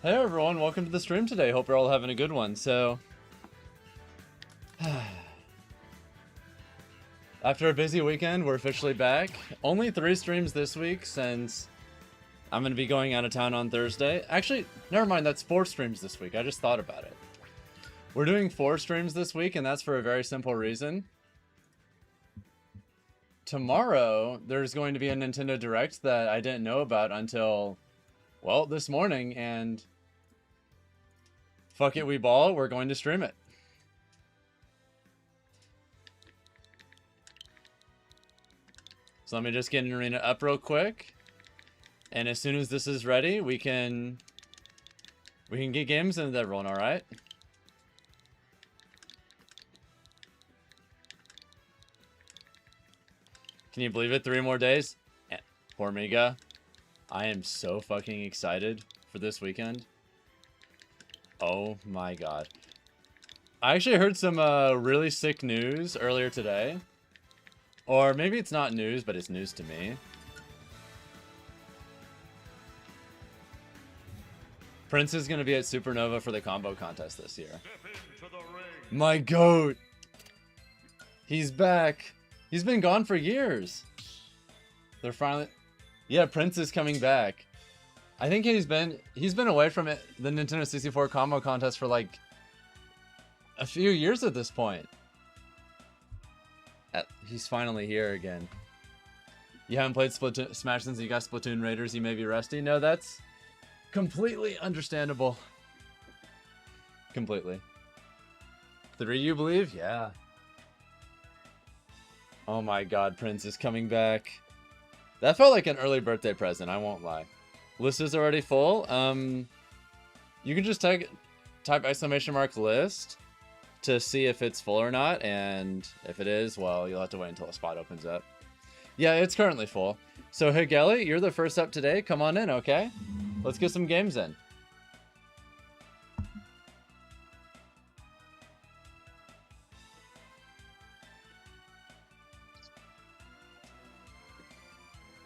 Hey everyone, welcome to the stream today. Hope you're all having a good one. So, after a busy weekend, we're officially back. Only 3 streams this week since I'm going to be going out of town on Thursday. Actually, never mind, that's 4 streams this week. I just thought about it. We're doing 4 streams this week, and that's for a very simple reason. Tomorrow, there's going to be a Nintendo Direct that I didn't know about until, well, this morning, and fuck it, we ball, we're going to stream it. So let me just get an arena up real quick. And as soon as this is ready, we can get games into everyone, alright? Can you believe it? 3 more days? Poor Miga. I am so fucking excited for this weekend. Oh my god. I actually heard some really sick news earlier today. Or maybe it's not news, but it's news to me. Prince is going to be at Supernova for the combo contest this year. My goat! He's back! He's been gone for years! They're finally... Yeah, Prince is coming back. I think he's been away from it, the Nintendo 64 combo contest for like a few years at this point. He's finally here again. You haven't played Smash since you got Splatoon Raiders, you may be rusty. No, that's completely understandable. Completely. 3, you believe? Yeah. Oh my god, Prince is coming back. That felt like an early birthday present, I won't lie. List is already full. You can just type !list to see if it's full or not, and if it is, well, you'll have to wait until a spot opens up. Yeah, it's currently full. So Higeli, you're the first up today. Come on in, okay? Let's get some games in.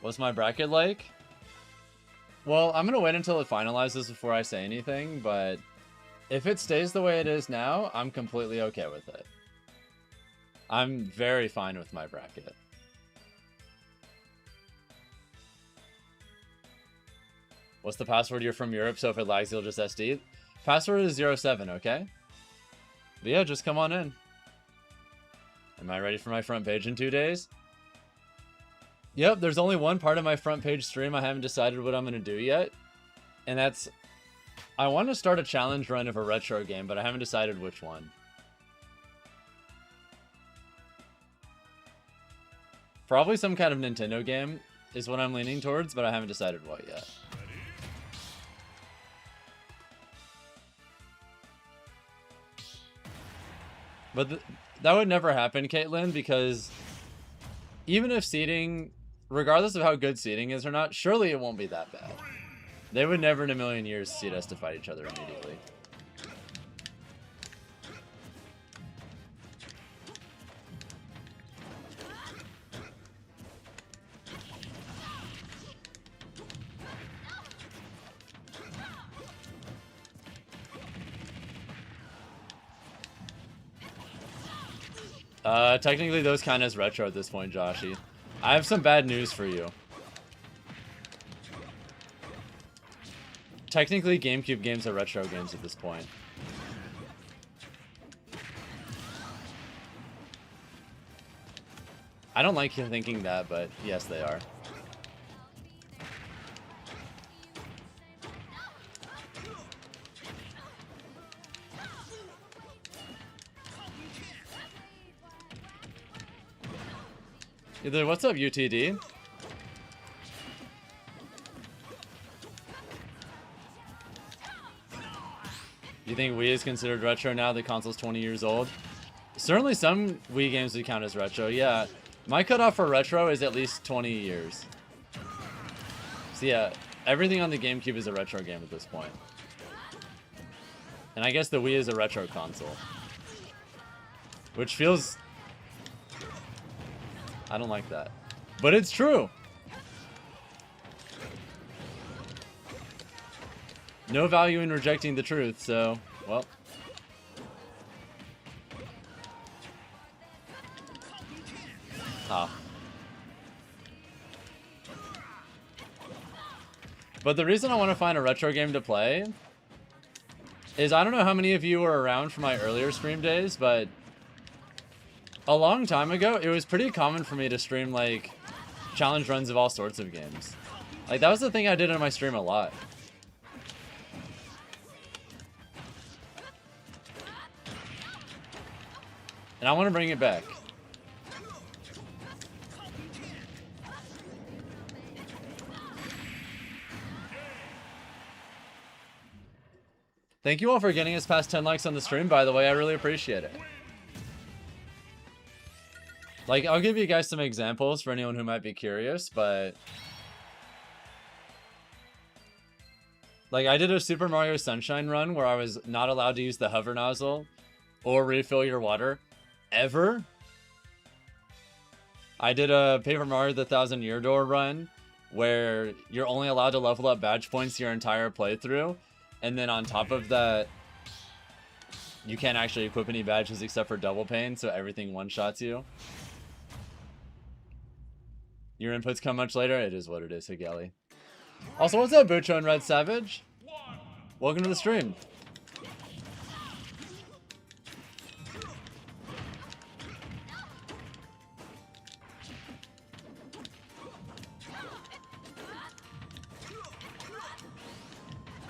What's my bracket like? Well, I'm gonna wait until it finalizes before I say anything, but if it stays the way it is now, I'm completely okay with it. I'm very fine with my bracket. What's the password? You're from Europe, so if it lags, you'll just SD. Password is 07, okay? But yeah, just come on in. Am I ready for my front page in 2 days? Yep, there's only one part of my front page stream I haven't decided what I'm going to do yet. And that's... I want to start a challenge run of a retro game, but I haven't decided which one. Probably some kind of Nintendo game is what I'm leaning towards, but I haven't decided what yet. But that would never happen, Caitlin, because even if seeding, regardless of how good seeding is or not, surely it won't be that bad. They would never in a million years seed us to fight each other immediately. Technically those count as retro at this point, Joshy. I have some bad news for you. Technically, GameCube games are retro games at this point. I don't like you thinking that, but yes, they are. Either, what's up, UTD? You think Wii is considered retro now? The console's 20 years old. Certainly some Wii games would count as retro, yeah. My cutoff for retro is at least 20 years. So yeah, everything on the GameCube is a retro game at this point. And I guess the Wii is a retro console. Which feels... I don't like that. But it's true! no value in rejecting the truth, so, well. Ah. But the reason I want to find a retro game to play is I don't know how many of you were around for my earlier stream days, but a long time ago, it was pretty common for me to stream, like, challenge runs of all sorts of games. Like, that was the thing I did on my stream a lot. And I want to bring it back. Thank you all for getting us past 10 likes on the stream, by the way. I really appreciate it. Like, I'll give you guys some examples for anyone who might be curious, but... like, I did a Super Mario Sunshine run where I was not allowed to use the hover nozzle or refill your water. Ever. I did a Paper Mario the Thousand Year Door run where you're only allowed to level up badge points your entire playthrough. And then on top of that, you can't actually equip any badges except for double pain, so everything one-shots you. Your inputs come much later? It is what it is, Higali. Also, what's up, Bucho and Red Savage? Welcome to the stream.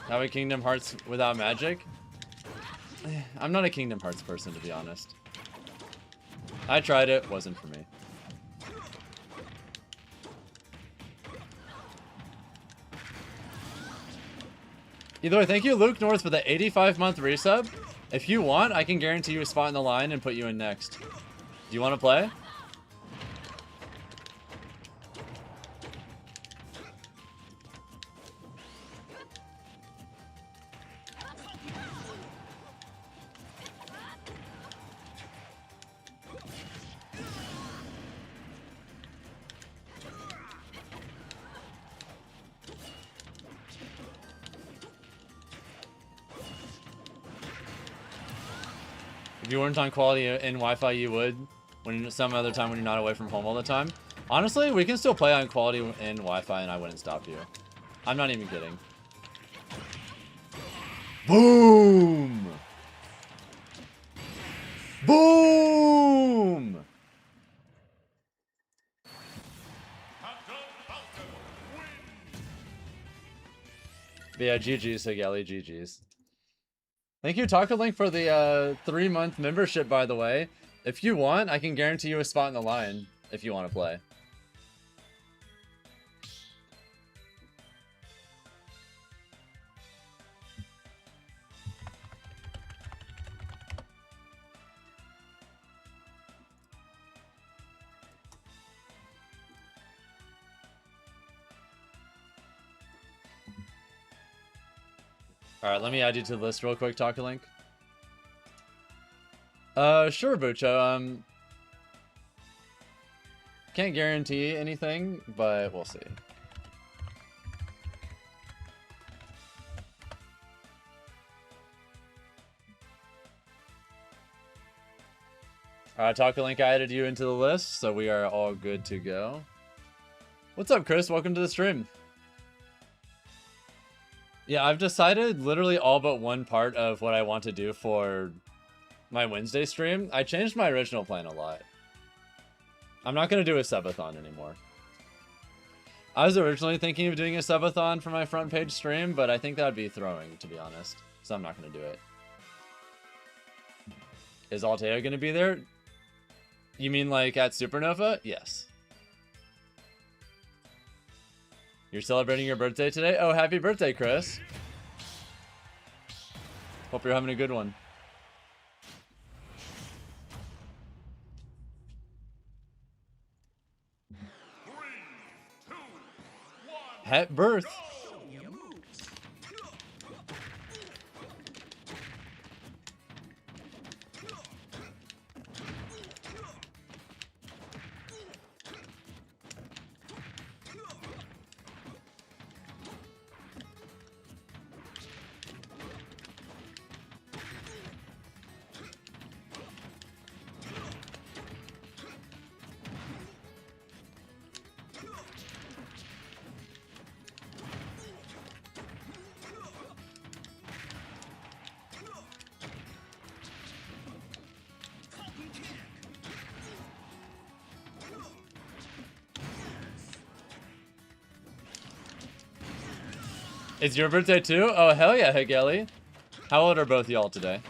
How a Kingdom Hearts without magic? I'm not a Kingdom Hearts person, to be honest. I tried it, wasn't for me. Either way, thank you, Luke North, for the 85-month resub. If you want, I can guarantee you a spot in the line and put you in next. Do you want to play? If you weren't on quality in Wi-Fi, you would. When some other time when you're not away from home all the time. Honestly, we can still play on quality in Wi-Fi and I wouldn't stop you. I'm not even kidding. Boom! Boom! But yeah, GG's, Higali, GG's. Thank you, Taco Link, for the 3-month membership, by the way. If you want, I can guarantee you a spot in the line if you want to play. Alright, let me add you to the list real quick, Taco Link. Sure, Bucho. Can't guarantee anything, but we'll see. Alright, Taco Link, I added you into the list, so we are all good to go. What's up, Chris? Welcome to the stream. Yeah, I've decided literally all but one part of what I want to do for my Wednesday stream. I changed my original plan a lot. I'm not going to do a subathon anymore. I was originally thinking of doing a subathon for my front page stream, but I think that would be throwing, to be honest. So I'm not going to do it. Is Alteo going to be there? You mean like at Supernova? Yes. You're celebrating your birthday today? Oh, happy birthday, Chris. Hope you're having a good one. Happy birth. It's your birthday too? Oh, hell yeah, Hegeli. How old are both y'all today?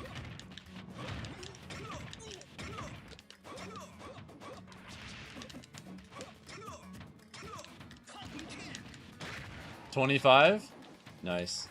$25? Nice.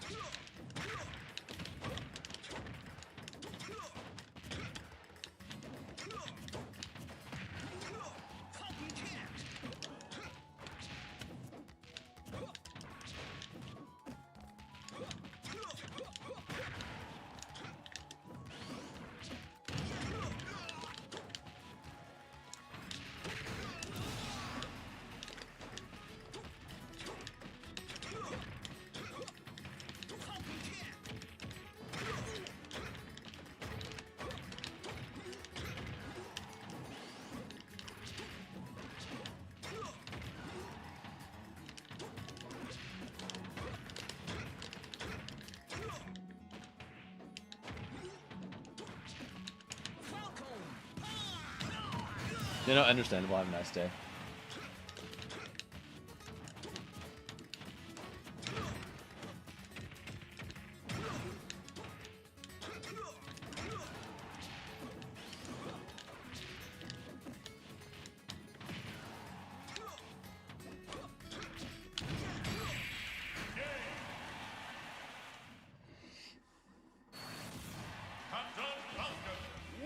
You know, understandable. Have a nice day.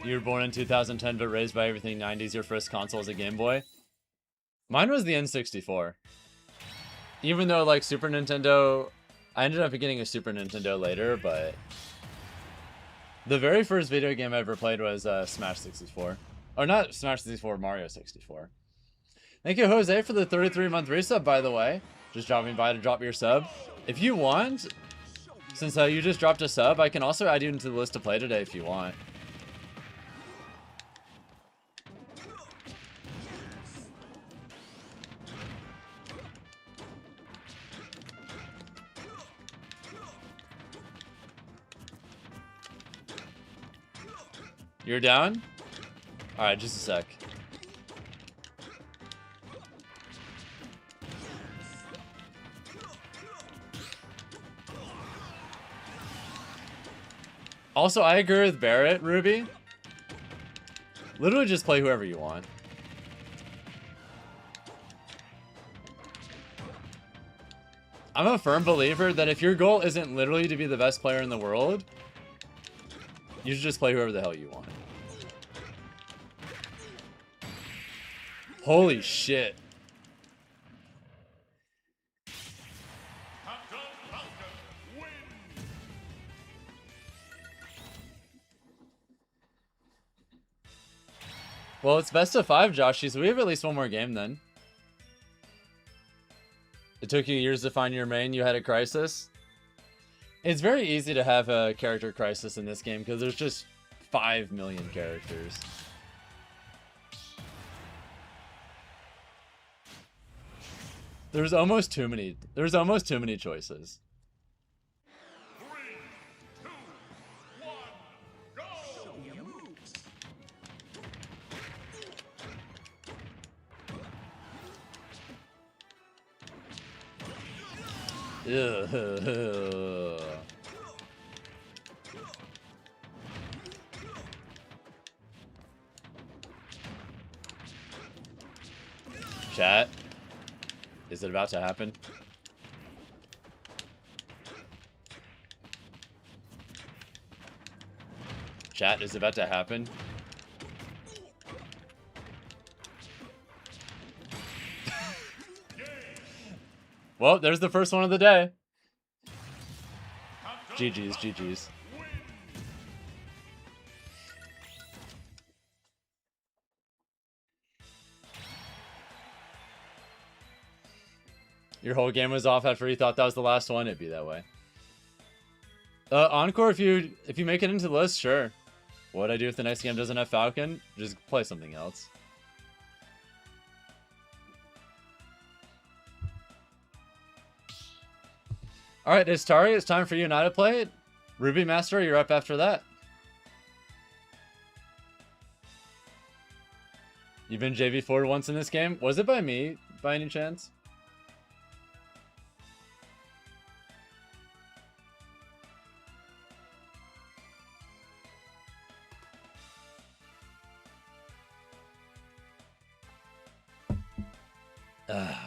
You were born in 2010 but raised by everything 90s. Your first console was a Game Boy. Mine was the N64. Even though, like, Super Nintendo... I ended up getting a Super Nintendo later, but... The very first video game I ever played was Smash 64. Or not Smash 64, Mario 64. Thank you, Jose, for the 33-month resub, by the way. Just dropping by to drop your sub. If you want, since you just dropped a sub, I can also add you into the list to play today if you want. You're down? Alright, just a sec. Also, I agree with Barrett, Ruby. Literally just play whoever you want. I'm a firm believer that if your goal isn't literally to be the best player in the world, you should just play whoever the hell you want. Holy shit. Well, it's best of 5, Joshy, so we have at least one more game then. It took you years to find your main, you had a crisis. It's very easy to have a character crisis in this game because there's just 5 million characters. There's almost too many choices. 3, 2, 1, go! Chat, is it about to happen? Chat, is it about to happen? Well, there's the first one of the day. GG's, GG's. Your whole game was off after you thought that was the last one. It'd be that way. Encore, if you make it into the list, sure. What I do if the next game doesn't have Falcon? Just play something else. Alright, it's Tari. It's time for you and I to play it. Ruby Master, you're up after that. You've been JV4'd once in this game. Was it by me, by any chance? I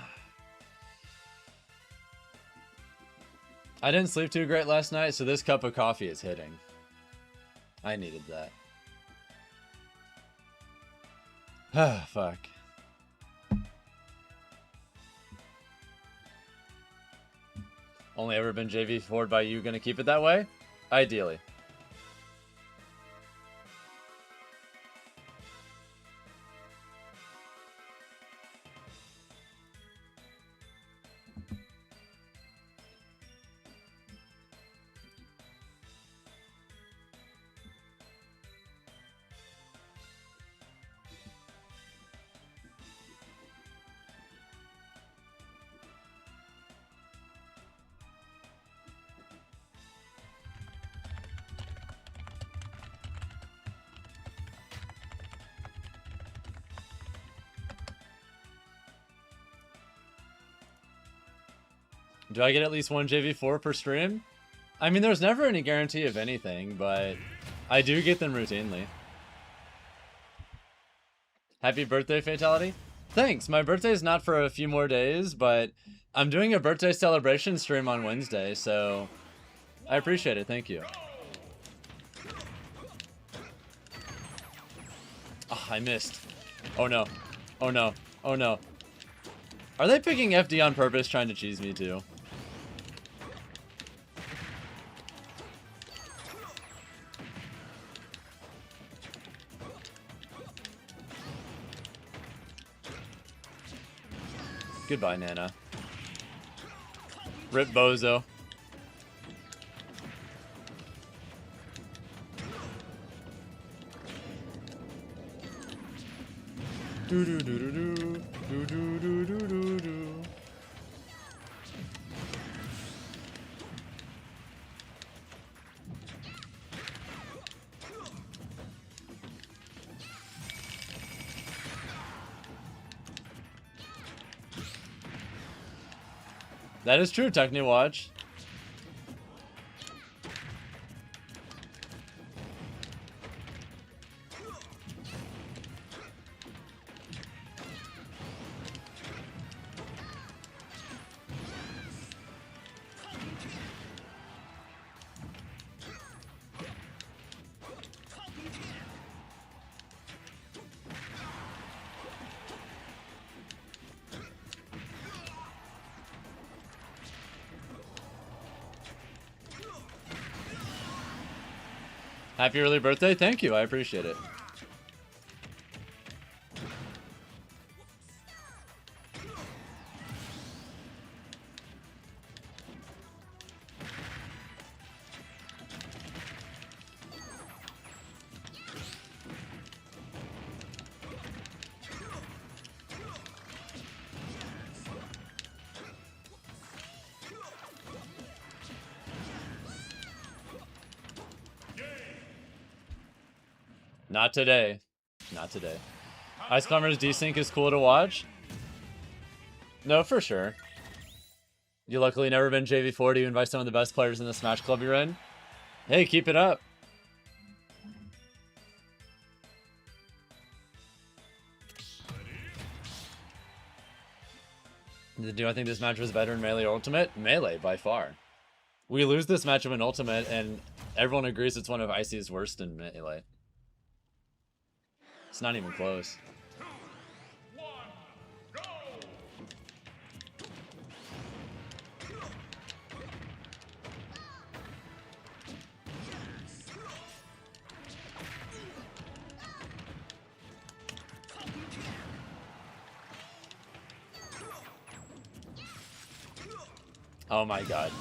didn't sleep too great last night, so this cup of coffee is hitting. I needed that. Ah, fuck. Only ever been JV forward by you, gonna keep it that way? Ideally. Do I get at least one JV4 per stream? I mean, there's never any guarantee of anything, but I do get them routinely. Happy birthday, Fatality. Thanks. My birthday is not for a few more days, but I'm doing a birthday celebration stream on Wednesday, so I appreciate it. Thank you. Oh, I missed. Oh no. Oh no. Oh no. Are they picking FD on purpose, trying to cheese me too? Goodbye, Nana. Rip Bozo. Do do do do do do do do do do do. That is true, Techni Watch. Happy early birthday. Thank you. I appreciate it. Not today. Not today. Ice Climber's desync is cool to watch. No, for sure. You luckily never been JV4 to invite some of the best players in the Smash Club you're in. Hey, keep it up. Do I think this match was better in Melee or Ultimate? Melee, by far. We lose this matchup in Ultimate, and everyone agrees it's one of Icy's worst in Melee. It's not even close. Oh my god.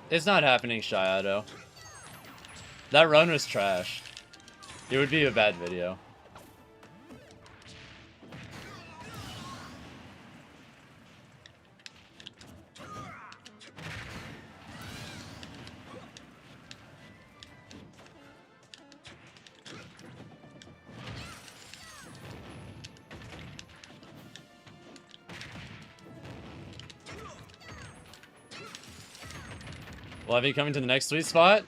It's not happening, Shiado. That run was trash. It would be a bad video. Will I be coming to the next sweet spot?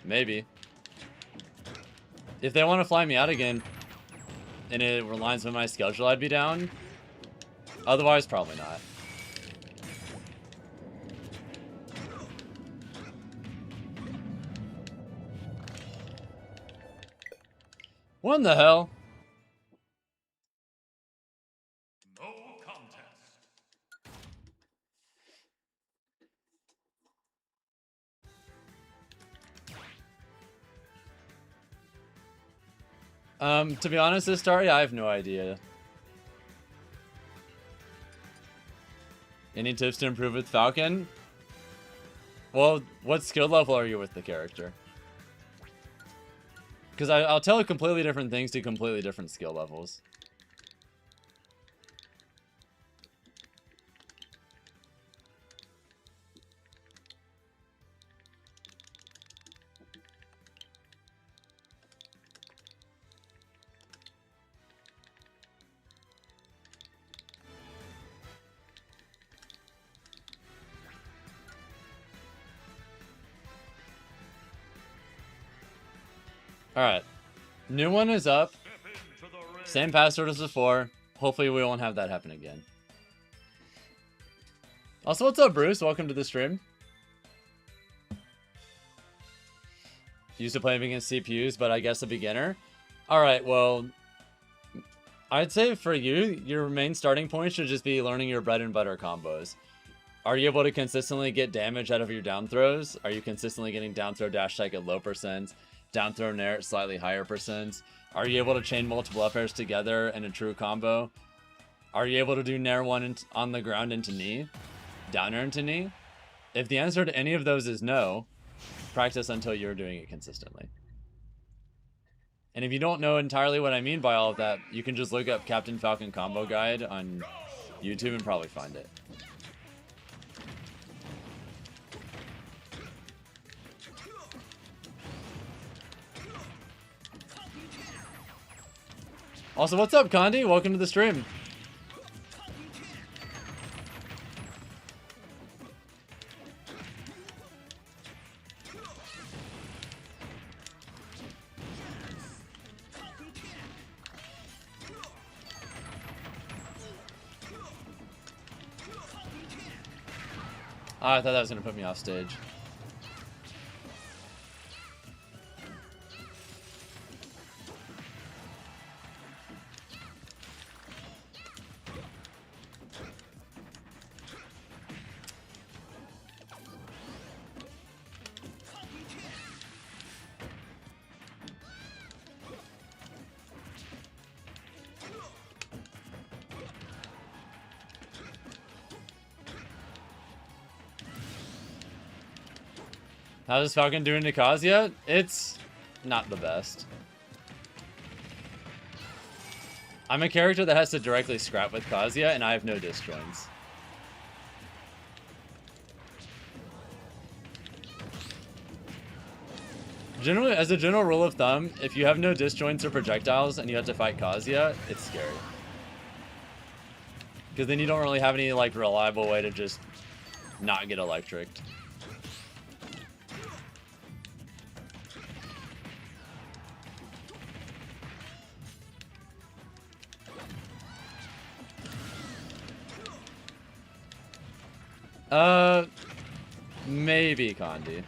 Maybe. If they want to fly me out again, and it aligns with my schedule, I'd be down. Otherwise, probably not. What in the hell? No contest. To be honest, this story, I have no idea. Any tips to improve with Falcon? Well, what skill level are you with the character? Because I'll tell completely different things to completely different skill levels. Alright. New one is up. Same password as before. Hopefully we won't have that happen again. Also, what's up, Bruce? Welcome to the stream. Used to play against CPUs, but I guess a beginner. Alright, well, I'd say for you, your main starting point should just be learning your bread and butter combos. Are you able to consistently get damage out of your down throws? Are you consistently getting down throw dash attack at low percents? Down throw nair at slightly higher percents? Are you able to chain multiple up airs together in a true combo? Are you able to do nair one on the ground into knee? Down air into knee? If the answer to any of those is no, practice until you're doing it consistently. And if you don't know entirely what I mean by all of that, you can just look up Captain Falcon Combo Guide on YouTube and probably find it. Also, what's up, Condi? Welcome to the stream. Oh, I thought that was going to put me off stage. How does Falcon do in Nicasia? It's not the best. I'm a character that has to directly scrap with Kazuya, and I have no disjoints. Generally, as a general rule of thumb, if you have no disjoints or projectiles and you have to fight Kazuya, it's scary. Because then you don't really have any like reliable way to just not get electricked. Maybe Condi.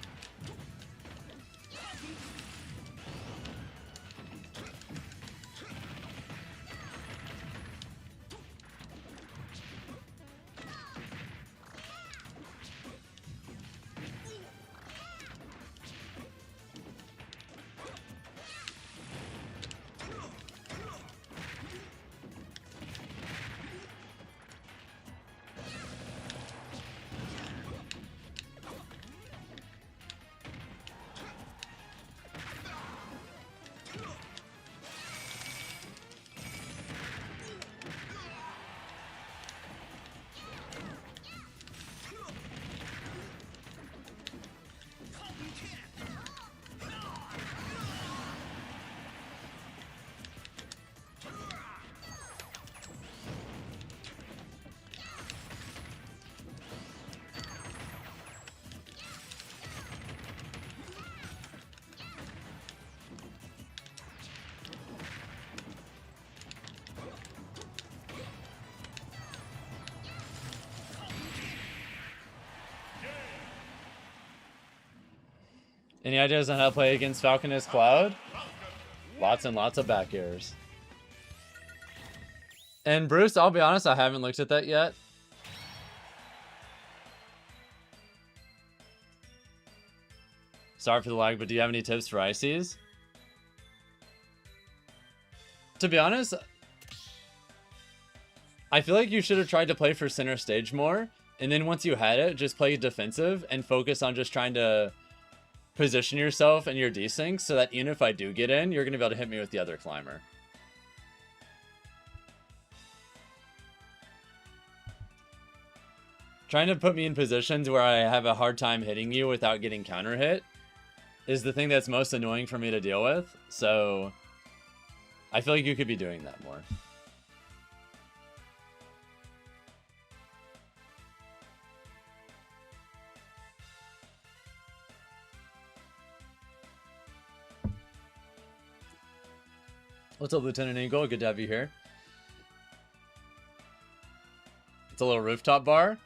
Any ideas on how to play against Falcon as Cloud? Lots and lots of back airs. And Bruce, I'll be honest, I haven't looked at that yet. Sorry for the lag, but do you have any tips for ICs? To be honest, I feel like you should have tried to play for center stage more, and then once you had it, just play defensive and focus on just trying to position yourself and your desyncs so that even if I do get in, you're going to be able to hit me with the other climber. Trying to put me in positions where I have a hard time hitting you without getting counter hit is the thing that's most annoying for me to deal with, so I feel like you could be doing that more. What's up, Lieutenant Eagle? Good to have you here. It's a little rooftop bar.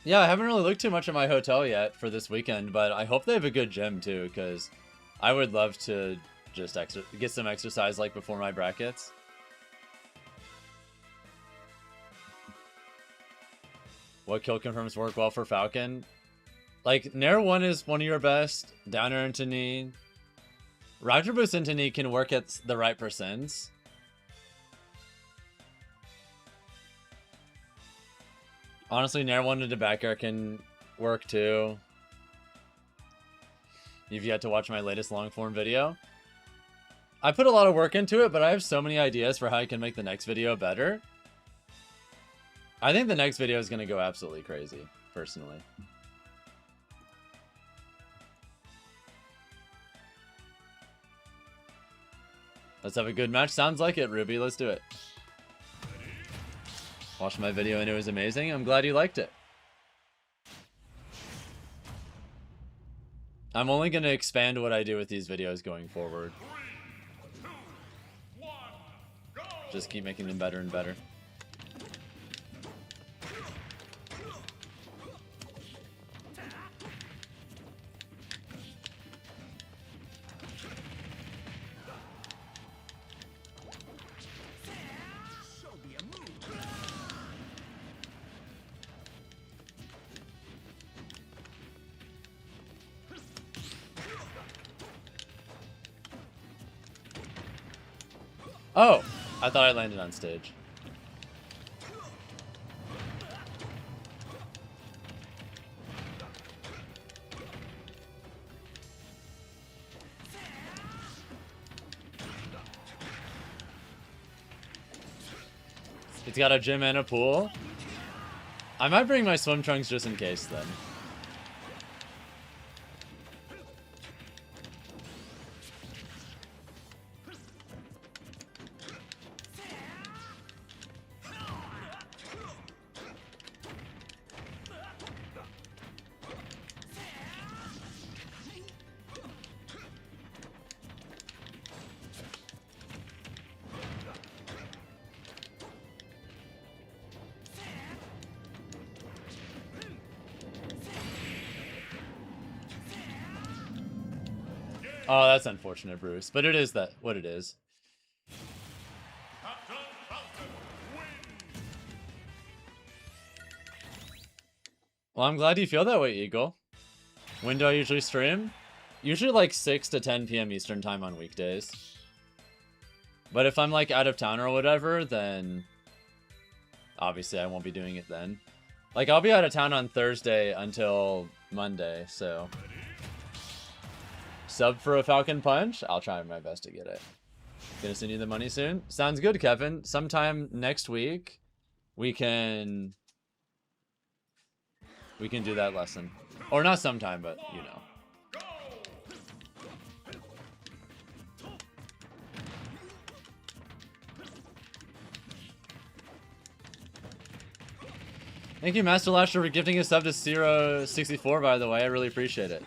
Yeah, I haven't really looked too much at my hotel yet for this weekend, but I hope they have a good gym too, because I would love to just get some exercise like before my brackets. What kill confirms work well for Falcon? Like, Nair 1 is one of your best. Downer into knee. Raptor Boost into knee can work at the right percents. Honestly, Nair 1 into back air can work too. You've yet to watch my latest long form video. I put a lot of work into it, but I have so many ideas for how I can make the next video better. I think the next video is going to go absolutely crazy, personally. Let's have a good match. Sounds like it, Ruby. Let's do it. Watched my video and it was amazing. I'm glad you liked it. I'm only going to expand what I do with these videos going forward. 3, 2, 1, go! Just keep making them better and better. Oh, I thought I landed on stage. It's got a gym and a pool. I might bring my swim trunks just in case then. Oh, that's unfortunate, Bruce. But it is that what it is. Well, I'm glad you feel that way, Eagle. When do I usually stream? Usually like 6 to 10 p.m. Eastern time on weekdays. But if I'm like out of town or whatever, then obviously I won't be doing it then. Like, I'll be out of town on Thursday until Monday, so sub for a Falcon Punch? I'll try my best to get it. Gonna send you the money soon? Sounds good, Kevin. Sometime next week, we can do that lesson. Or not sometime, but, you know. Thank you, Master Lasher, for gifting a sub to Zero64, by the way. I really appreciate it.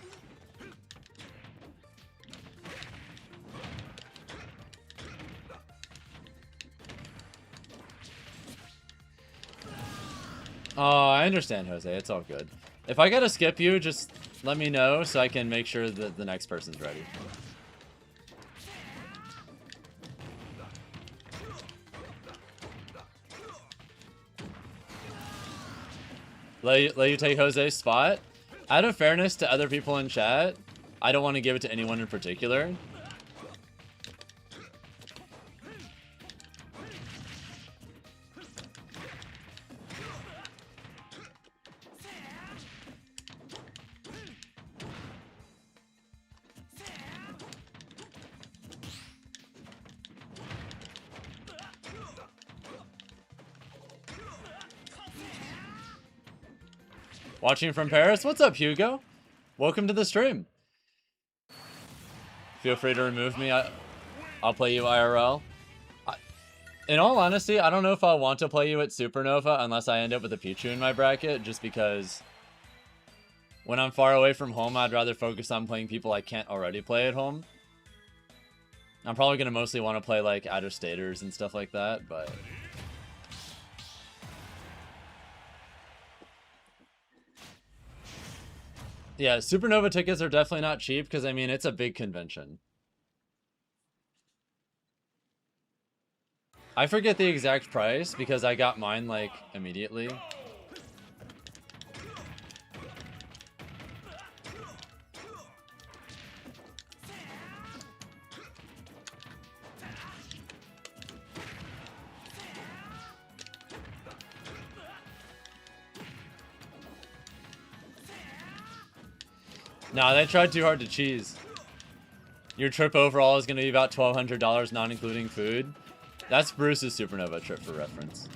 Oh, I understand, Jose. It's all good. If I gotta skip you, just let me know so I can make sure that the next person's ready. Let you take Jose's spot. Out of fairness to other people in chat, I don't want to give it to anyone in particular. Watching from Paris? What's up, Hugo? Welcome to the stream. Feel free to remove me. I'll play you IRL. In all honesty, I don't know if I want to play you at Supernova unless I end up with a Pichu in my bracket, just because when I'm far away from home, I'd rather focus on playing people I can't already play at home. I'm probably going to mostly want to play like out-of-staters and stuff like that, but... yeah, Supernova tickets are definitely not cheap because, I mean, it's a big convention. I forget the exact price because I got mine, like, immediately. Nah, they tried too hard to cheese. Your trip overall is going to be about $1,200, not including food. That's Bruce's Supernova trip for reference.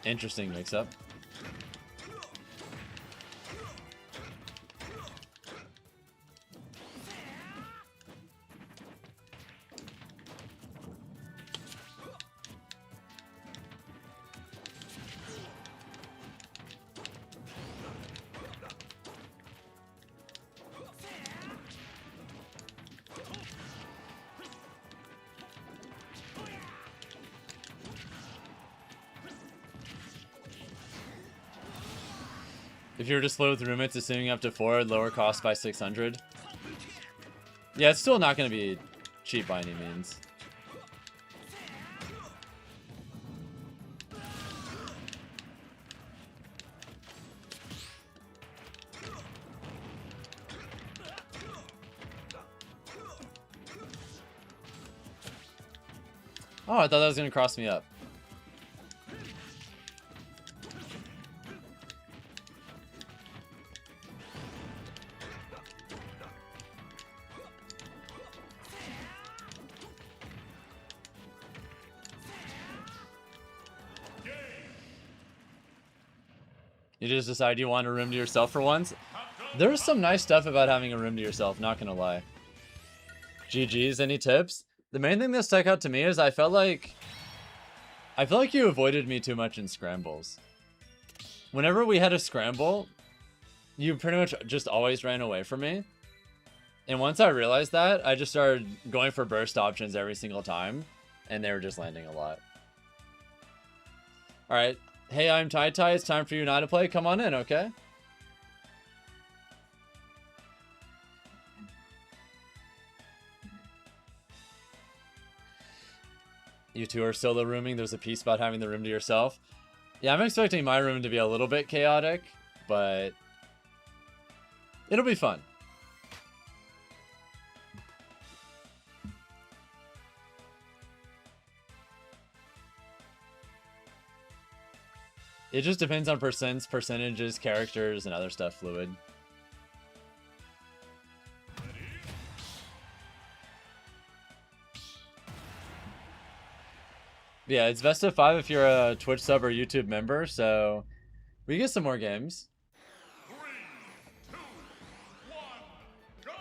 Interesting mix-up. If you were to split with roommates, assuming up to 4, lower cost by 600. Yeah, it's still not going to be cheap by any means. Oh, I thought that was going to cross me up. You just decide you want a room to yourself for once. There's some nice stuff about having a room to yourself, not gonna lie. GG's, any tips? The main thing that stuck out to me is I felt like you avoided me too much in scrambles. Whenever we had a scramble, you pretty much just always ran away from me. And once I realized that, I just started going for burst options every single time, and they were just landing a lot. Alright. Hey, I'm Tai Tai. It's time for you and I to play. Come on in, okay? You two are solo rooming. There's a piece about having the room to yourself. Yeah, I'm expecting my room to be a little bit chaotic, but it'll be fun. It just depends on percents, percentages, characters, and other stuff fluid. Yeah, it's best of 5 if you're a Twitch sub or YouTube member, so we get some more games. 3, 2, 1, go!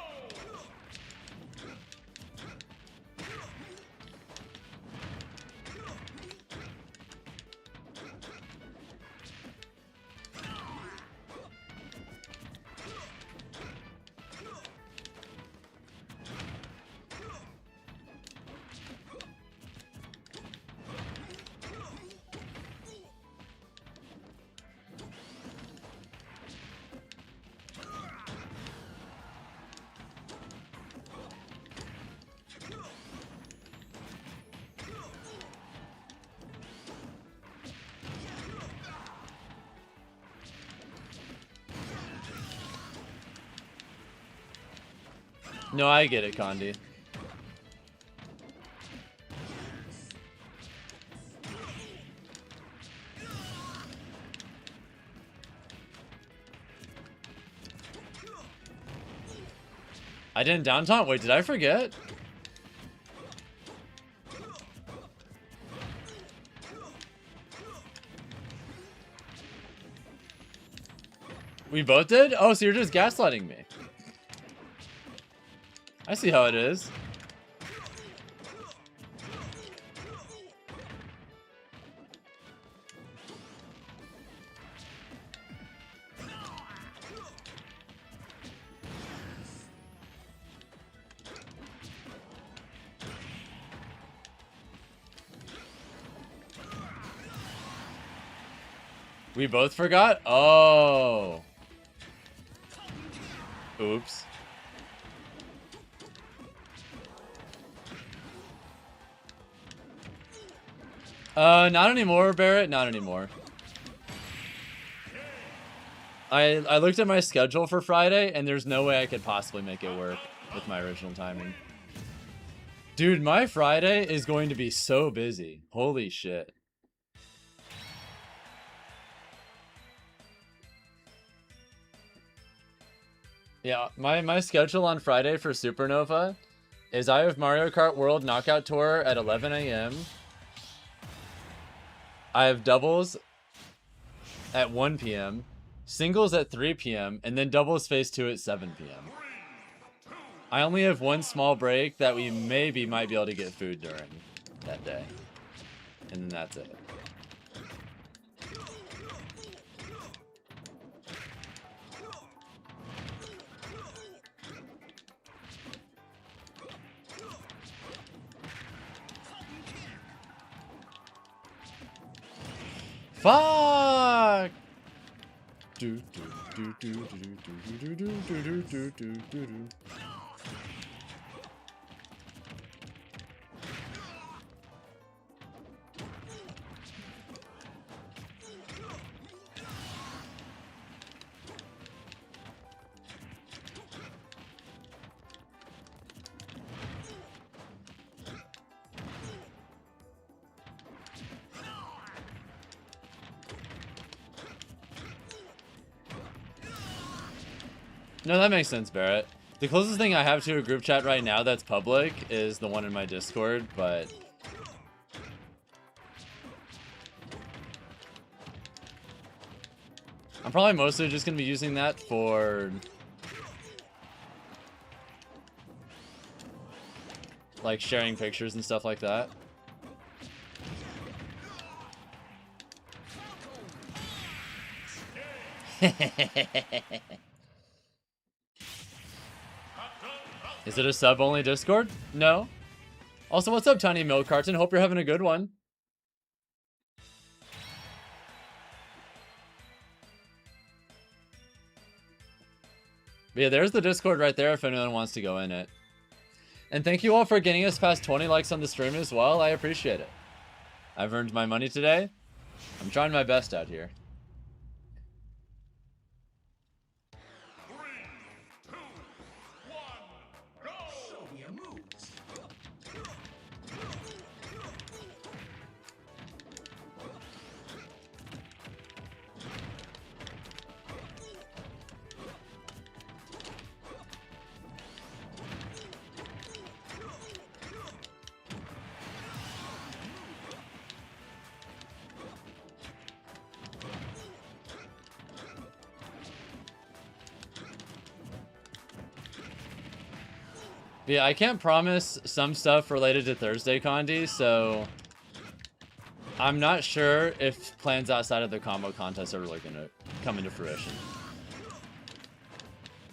No, I get it, Condi. I didn't down taunt? Wait, did I forget? We both did? Oh, so you're just gaslighting me. I see how it is. We both forgot? Oh. Oops. Not anymore, Barrett. Not anymore. I looked at my schedule for Friday, and there's no way I could possibly make it work with my original timing. Dude, my Friday is going to be so busy. Holy shit. Yeah, my schedule on Friday for Supernova is I have Mario Kart World Knockout Tour at 11 a.m. I have doubles at 1 p.m., singles at 3 p.m., and then doubles phase 2 at 7 p.m. I only have one small break that we maybe might be able to get food during that day. And then that's it. Fuck! Do do do do do do do do do do do do. No, that makes sense, Barrett. The closest thing I have to a group chat right now that's public is the one in my Discord, but... I'm probably mostly just going to be using that for... like, sharing pictures and stuff like that. Is it a sub-only Discord? No. Also, what's up, Tiny Milk Carton? Hope you're having a good one. But yeah, there's the Discord right there if anyone wants to go in it. And thank you all for getting us past 20 likes on the stream as well. I appreciate it. I've earned my money today. I'm trying my best out here. 3, 2, 1, go! Show me your moves. Yeah, I can't promise some stuff related to Thursday, Condi, so I'm not sure if plans outside of the combo contest are really going to come into fruition.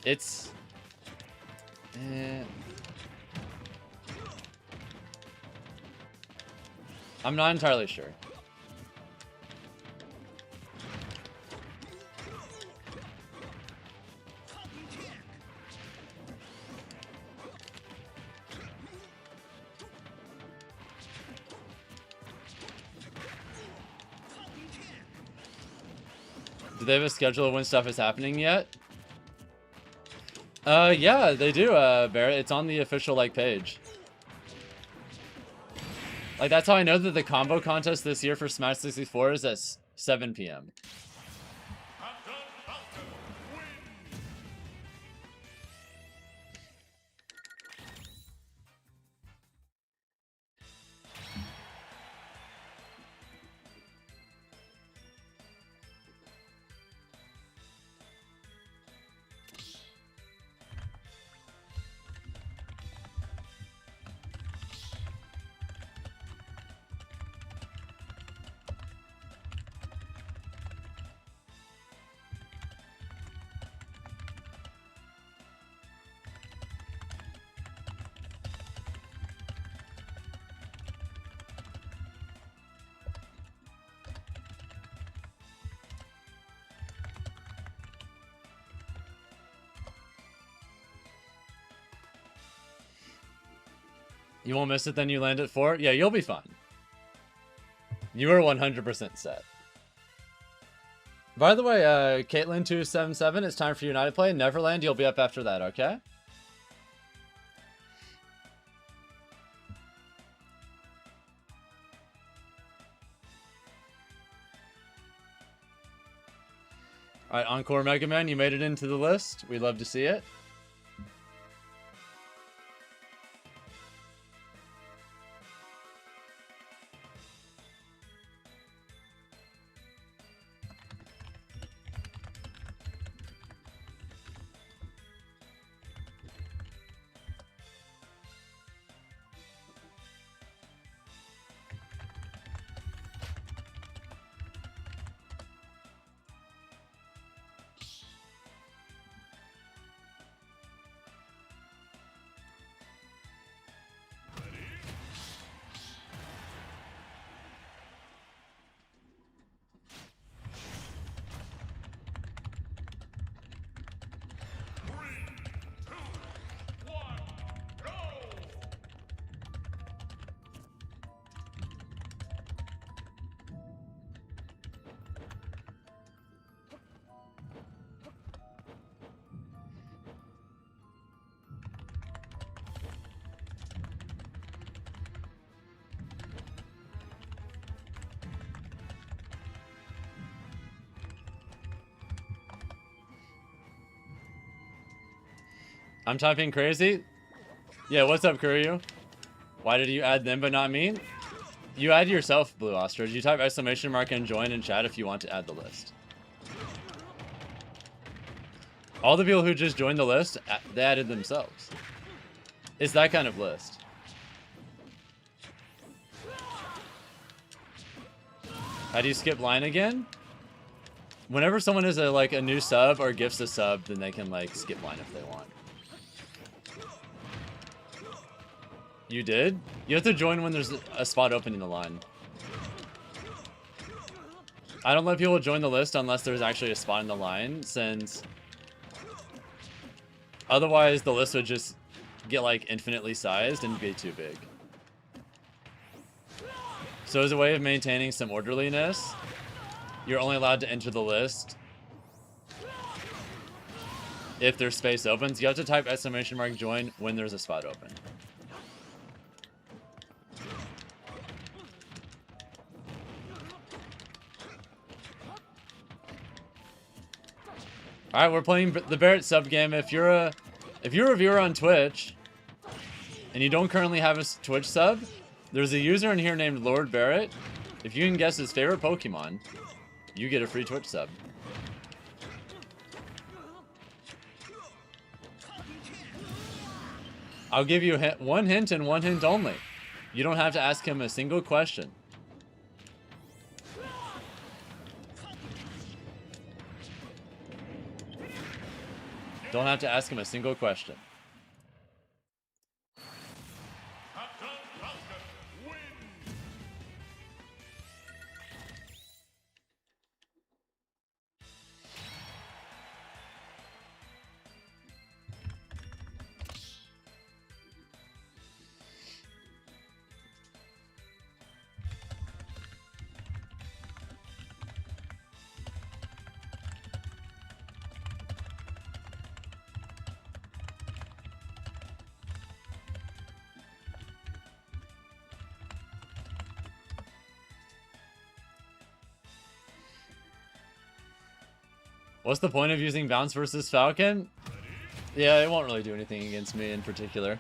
It's... I'm not entirely sure. Do they have a schedule of when stuff is happening yet? Yeah, they do, Barrett. It's on the official, like, page. Like, that's how I know that the combo contest this year for Smash 64 is at 7 p.m. You won't miss it, then you land at 4? Yeah, you'll be fine. You are 100% set. By the way, Caitlin277, it's time for United Play. Neverland, you'll be up after that, okay? Alright, Encore Mega Man, you made it into the list. We'd love to see it. I'm typing crazy? Yeah, what's up, Kuryu? Why did you add them but not me? You add yourself, Blue Ostrich. You type exclamation mark and join in chat if you want to add the list. All the people who just joined the list, they added themselves. It's that kind of list. How do you skip line again? Whenever someone is a new sub or gifts a sub, then they can like skip line if they want. You did? You have to join when there's a spot open in the line. I don't let people join the list unless there's actually a spot in the line, since otherwise the list would just get like infinitely sized and be too big. So as a way of maintaining some orderliness, you're only allowed to enter the list if there's space opens. You have to type exclamation mark join when there's a spot open. All right, we're playing the Barrett sub game. If you're a viewer on Twitch and you don't currently have a Twitch sub, there's a user in here named Lord Barrett. If you can guess his favorite Pokemon, you get a free Twitch sub. I'll give you one hint and one hint only. You don't have to ask him a single question. Don't have to ask him a single question. FatalityFalcon wins. What's the point of using Bounce versus Falcon? Yeah, it won't really do anything against me in particular.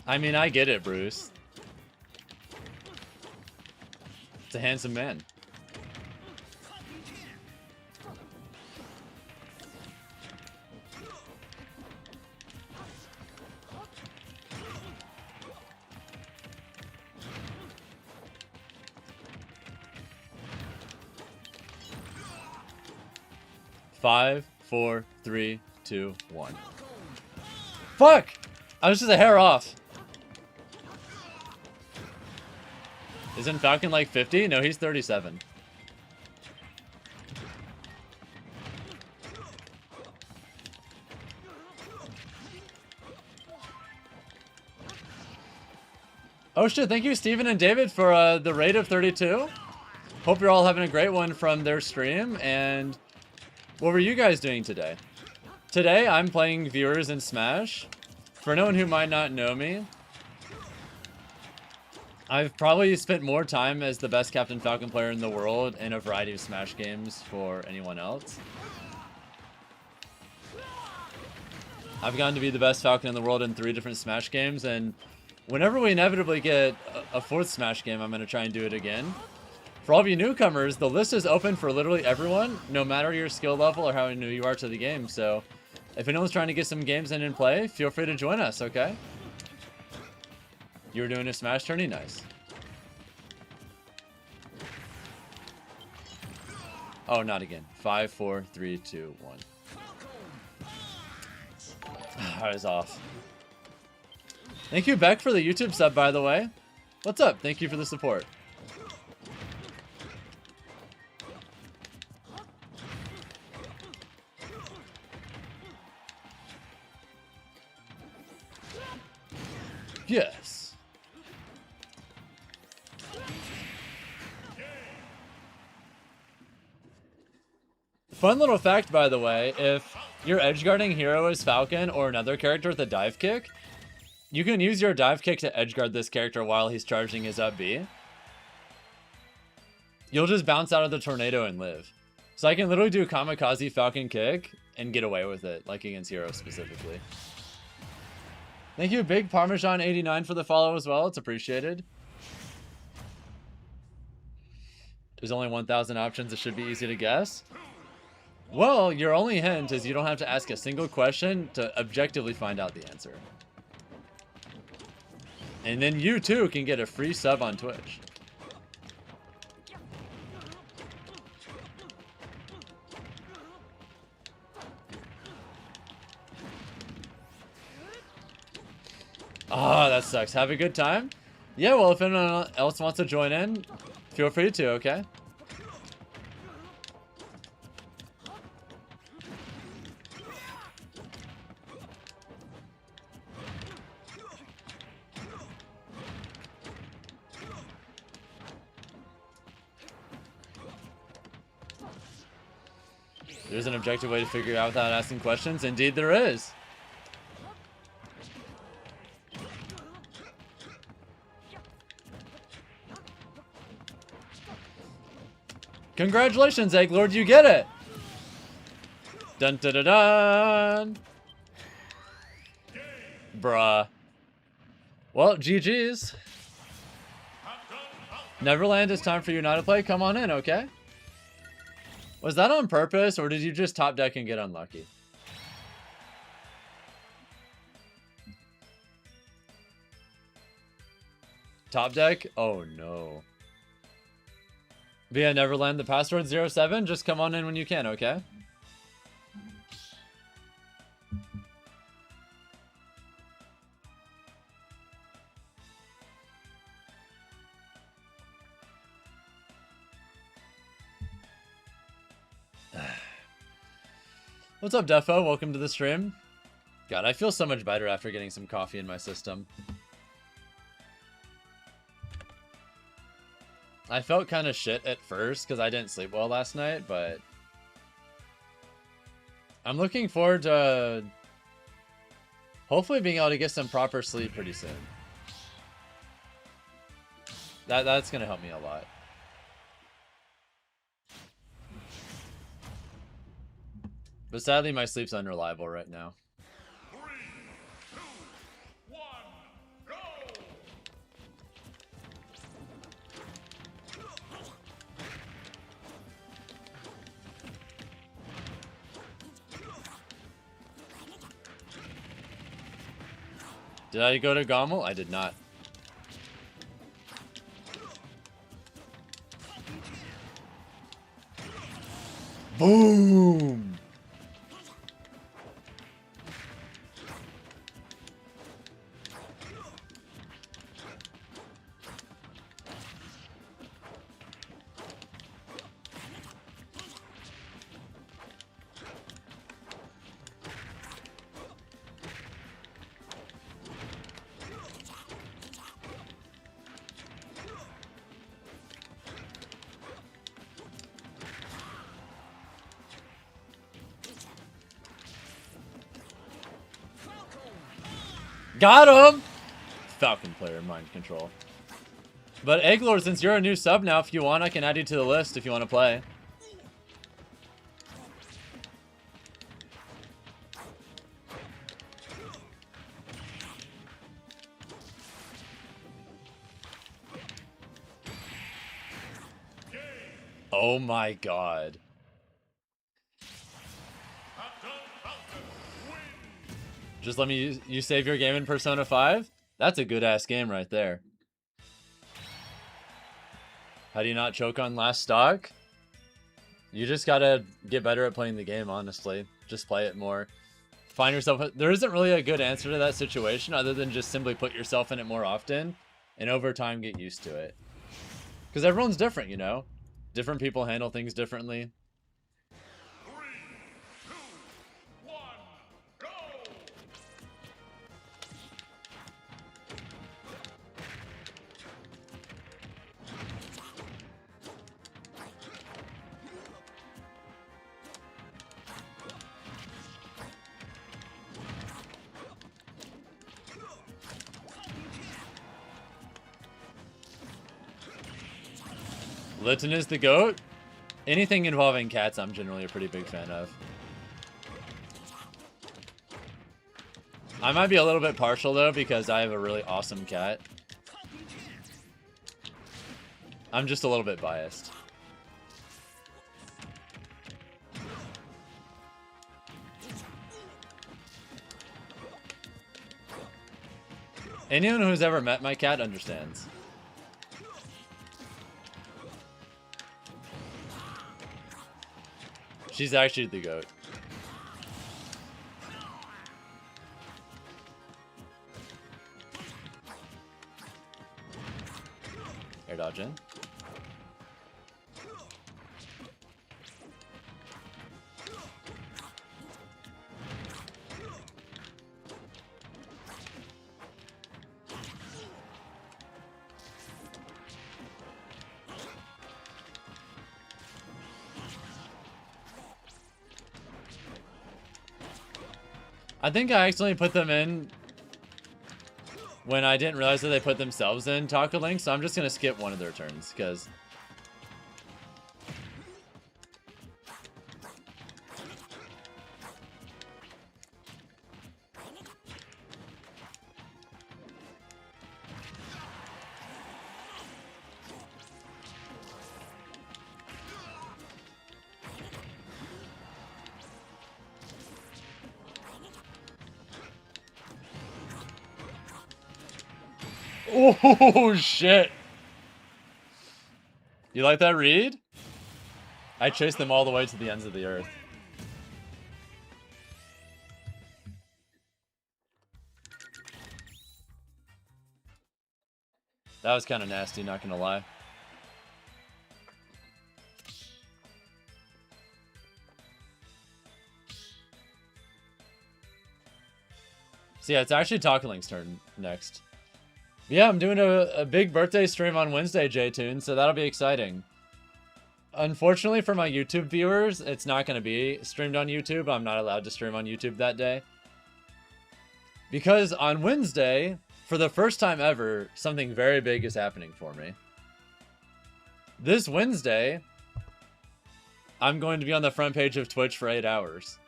I mean, I get it, Bruce. It's a handsome man. Five, 4, 3, 2, 1. Fuck! I was just a hair off. Isn't Falcon like 50? No, he's 37. Oh shit, thank you Steven and David for the raid of 32. Hope you're all having a great one from their stream. And what were you guys doing today? Today I'm playing viewers in Smash. For no one who might not know me, I've probably spent more time as the best Captain Falcon player in the world in a variety of Smash games for anyone else. I've gotten to be the best Falcon in the world in 3 different Smash games, and whenever we inevitably get a 4th Smash game, I'm going to try and do it again. For all of you newcomers, the list is open for literally everyone, no matter your skill level or how new you are to the game, so if anyone's trying to get some games in and play, feel free to join us, okay? You were doing a Smash tourney? Nice. Oh, not again. 5, 4, 3, 2, 1. I was off. Thank you, Beck, for the YouTube sub, by the way. What's up? Thank you for the support. Yes. Fun little fact, by the way, if your edgeguarding hero is Falcon or another character with a dive kick, you can use your dive kick to edgeguard this character while he's charging his up B. You'll just bounce out of the tornado and live. So I can literally do kamikaze Falcon kick and get away with it, like against heroes specifically. Thank you, Big Parmesan89 for the follow as well. It's appreciated. There's only 1,000 options. It should be easy to guess. Well, your only hint is you don't have to ask a single question to objectively find out the answer. And then you too can get a free sub on Twitch. Ah, that sucks. Have a good time? Yeah, well, if anyone else wants to join in, feel free to, okay? There's an objective way to figure it out without asking questions. Indeed there is. Congratulations, Egglord, you get it! Dun dun dun dun! Bruh. Well, GG's. Neverland, it's time for you now to play. Come on in, okay? Was that on purpose, or did you just top deck and get unlucky? Top deck? Oh no. Via Neverland, the password 07. Just come on in when you can, okay? What's up, Defo? Welcome to the stream. God, I feel so much better after getting some coffee in my system. I felt kind of shit at first because I didn't sleep well last night, but I'm looking forward to hopefully being able to get some proper sleep pretty soon. That's gonna help me a lot. But sadly, my sleep's unreliable right now. 3, 2, 1, go! Did I go to Gommel? I did not. Boom! Got him! Falcon player, mind control. But Egglord, since you're a new sub now, if you want, I can add you to the list if you want to play. Oh my god. Just let me you save your game in Persona 5? That's a good ass game right there. How do you not choke on last stock? You just gotta get better at playing the game, honestly. Just play it more. Find yourself... There isn't really a good answer to that situation other than just simply put yourself in it more often and over time get used to it. Because everyone's different, you know? Different people handle things differently. 3, 2, 1, go! Litten is the GOAT? Anything involving cats I'm generally a pretty big fan of. I might be a little bit partial though because I have a really awesome cat. I'm just a little bit biased. Anyone who's ever met my cat understands. She's actually the GOAT. Air dodge in. I think I accidentally put them in when I didn't realize that they put themselves in Taco Link, so I'm just going to skip one of their turns, because... Oh, shit. You like that read? I chased them all the way to the ends of the earth. That was kind of nasty, not gonna lie. So yeah, it's actually Taco Link's turn next. Yeah, I'm doing a big birthday stream on Wednesday, J-Tune, so that'll be exciting. Unfortunately for my YouTube viewers, it's not going to be streamed on YouTube. I'm not allowed to stream on YouTube that day. Because on Wednesday, for the first time ever, something very big is happening for me. This Wednesday, I'm going to be on the front page of Twitch for 8 hours.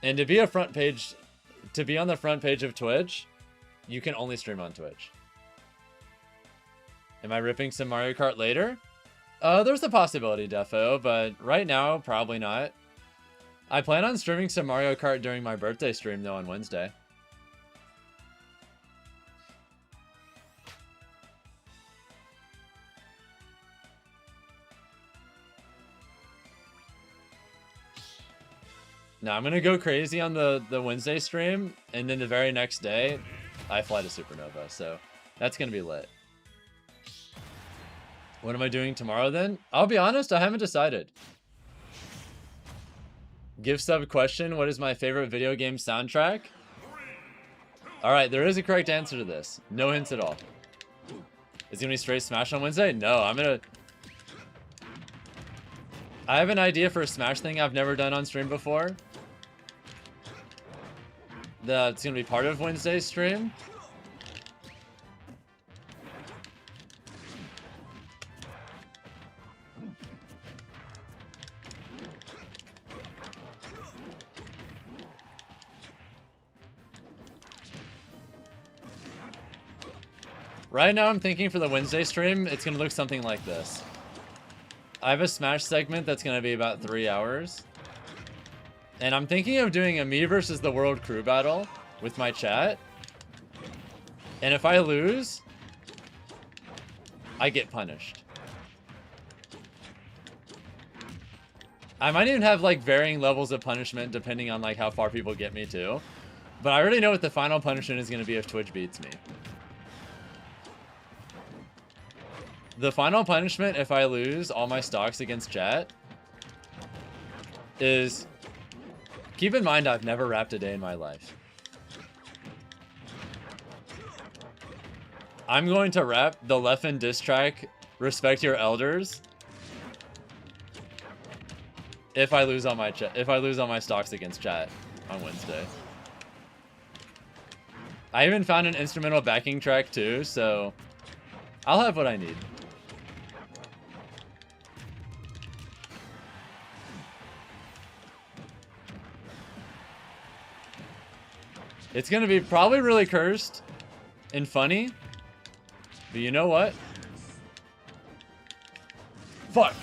And to be on the front page of Twitch, you can only stream on Twitch. Am I ripping some Mario Kart later? There's a possibility, defo, but right now, probably not. I plan on streaming some Mario Kart during my birthday stream, though, on Wednesday. Now, I'm going to go crazy on the Wednesday stream, and then the very next day, I fly to Supernova, so that's going to be lit. What am I doing tomorrow, then? I'll be honest, I haven't decided. Give sub question, what is my favorite video game soundtrack? Alright, there is a correct answer to this. No hints at all. Is it going to be straight Smash on Wednesday? No, I have an idea for a Smash thing I've never done on stream before. That's going to be part of Wednesday's stream. Right now I'm thinking for the Wednesday stream, it's going to look something like this. I have a Smash segment that's going to be about 3 hours. And I'm thinking of doing a me versus the world crew battle with my chat. And if I lose, I get punished. I might even have like varying levels of punishment depending on like how far people get me too. But I already know what the final punishment is going to be if Twitch beats me. The final punishment, if I lose all my stocks against chat, is... Keep in mind, I've never rapped a day in my life. I'm going to rap the Leffen diss track, Respect Your Elders, if I lose all my stocks against chat on Wednesday. I even found an instrumental backing track too, so I'll have what I need. It's gonna be probably really cursed and funny, but you know what? Fuck!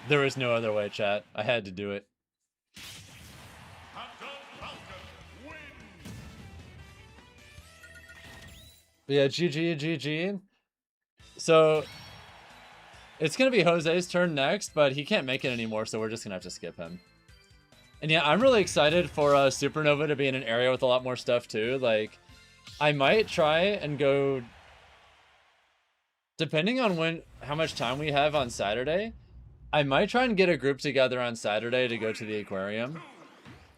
There was no other way, chat. I had to do it. But yeah, GG. So, it's going to be Jose's turn next, but he can't make it anymore, so we're just going to have to skip him. And yeah, I'm really excited for Supernova to be in an area with a lot more stuff too. Like, I might try and go... Depending on how much time we have on Saturday, I might try and get a group together on Saturday to go to the aquarium.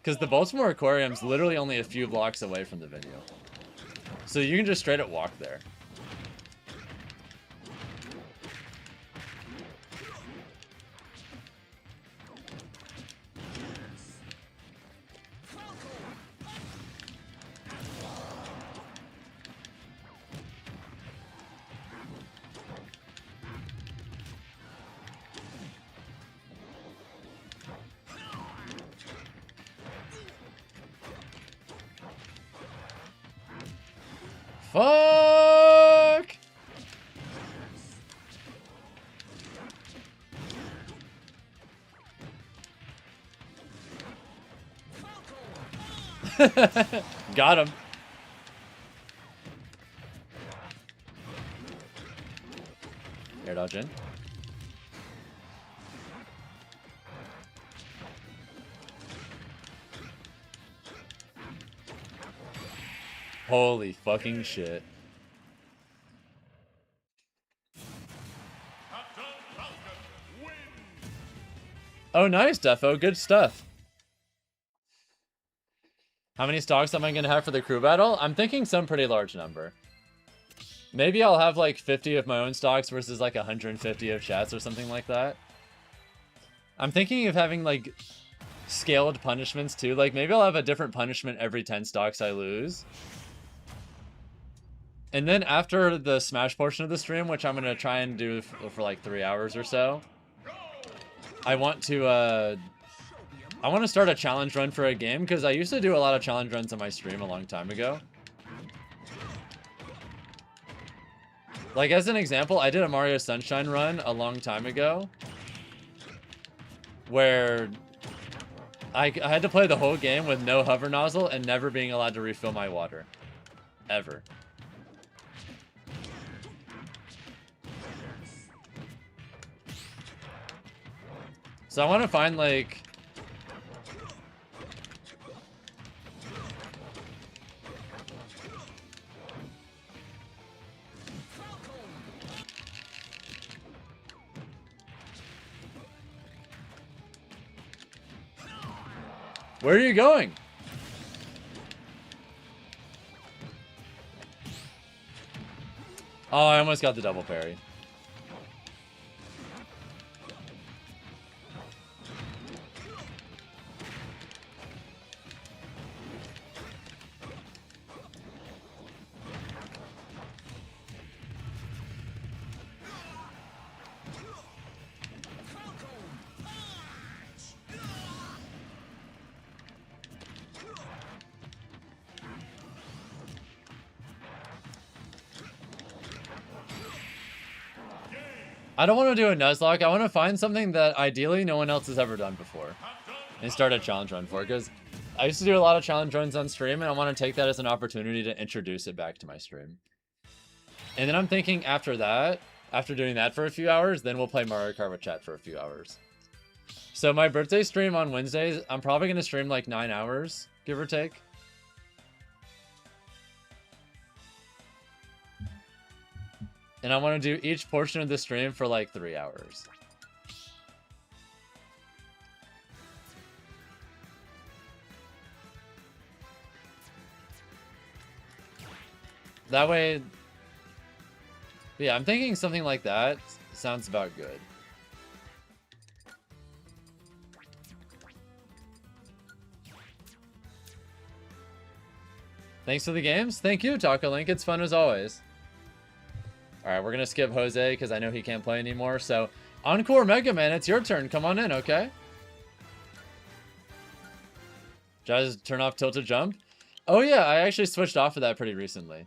Because the Baltimore Aquarium's literally only a few blocks away from the venue. So you can just straight up walk there. Fuck! Got him. Air dodge in. Holy fucking shit. FatalityFalcon wins. Oh, nice, Defo. Good stuff. How many stocks am I going to have for the crew battle? I'm thinking some pretty large number. Maybe I'll have like 50 of my own stocks versus like 150 of chats or something like that. I'm thinking of having like scaled punishments too. Like maybe I'll have a different punishment every 10 stocks I lose. And then after the Smash portion of the stream, which I'm going to try and do for like 3 hours or so, I want to start a challenge run for a game, because I used to do a lot of challenge runs on my stream a long time ago. Like, as an example, I did a Mario Sunshine run a long time ago, where I had to play the whole game with no hover nozzle and never being allowed to refill my water. Ever. So I want to find, like... Where are you going? Oh, I almost got the double parry. I don't want to do a Nuzlocke. I want to find something that ideally no one else has ever done before and start a challenge run for it, because I used to do a lot of challenge runs on stream, and I want to take that as an opportunity to introduce it back to my stream. And then I'm thinking after that, after doing that for a few hours, then we'll play Mario Kart with chat for a few hours. So my birthday stream on Wednesdays, I'm probably going to stream like 9 hours, give or take. And I want to do each portion of the stream for like 3 hours. That way... Yeah, I'm thinking something like that sounds about good. Thanks for the games. Thank you, Taco Link. It's fun as always. Alright, we're gonna skip Jose because I know he can't play anymore. So, Encore Mega Man, it's your turn. Come on in, okay? Just turn off Tilted Jump. Oh yeah, I actually switched off of that pretty recently.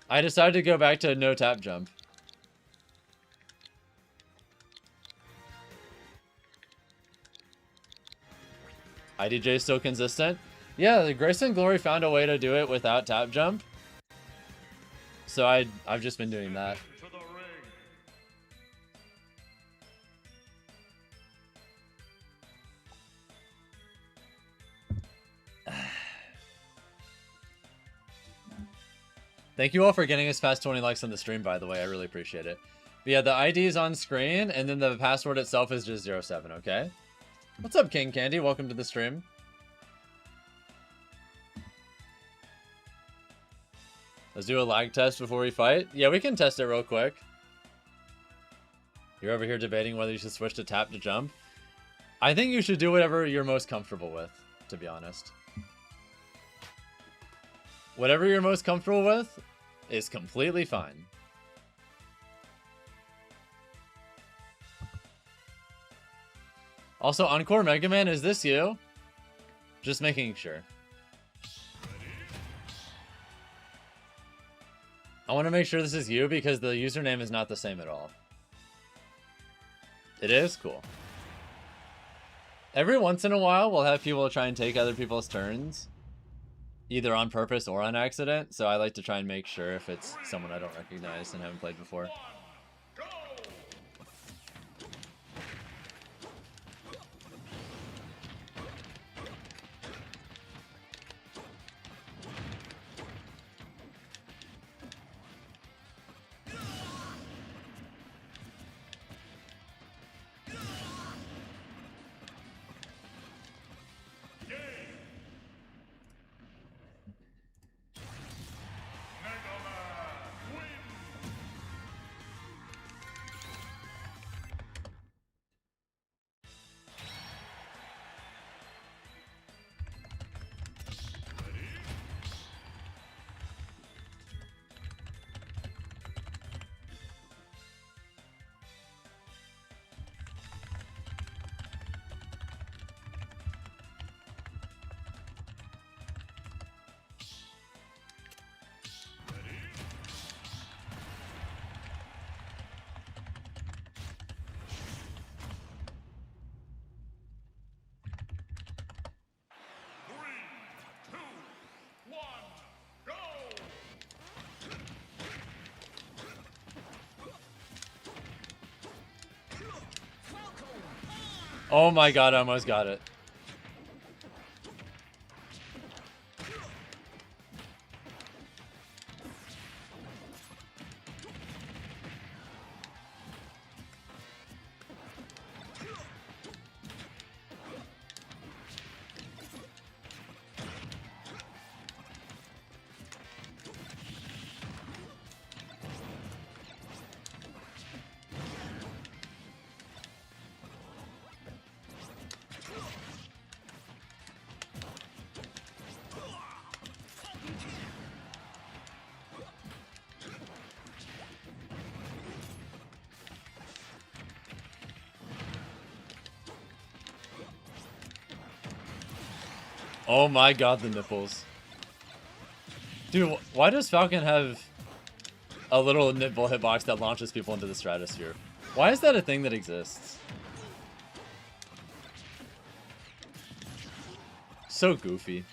I decided to go back to no tap jump. IDJ still consistent? Yeah, the Grace and Glory found a way to do it without tap jump. So I've just been doing that. Thank you all for getting us past 20 likes on the stream, by the way. I really appreciate it. But yeah, the ID is on screen, and then the password itself is just 07, okay? What's up, King Candy? Welcome to the stream. Let's do a lag test before we fight. Yeah, we can test it real quick. You're over here debating whether you should switch to tap to jump. I think you should do whatever you're most comfortable with, to be honest. Whatever you're most comfortable with is completely fine. Also, Encore Mega Man, is this you? Just making sure. I want to make sure this is you because the username is not the same at all. It is? Cool. Every once in a while, we'll have people try and take other people's turns, either on purpose or on accident, so I like to try and make sure if it's someone I don't recognize and haven't played before. Oh my god, I almost got it. Oh my god, the nipples. Dude, why does Falcon have a little nipple hitbox that launches people into the stratosphere? Why is that a thing that exists? So goofy.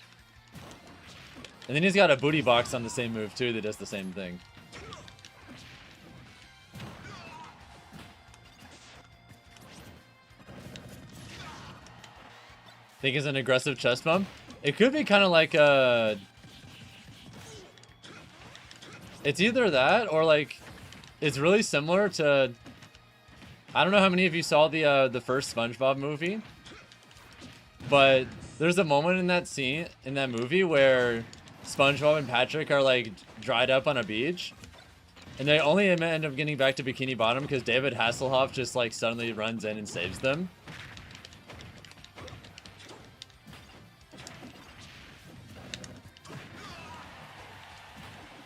And then he's got a booty box on the same move too that does the same thing. Think it's an aggressive chest bump? It could be kind of like a... It's either that or like... It's really similar to... I don't know how many of you saw the first SpongeBob movie. But there's a moment in that scene, in that movie, where SpongeBob and Patrick are like dried up on a beach. And they only end up getting back to Bikini Bottom because David Hasselhoff just like suddenly runs in and saves them.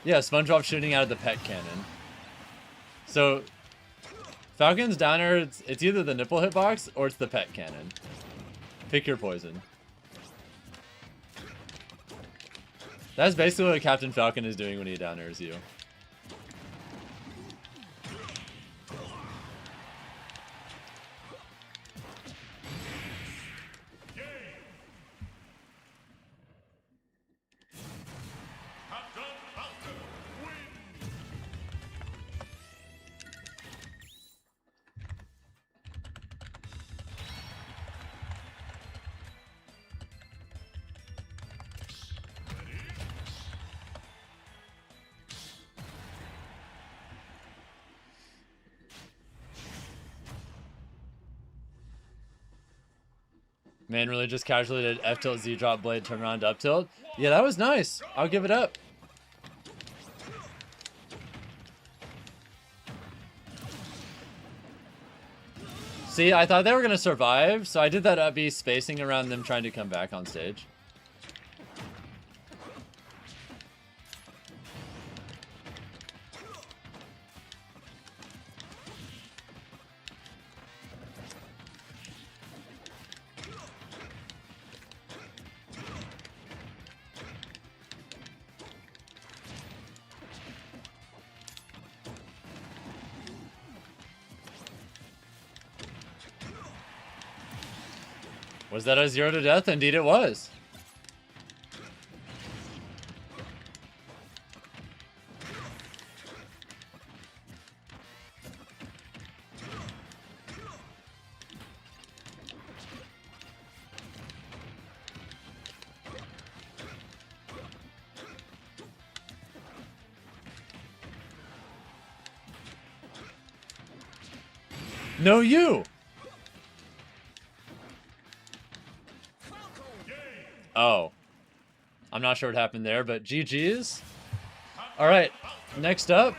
Yeah, SpongeBob shooting out of the pet cannon. So, Falcon's downer, it's either the nipple hitbox or it's the pet cannon. Pick your poison. That's basically what Captain Falcon is doing when he downers you. Man really just casually did F tilt Z drop blade turn around to up tilt. Yeah, that was nice. I'll give it up. See, I thought they were going to survive, so I did that up B spacing around them trying to come back on stage. Was that a 0 to death? Indeed it was. No, you! Oh. I'm not sure what happened there, but GG's. Alright, next up,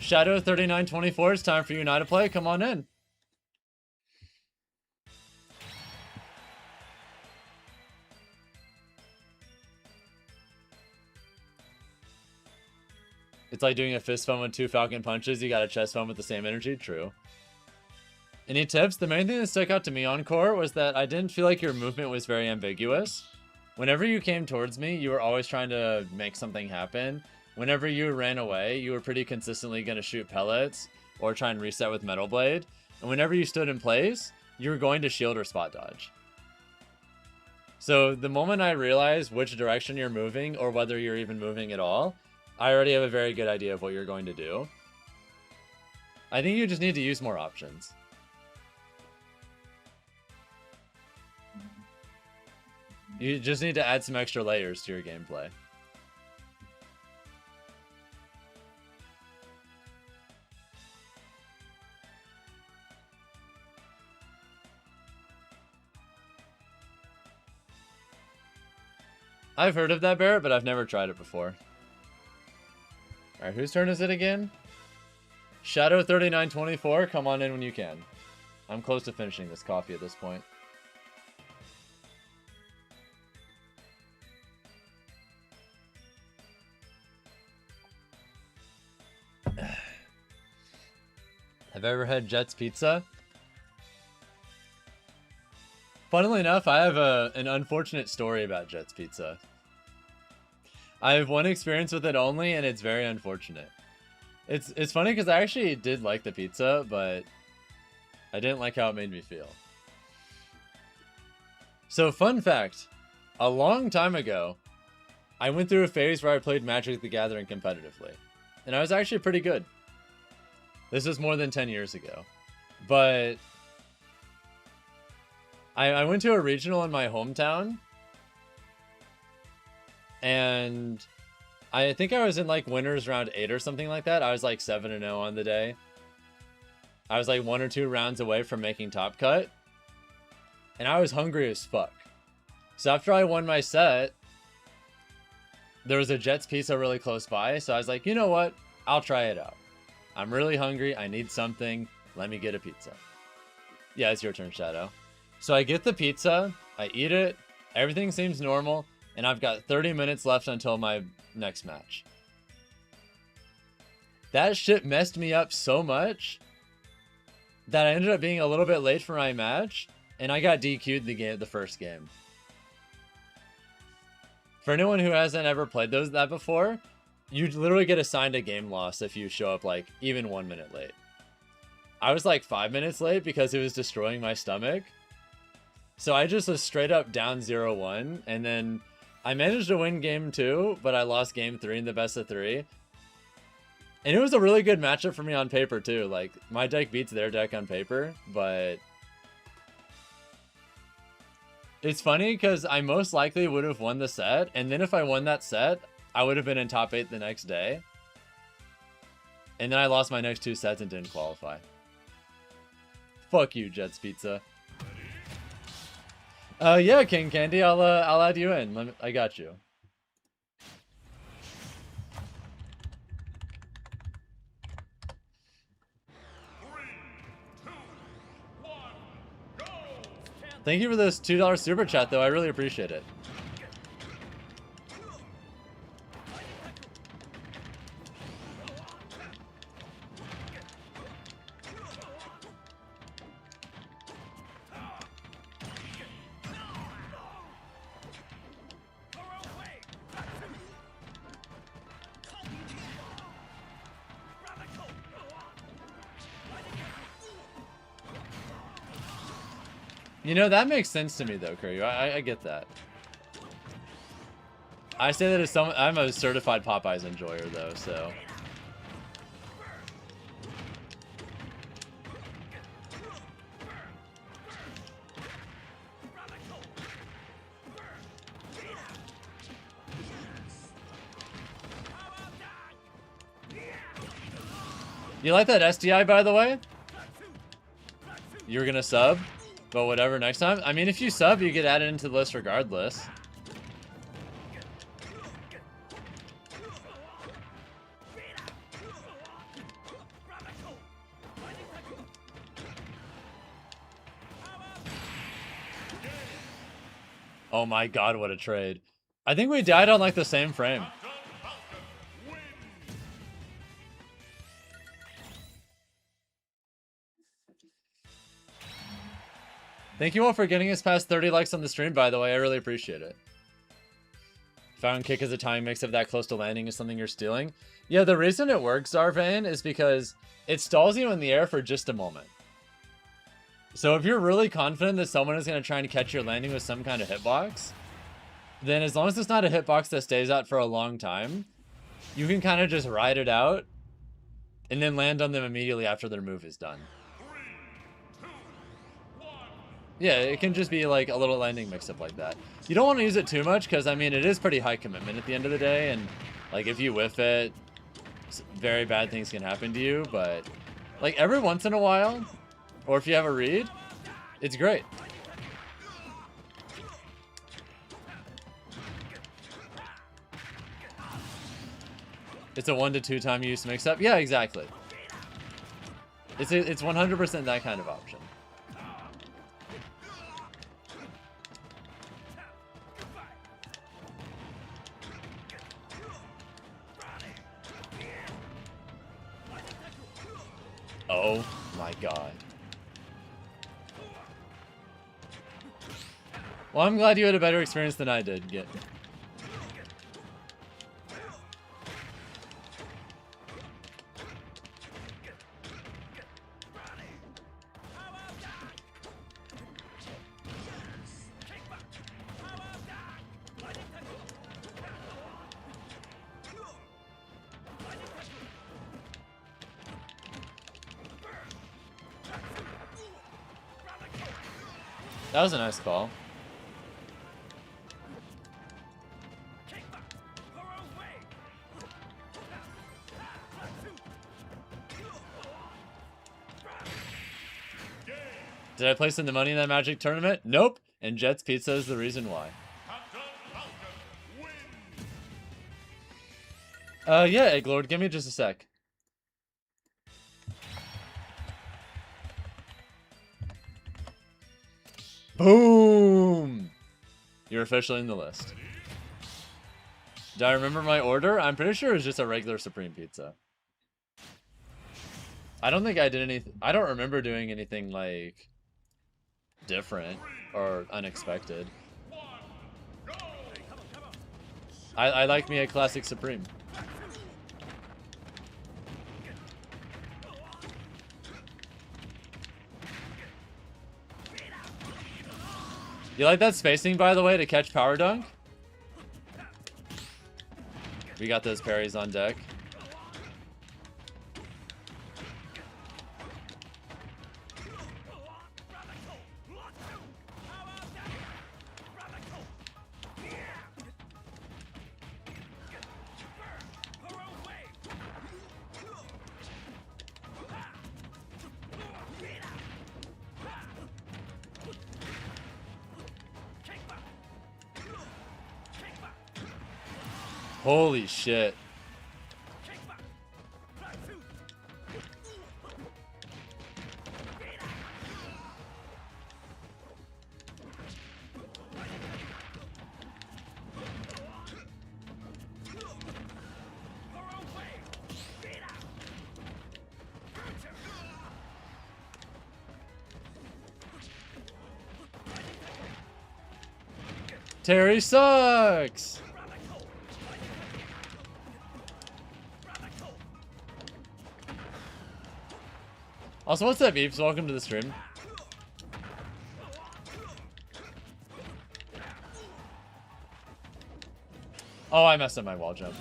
Shadow3924. It's time for you and I to play. Come on in. It's like doing a fist bump with 2 Falcon punches. You got a chest bump with the same energy. True. Any tips? The main thing that stuck out to me on core was that I didn't feel like your movement was very ambiguous. Whenever you came towards me, you were always trying to make something happen. Whenever you ran away, you were pretty consistently going to shoot pellets or try and reset with Metal Blade. And whenever you stood in place, you were going to shield or spot dodge. So the moment I realized which direction you're moving or whether you're even moving at all, I already have a very good idea of what you're going to do. I think you just need to use more options. You just need to add some extra layers to your gameplay. I've heard of that Barrett, but I've never tried it before. Alright, whose turn is it again? Shadow3924, come on in when you can. I'm close to finishing this coffee at this point. Have I ever had Jet's Pizza? Funnily enough, I have an unfortunate story about Jet's Pizza. I have one experience with it only, and it's very unfortunate. It's funny because I actually did like the pizza, but I didn't like how it made me feel. So, fun fact. A long time ago, I went through a phase where I played Magic the Gathering competitively. And I was actually pretty good. This was more than 10 years ago. But I went to a regional in my hometown. And I think I was in like winners round 8 or something like that. I was like 7-0 on the day. I was like 1 or 2 rounds away from making top cut. And I was hungry as fuck. So after I won my set, there was a Jets Pizza really close by. So I was like, you know what? I'll try it out. I'm really hungry. I need something. Let me get a pizza. Yeah, it's your turn, Shadow. So I get the pizza. I eat it. Everything seems normal. And I've got 30 minutes left until my next match. That shit messed me up so much that I ended up being a little bit late for my match. And I got DQ'd the first game. For anyone who hasn't ever played that before, you literally get assigned a game loss if you show up like even 1 minute late. I was like 5 minutes late because it was destroying my stomach. So I just was straight up down 0-1. And then I managed to win game 2, but I lost game 3 in the best of 3. And it was a really good matchup for me on paper too. Like my deck beats their deck on paper, but it's funny because I most likely would have won the set, and then if I won that set, I would have been in top 8 the next day. And then I lost my next 2 sets and didn't qualify. Fuck you, Jets Pizza. Yeah, King Candy, I'll add you in. I got you. Thank you for this $2 super chat, though. I really appreciate it. You know, that makes sense to me, though, Kuryu. I get that. I say that as I'm a certified Popeyes enjoyer, though, so. You like that STI, by the way? You're gonna sub? But whatever, next time. I mean, if you sub, you get added into the list regardless. Oh my god, what a trade. I think we died on like the same frame. Thank you all for getting us past 30 likes on the stream, by the way. I really appreciate it. Found kick as a timing mix of that close to landing is something you're stealing. Yeah, the reason it works, Zarvane, is because it stalls you in the air for just a moment. So if you're really confident that someone is going to try and catch your landing with some kind of hitbox, then as long as it's not a hitbox that stays out for a long time, you can kind of just ride it out and then land on them immediately after their move is done. Yeah, it can just be like a little landing mix-up like that. You don't want to use it too much because, I mean, it is pretty high commitment at the end of the day, and like if you whiff it, very bad things can happen to you, but like every once in a while, or if you have a read, it's great. It's a 1 to 2 time use mix-up. Yeah, exactly. It's 100% that kind of option. Oh my god. Well, I'm glad you had a better experience than I did. That was a nice call. Did I place in the money in that Magic tournament? Nope. And Jet's Pizza is the reason why. Yeah, Egglord, give me just a sec. Boom! You're officially in the list. Do I remember my order? I'm pretty sure it was just a regular Supreme Pizza. I don't think I did anything. I don't remember doing anything like different or unexpected. I like me a classic Supreme. You like that spacing, by the way, to catch Power Dunk? We got those parries on deck. Holy shit. Terry sucks! Also, what's up, Beeps? Welcome to the stream. Oh, I messed up my wall jump.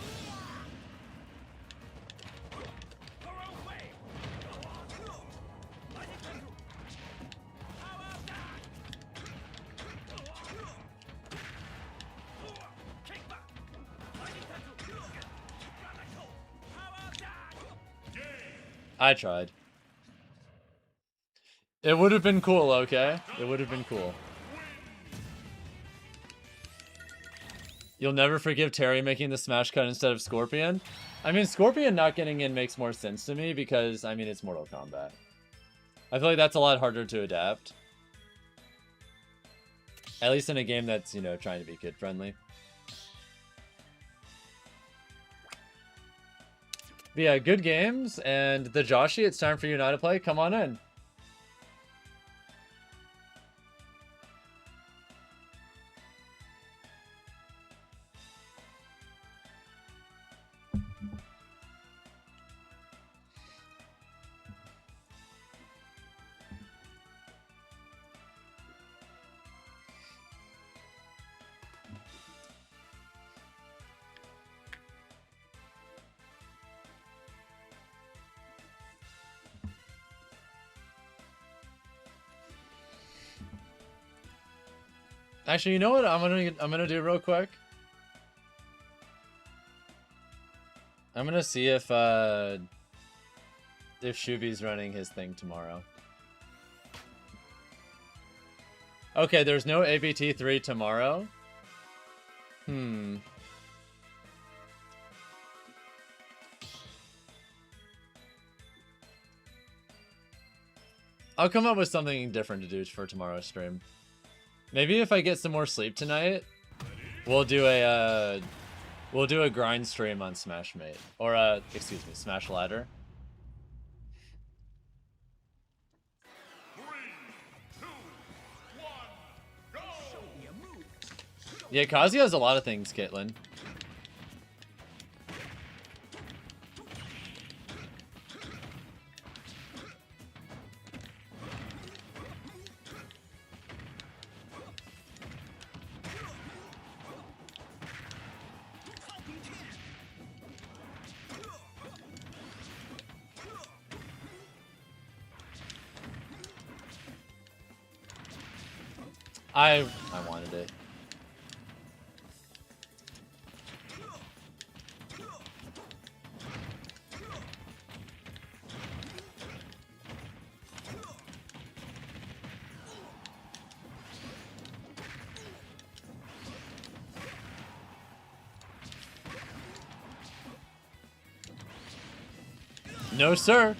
I tried. It would have been cool, okay? It would have been cool. You'll never forgive Terry making the smash cut instead of Scorpion? I mean, Scorpion not getting in makes more sense to me because, I mean, it's Mortal Kombat. I feel like that's a lot harder to adapt. At least in a game that's, you know, trying to be kid-friendly. But yeah, good games, and the Joshi, it's time for you and I to play. Come on in. Actually, you know what? I'm gonna do real quick. I'm gonna see if Shuby's running his thing tomorrow. Okay, there's no ABT3 tomorrow. I'll come up with something different to do for tomorrow's stream. Maybe if I get some more sleep tonight, we'll do a grind stream on Smashmate or excuse me, Smash Ladder. 3, 2, 1, go! Yeah, Kazi has a lot of things, Caitlin. I wanted it. No, sir.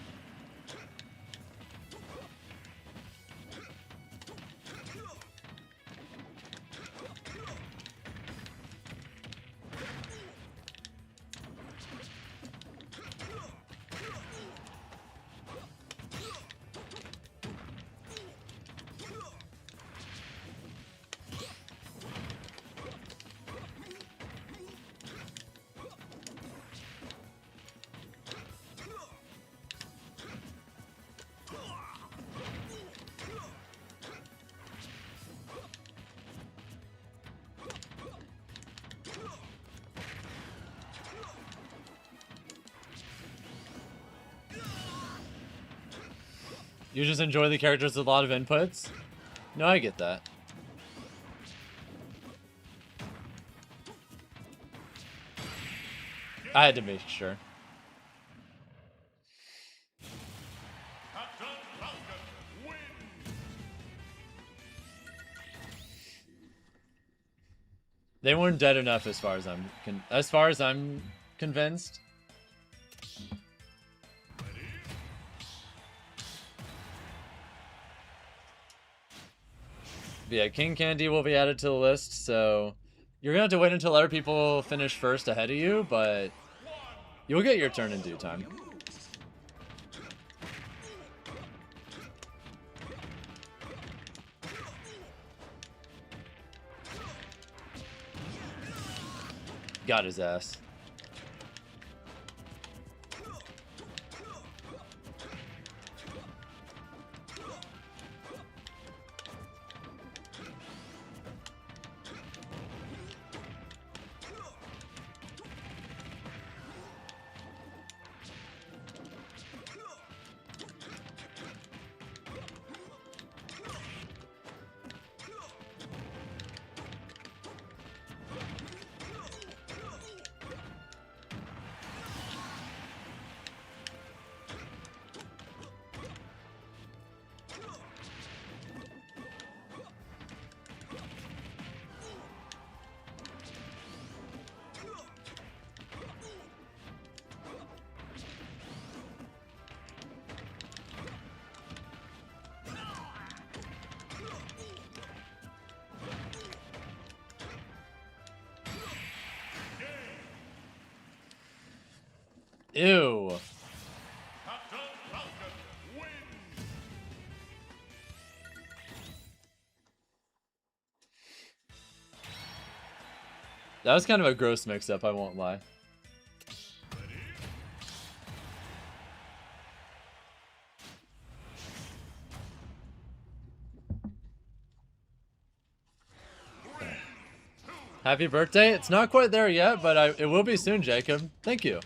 You just enjoy the characters with a lot of inputs? No, I get that. I had to make sure. FatalityFalcon wins! They weren't dead enough as far as I'm convinced. But yeah, King Candy will be added to the list, so you're gonna have to wait until other people finish first ahead of you, but you'll get your turn in due time. Got his ass. Ew. FatalityFalcon wins! That was kind of a gross mix-up, I won't lie. Happy birthday. It's not quite there yet, but it will be soon, Jacob. Thank you.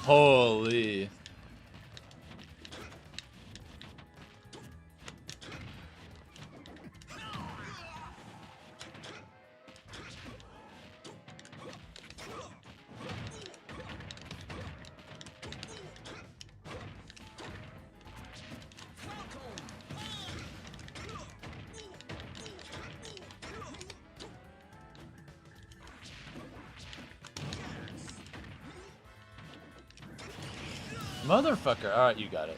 Holy. Motherfucker. Alright, you got it.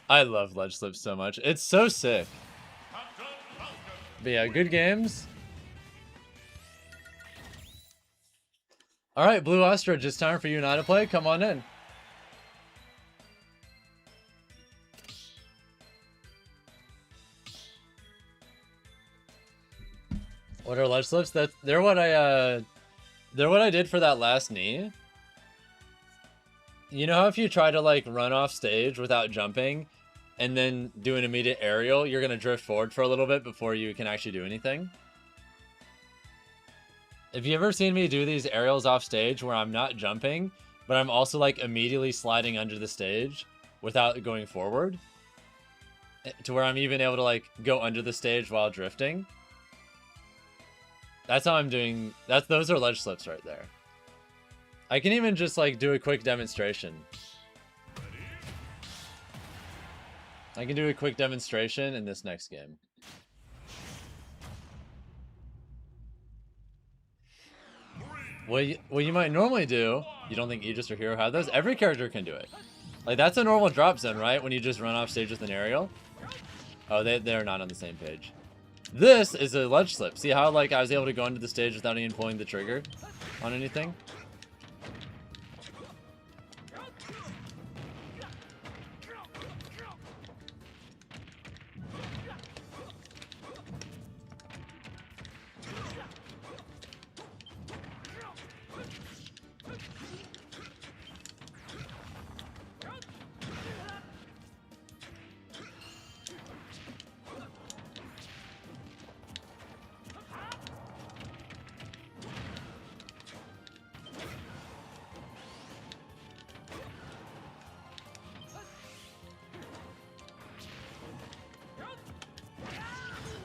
I love ledge slips so much. It's so sick. But yeah, good games. Alright, Blue Ostrich, it's time for you and I to play. Come on in. What are ledge slips? They're what I did for that last knee. You know how if you try to like run off stage without jumping and then do an immediate aerial, you're gonna drift forward for a little bit before you can actually do anything? Have you ever seen me do these aerials off stage where I'm not jumping, but I'm also like immediately sliding under the stage without going forward? To where I'm even able to like go under the stage while drifting? That's how I'm doing. Those are ledge slips right there. I can even just like do a quick demonstration. I can do a quick demonstration in this next game. What you might normally do, you don't think Aegis or Hero have those? Every character can do it. Like, that's a normal drop zone, right? When you just run off stage with an aerial. Oh, they're not on the same page. This is a ledge slip. See how, like, I was able to go into the stage without even pulling the trigger on anything?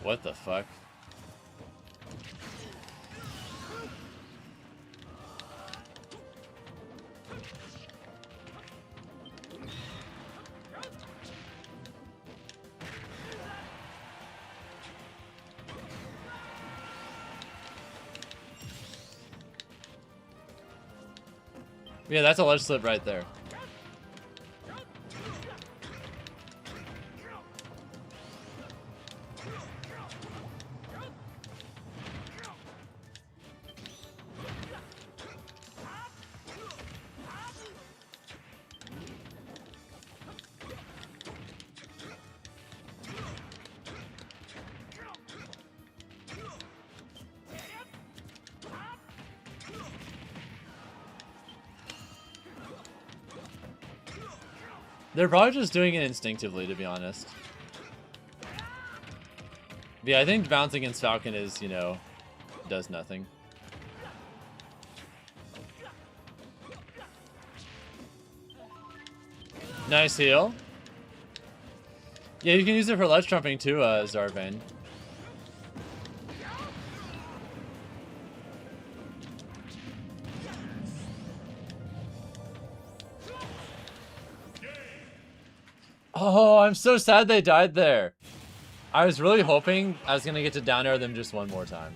What the fuck? Yeah, that's a ledge slip right there. They're probably just doing it instinctively, to be honest. Yeah, I think bouncing against Falcon is, you know, does nothing. Nice heal. Yeah, you can use it for ledge jumping too, Zarvane. Oh, I'm so sad they died there. I was really hoping I was going to get to down air them just one more time.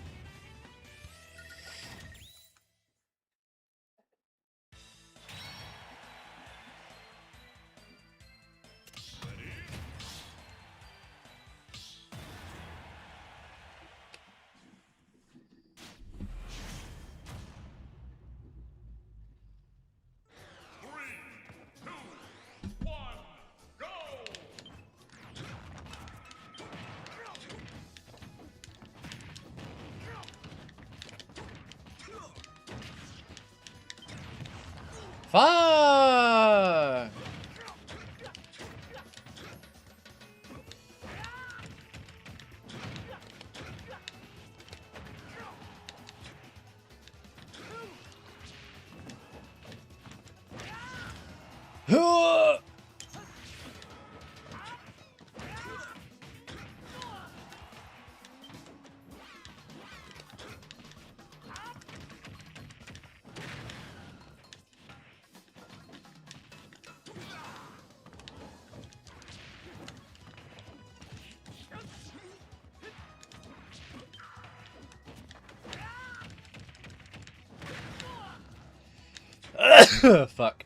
Fuck! Huh! Fuck.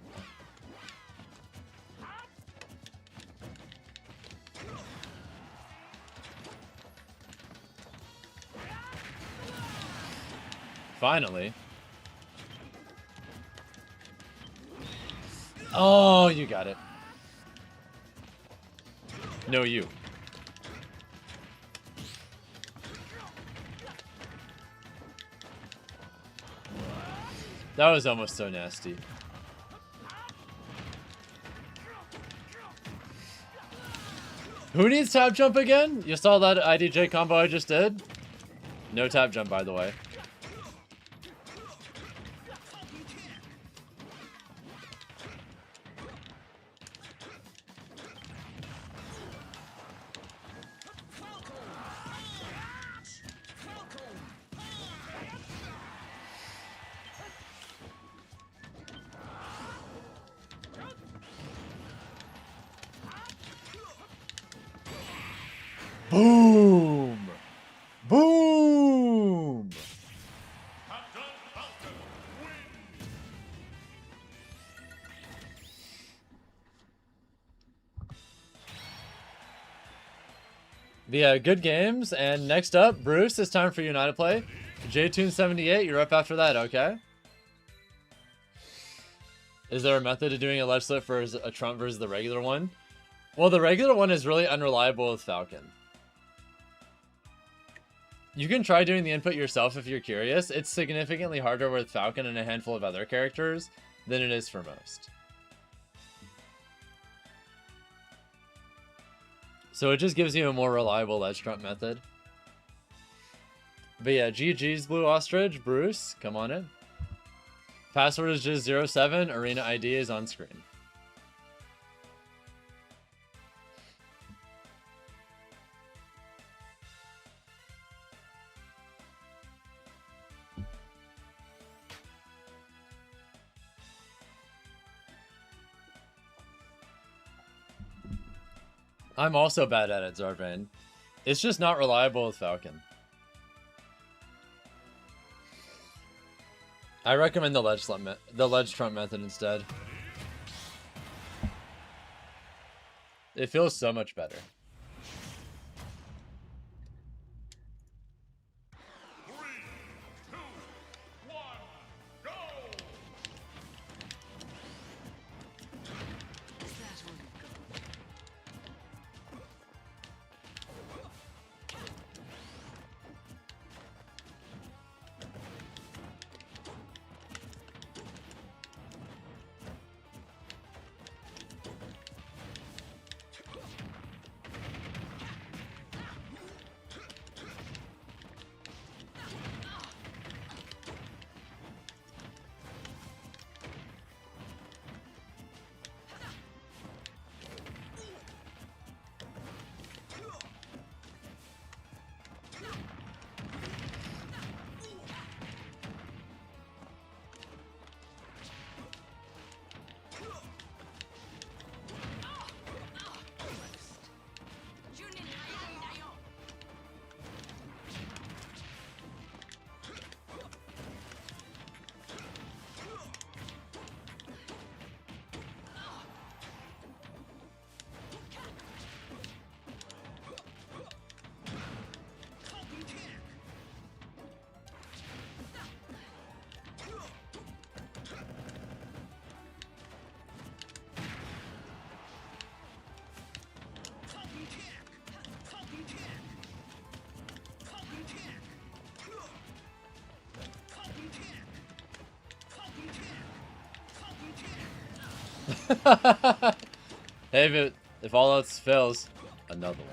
Finally. Oh, you got it. No, you. That was almost so nasty. Who needs tap jump again? You saw that IDJ combo I just did? No tap jump, by the way. Boom! Boom! FatalityFalcon win. Yeah, good games. And next up, Bruce, it's time for you and I to play. JTune78, you're up after that, okay? Is there a method of doing a ledge slip for a Trump versus the regular one? Well, the regular one is really unreliable with Falcon. You can try doing the input yourself if you're curious. It's significantly harder with Falcon and a handful of other characters than it is for most. So it just gives you a more reliable ledge trump method. But yeah, GG's Blue Ostrich, Bruce, come on in. Password is just 07, arena ID is on screen. I'm also bad at it, Zarvane. It's just not reliable with Falcon. I recommend the ledge trump method instead. It feels so much better. 3, 2, 1, go! Hey, if all else fails, another one.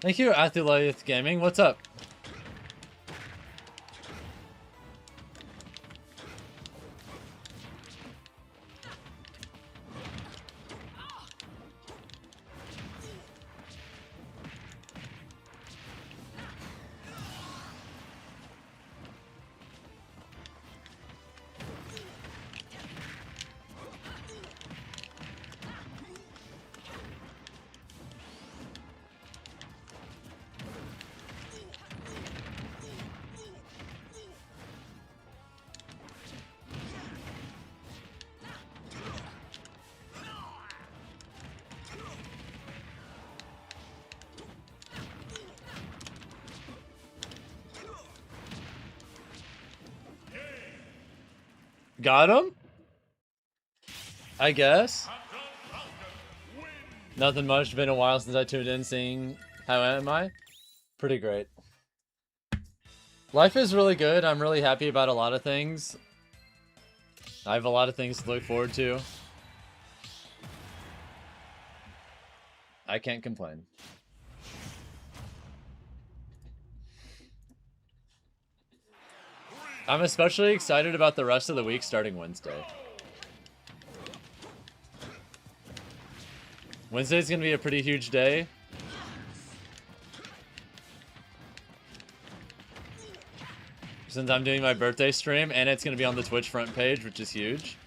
Thank you, Athleith Gaming. What's up? Got him? I guess. Nothing much. Been a while since I tuned in, seeing how am I? Pretty great. Life is really good. I'm really happy about a lot of things. I have a lot of things to look forward to. I can't complain. I'm especially excited about the rest of the week starting Wednesday. Wednesday's gonna be a pretty huge day. Since I'm doing my birthday stream, and it's gonna be on the Twitch front page, which is huge.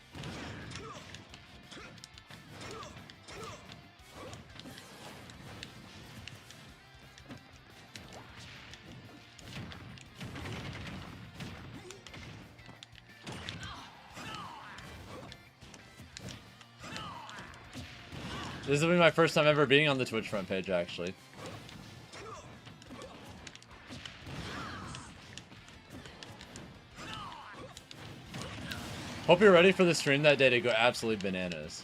This will be my first time ever being on the Twitch front page, actually. Hope you're ready for the stream that day to go absolutely bananas.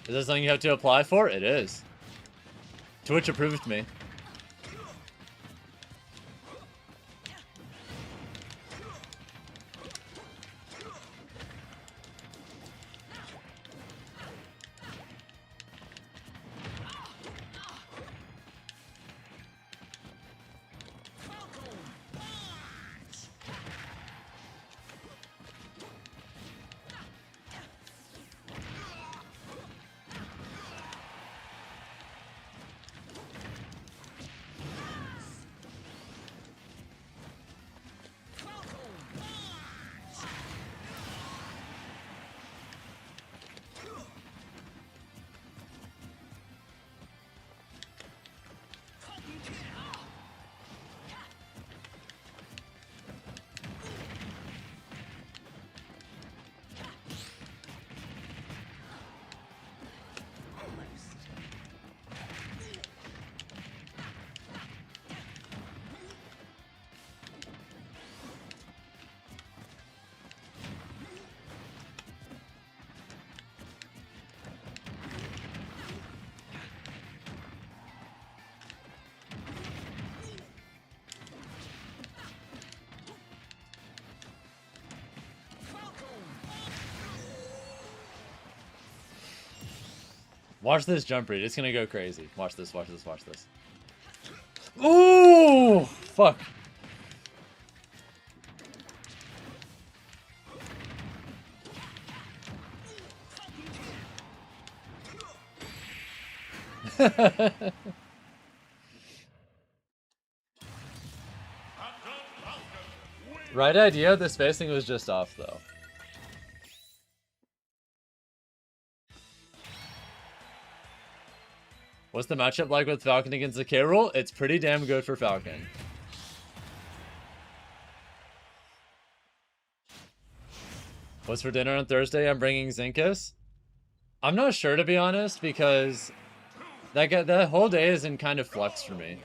Is that something you have to apply for? It is. Twitch approved me. Watch this jump read. It's gonna go crazy. Watch this, watch this, watch this. Ooh! Fuck. Right idea, the spacing was just off though. What's the matchup like with Falcon against the K-Roll? It's pretty damn good for Falcon. What's for dinner on Thursday? I'm bringing Zinkus. I'm not sure, to be honest, because that whole day is in kind of flux for me.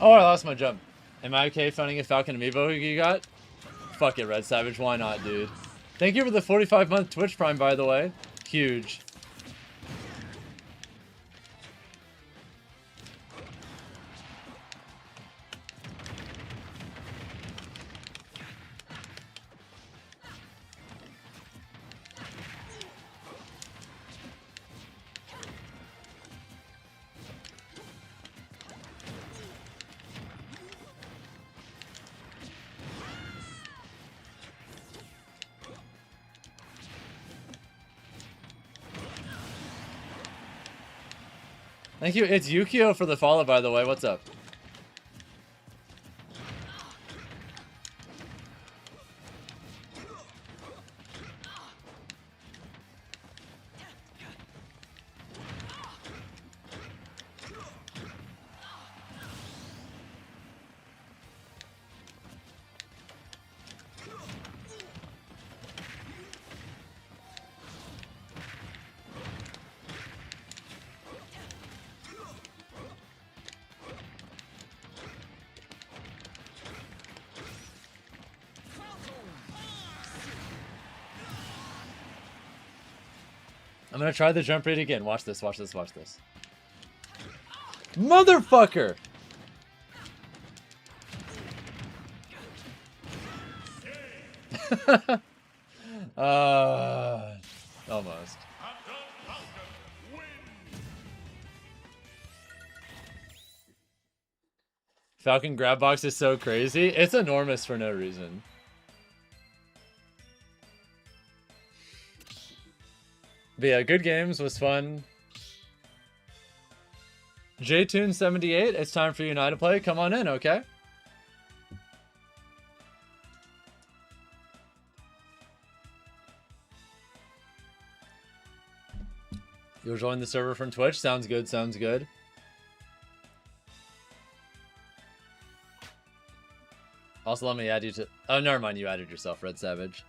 Oh, I lost my jump. Am I okay finding a Falcon amiibo you got? Fuck it, Red Savage. Why not, dude? Thank you for the 45-month Twitch Prime, by the way. Huge. Thank you. It's Yukio for the follow, by the way. What's up? I'm gonna try the jump read again. Watch this, watch this, watch this. Motherfucker! Almost. Falcon grab box is so crazy. It's enormous for no reason. But yeah, good games, was fun. JTune78, it's time for you and I to play. Come on in, okay? You'll join the server from Twitch? Sounds good, sounds good. Also, let me add you to... Oh, never mind, you added yourself, Red Savage.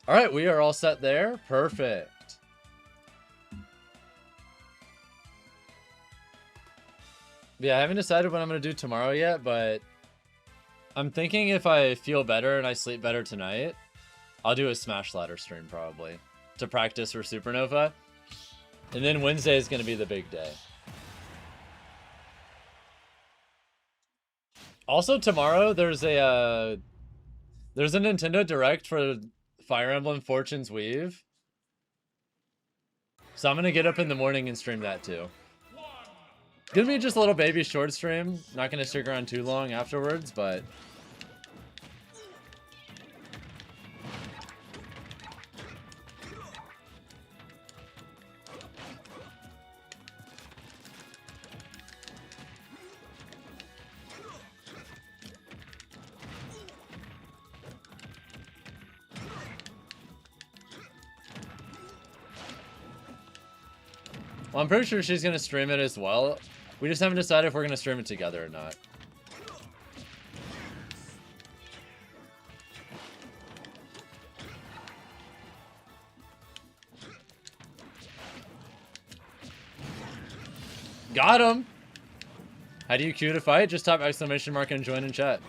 Alright, we are all set there. Perfect. Yeah, I haven't decided what I'm going to do tomorrow yet, but I'm thinking if I feel better and I sleep better tonight, I'll do a Smash Ladder stream probably to practice for Supernova. And then Wednesday is going to be the big day. Also tomorrow there's a Nintendo Direct for Fire Emblem Fortune's Weave. So I'm going to get up in the morning and stream that too. Gonna be just a little baby short stream. Not gonna stick around too long afterwards, but well, I'm pretty sure she's gonna stream it as well. We just haven't decided if we're gonna stream it together or not. Got him! How do you queue to fight? Just type exclamation mark and join in chat.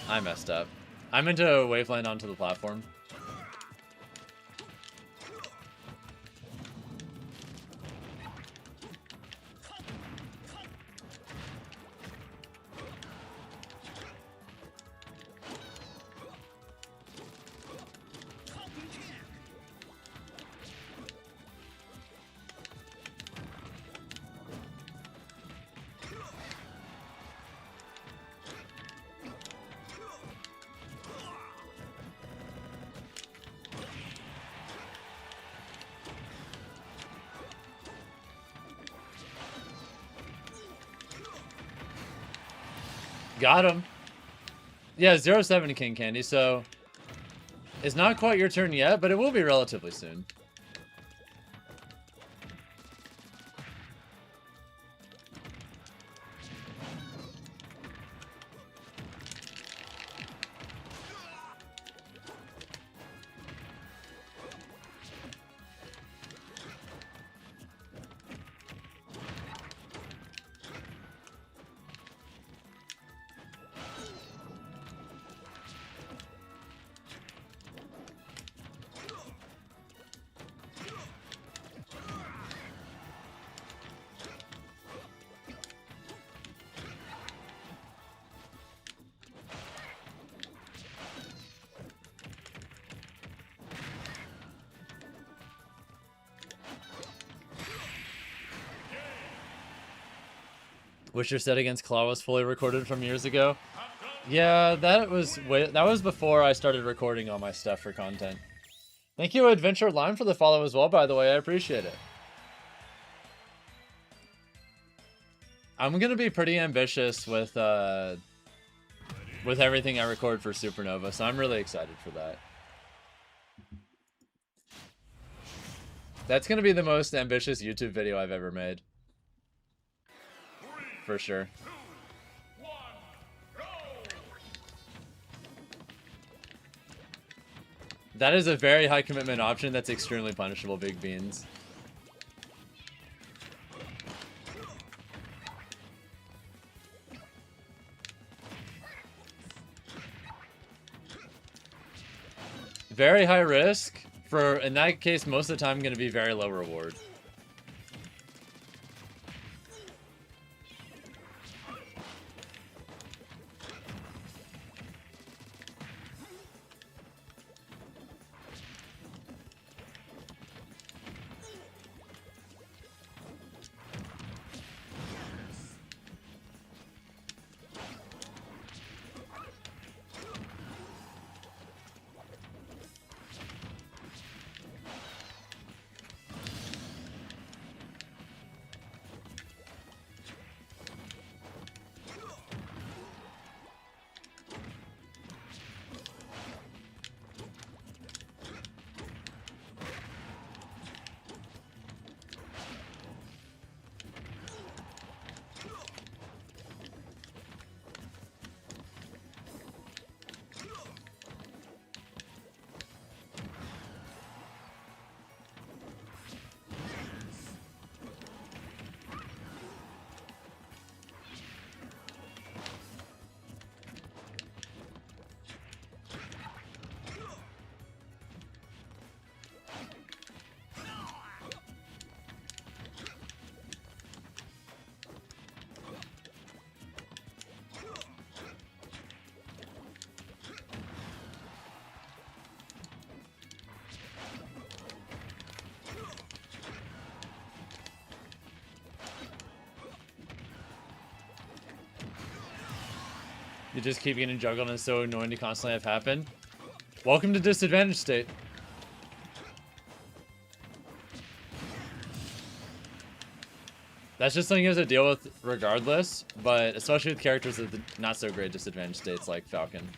I messed up. I meant to waveland onto the platform. Got him. Yeah, 0-7 King Candy, so it's not quite your turn yet, but it will be relatively soon. Wish your set against Claw was fully recorded from years ago. Yeah, that was before I started recording all my stuff for content. Thank you, Adventure Lime, for the follow as well, by the way. I appreciate it. I'm gonna be pretty ambitious with everything I record for Supernova, so I'm really excited for that. That's gonna be the most ambitious YouTube video I've ever made. For sure. 2, 1, go! That is a very high commitment option that's extremely punishable, Big Beans. Very high risk for, in that case, most of the time going to be very low reward. You just keep getting juggled and it's so annoying to constantly have happen. Welcome to disadvantage state. That's just something you have to deal with regardless, but especially with characters with not so great disadvantage states like Falcon.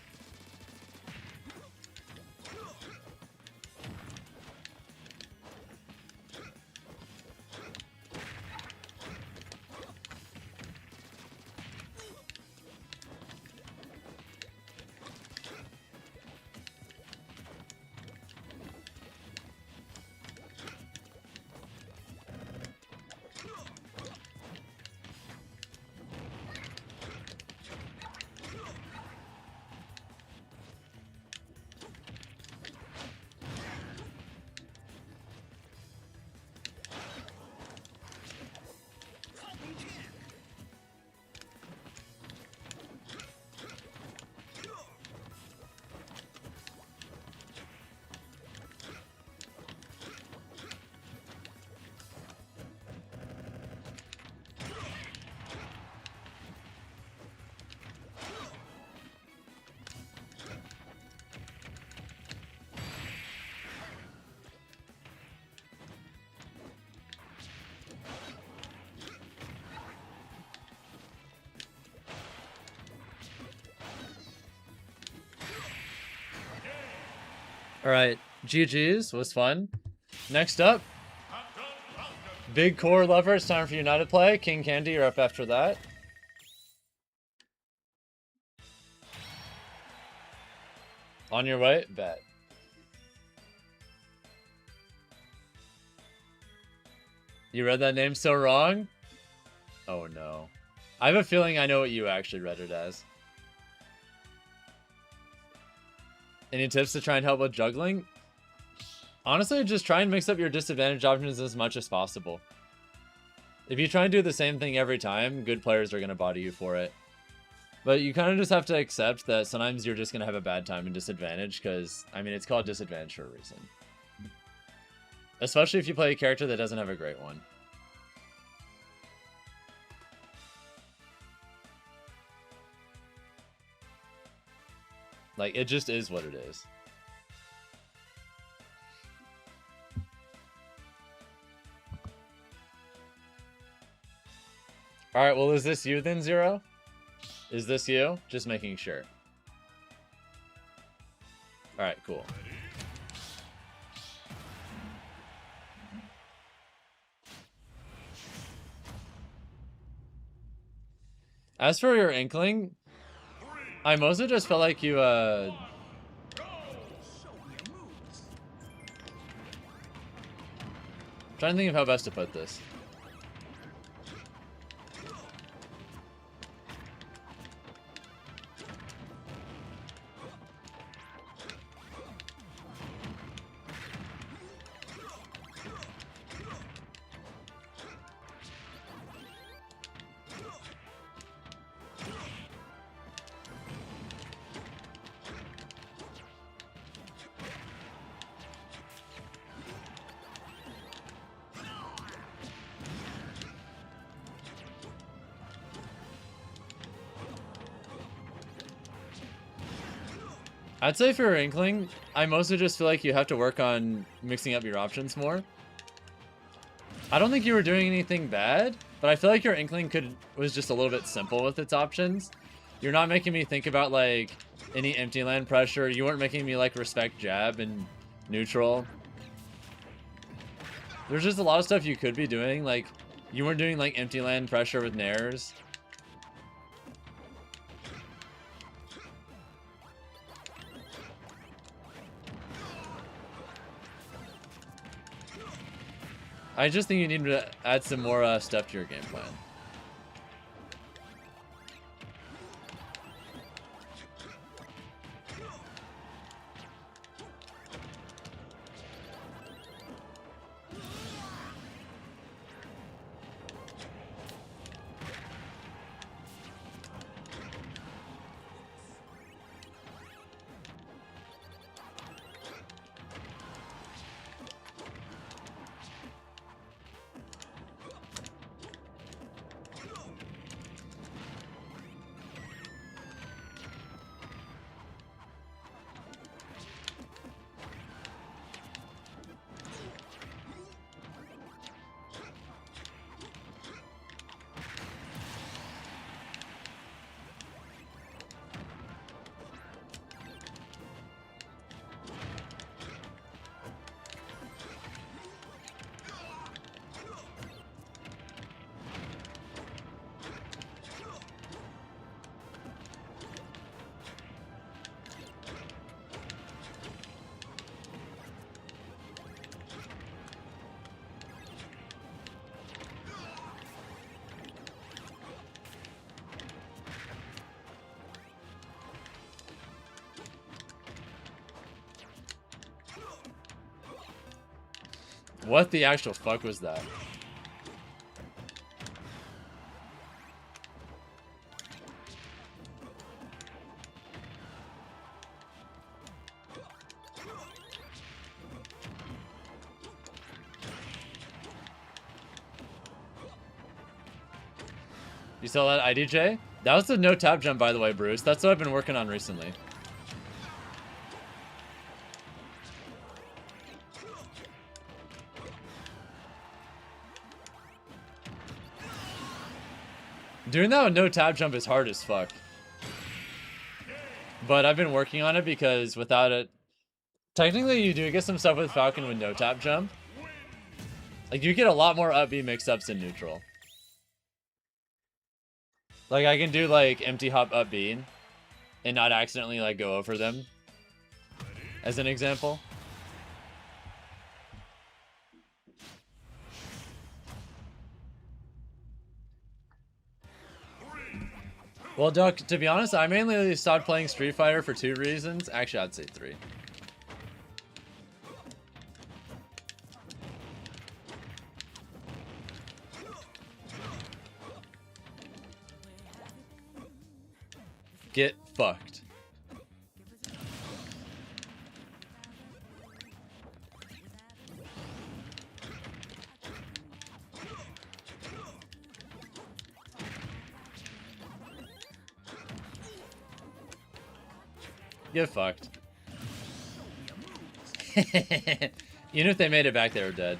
Alright, GG's, was fun. Next up, Big Core Lover, it's time for United play. King Candy, you're up after that. On your way? Bet. You read that name so wrong? Oh no. I have a feeling I know what you actually read it as. Any tips to try and help with juggling? Honestly, just try and mix up your disadvantage options as much as possible. If you try and do the same thing every time, good players are going to body you for it. But you kind of just have to accept that sometimes you're just going to have a bad time in disadvantage because, I mean, it's called disadvantage for a reason. Especially if you play a character that doesn't have a great one. Like, it just is what it is. Alright, well, is this you then, Zero? Is this you? Just making sure. Alright, cool. As for your Inkling, I mostly just felt like you, trying to think of how best to put this. I'd say for Inkling, I mostly just feel like you have to work on mixing up your options more. I don't think you were doing anything bad, but I feel like your Inkling was just a little bit simple with its options. You're not making me think about, like, any empty land pressure. You weren't making me, like, respect jab and neutral. There's just a lot of stuff you could be doing. Like, you weren't doing, like, empty land pressure with nairs. I just think you need to add some more stuff to your game plan. What the actual fuck was that? You saw that IDJ? That was the no tap jump, by the way, Bruce. That's what I've been working on recently. Doing that with no tap jump is hard as fuck. But I've been working on it because without it, Technically, you do get some stuff with Falcon with no tap jump. Like, you get a lot more up B mix-ups in neutral. Like, I can do, like, empty hop up B and not accidentally, like, go over them. As an example. Well, Duck, to be honest, I mainly stopped playing Street Fighter for 2 reasons. Actually, I'd say 3. Get fucked. Get fucked. Even if they made it back, they were dead.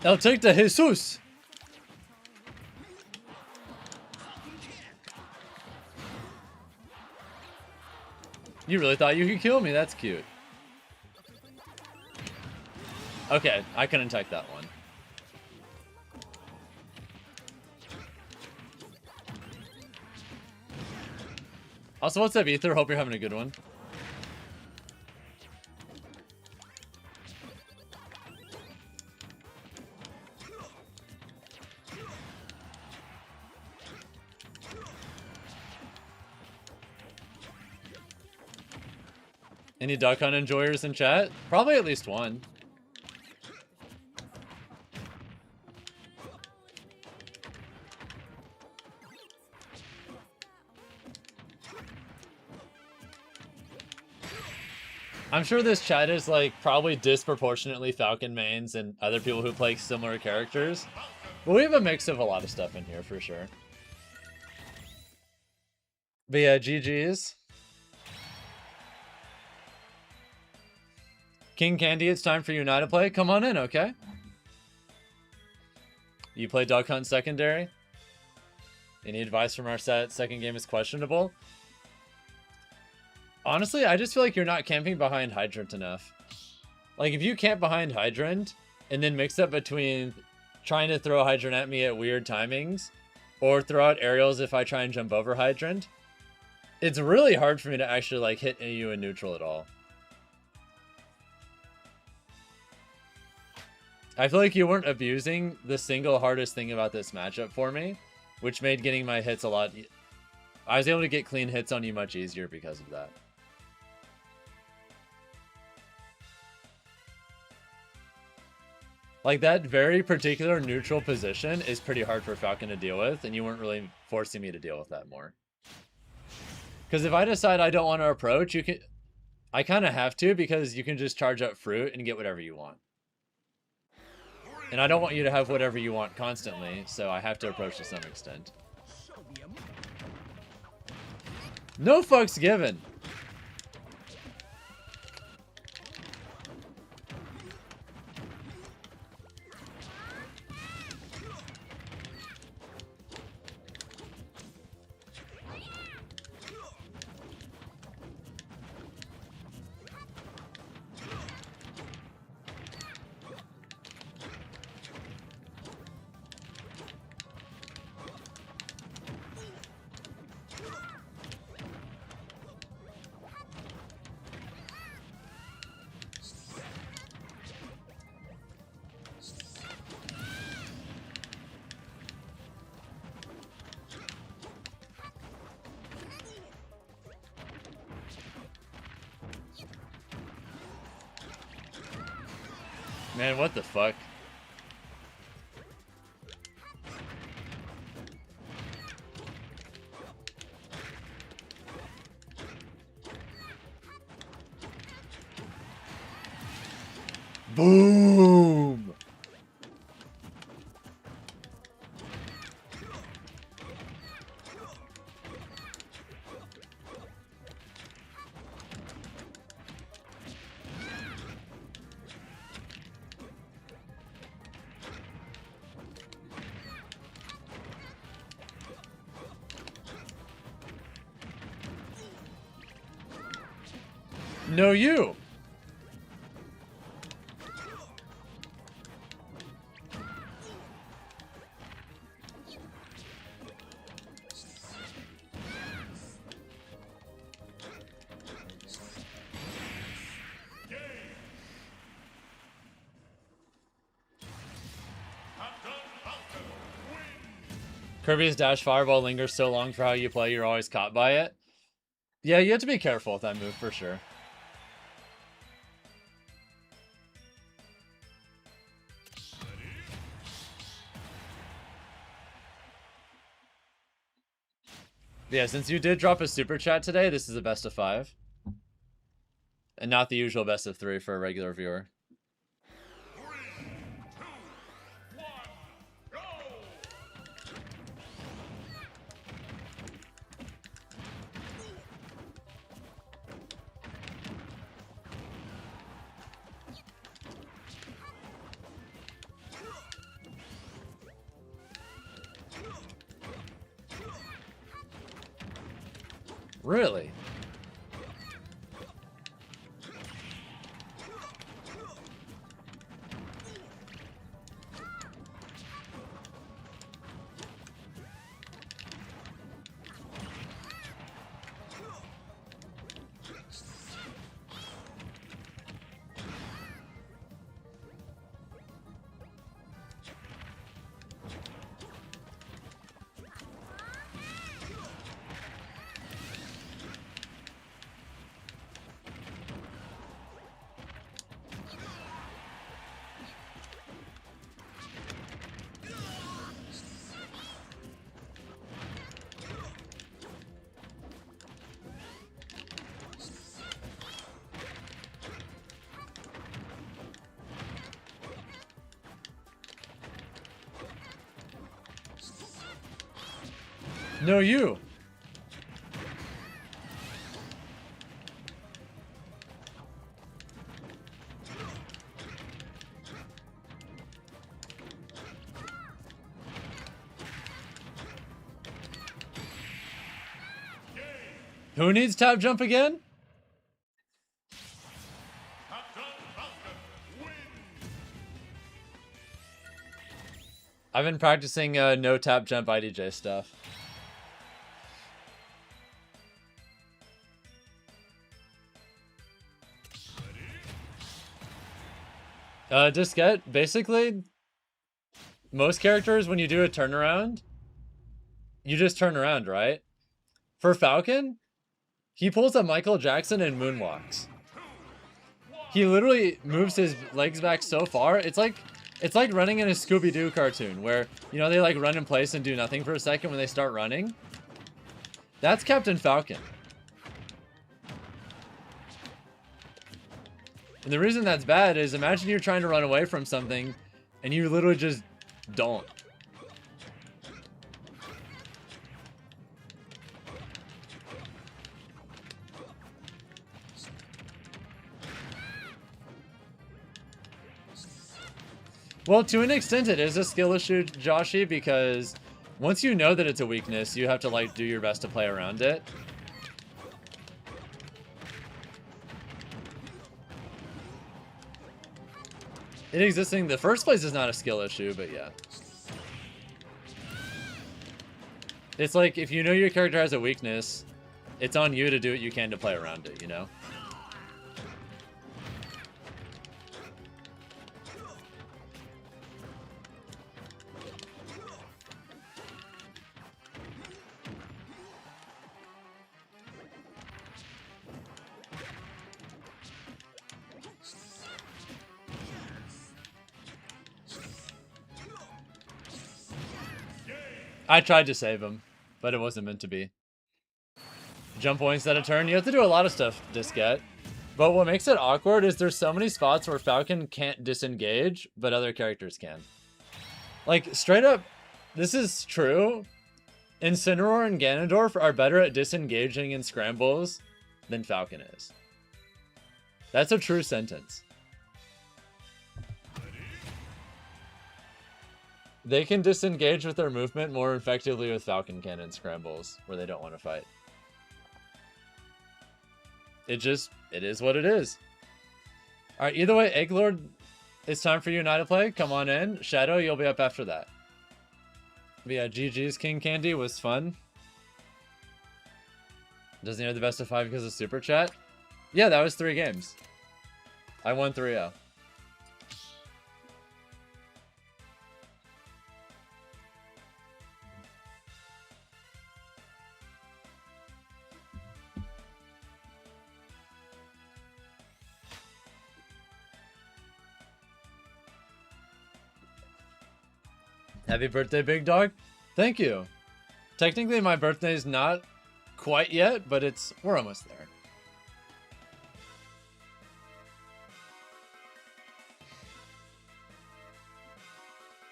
I'll take the Jesus. You really thought you could kill me? That's cute. Okay, I couldn't take that one. Also, what's up, Ether? Hope you're having a good one. Any Duck Hunt enjoyers in chat? Probably at least one. I'm sure this chat is like probably disproportionately Falcon mains and other people who play similar characters. But we have a mix of a lot of stuff in here for sure. But yeah, GG's. King Candy, it's time for you and I to play. Come on in, okay? You play Duck Hunt secondary? Any advice from our set? Second game is questionable. Honestly, I just feel like you're not camping behind Hydrant enough. Like, if you camp behind Hydrant and then mix up between trying to throw Hydrant at me at weird timings or throw out aerials if I try and jump over Hydrant, it's really hard for me to actually, like, hit you in neutral at all. I feel like you weren't abusing the single hardest thing about this matchup for me, which made getting my hits a lot... I was able to get clean hits on you much easier because of that. Like, that very particular neutral position is pretty hard for Falcon to deal with, and you weren't really forcing me to deal with that more. Because if I decide I don't want to approach, you can... I kind of have to, because you can just charge up fruit and get whatever you want. And I don't want you to have whatever you want constantly, so I have to approach to some extent. No fucks given. Man, what the fuck? Boom! No, you! Kirby's dash fireball lingers so long for how you play, you're always caught by it. Yeah, you have to be careful with that move for sure. Yeah, since you did drop a super chat today, this is a best of 5. And not the usual best of 3 for a regular viewer. 3, 2, 1, go! Really? No, you! Who needs tap jump again? FatalityFalcon wins! I've been practicing no tap jump IDJ stuff. Diskette, basically, most characters, when you do a turnaround, you just turn around, right? For Falcon, he pulls a Michael Jackson and moonwalks. He literally moves his legs back so far, it's like running in a Scooby-Doo cartoon, where, you know, they like run in place and do nothing for a second when they start running. That's Captain Falcon. And the reason that's bad is, imagine you're trying to run away from something and you literally just don't. Well, to an extent it is a skill issue, Joshi, because once you know that it's a weakness, you have to like do your best to play around it. It existing in the first place is not a skill issue, but yeah. It's like, if you know your character has a weakness, it's on you to do what you can to play around it, you know? I tried to save him, but it wasn't meant to be. Jump points at a turn. You have to do a lot of stuff, Diskette. But what makes it awkward is there's so many spots where Falcon can't disengage, but other characters can. Like, straight up, this is true. Incineroar and Ganondorf are better at disengaging in scrambles than Falcon is. That's a true sentence. They can disengage with their movement more effectively with Falcon Cannon scrambles, where they don't want to fight. it is what it is. All right, either way, Egglord, it's time for you and I to play. Come on in. Shadow, you'll be up after that. But yeah, GG's King Candy was fun. Doesn't he have the best of 5 because of Super Chat? Yeah, that was 3 games. I won 3-0. Happy birthday, big dog. Thank you. Technically, my birthday's not quite yet, but we're almost there.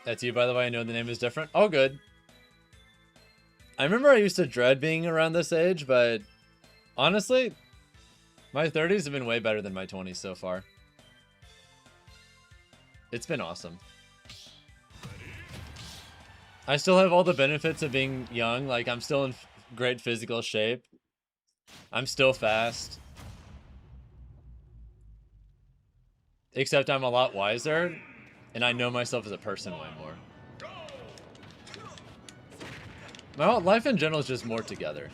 That's you, by the way. I know the name is different. Oh, good. I remember I used to dread being around this age, but honestly, my 30s have been way better than my 20s so far. It's been awesome. I still have all the benefits of being young. Like, I'm still in great physical shape. I'm still fast. Except I'm a lot wiser, and I know myself as a person way more. Well, life in general is just more together.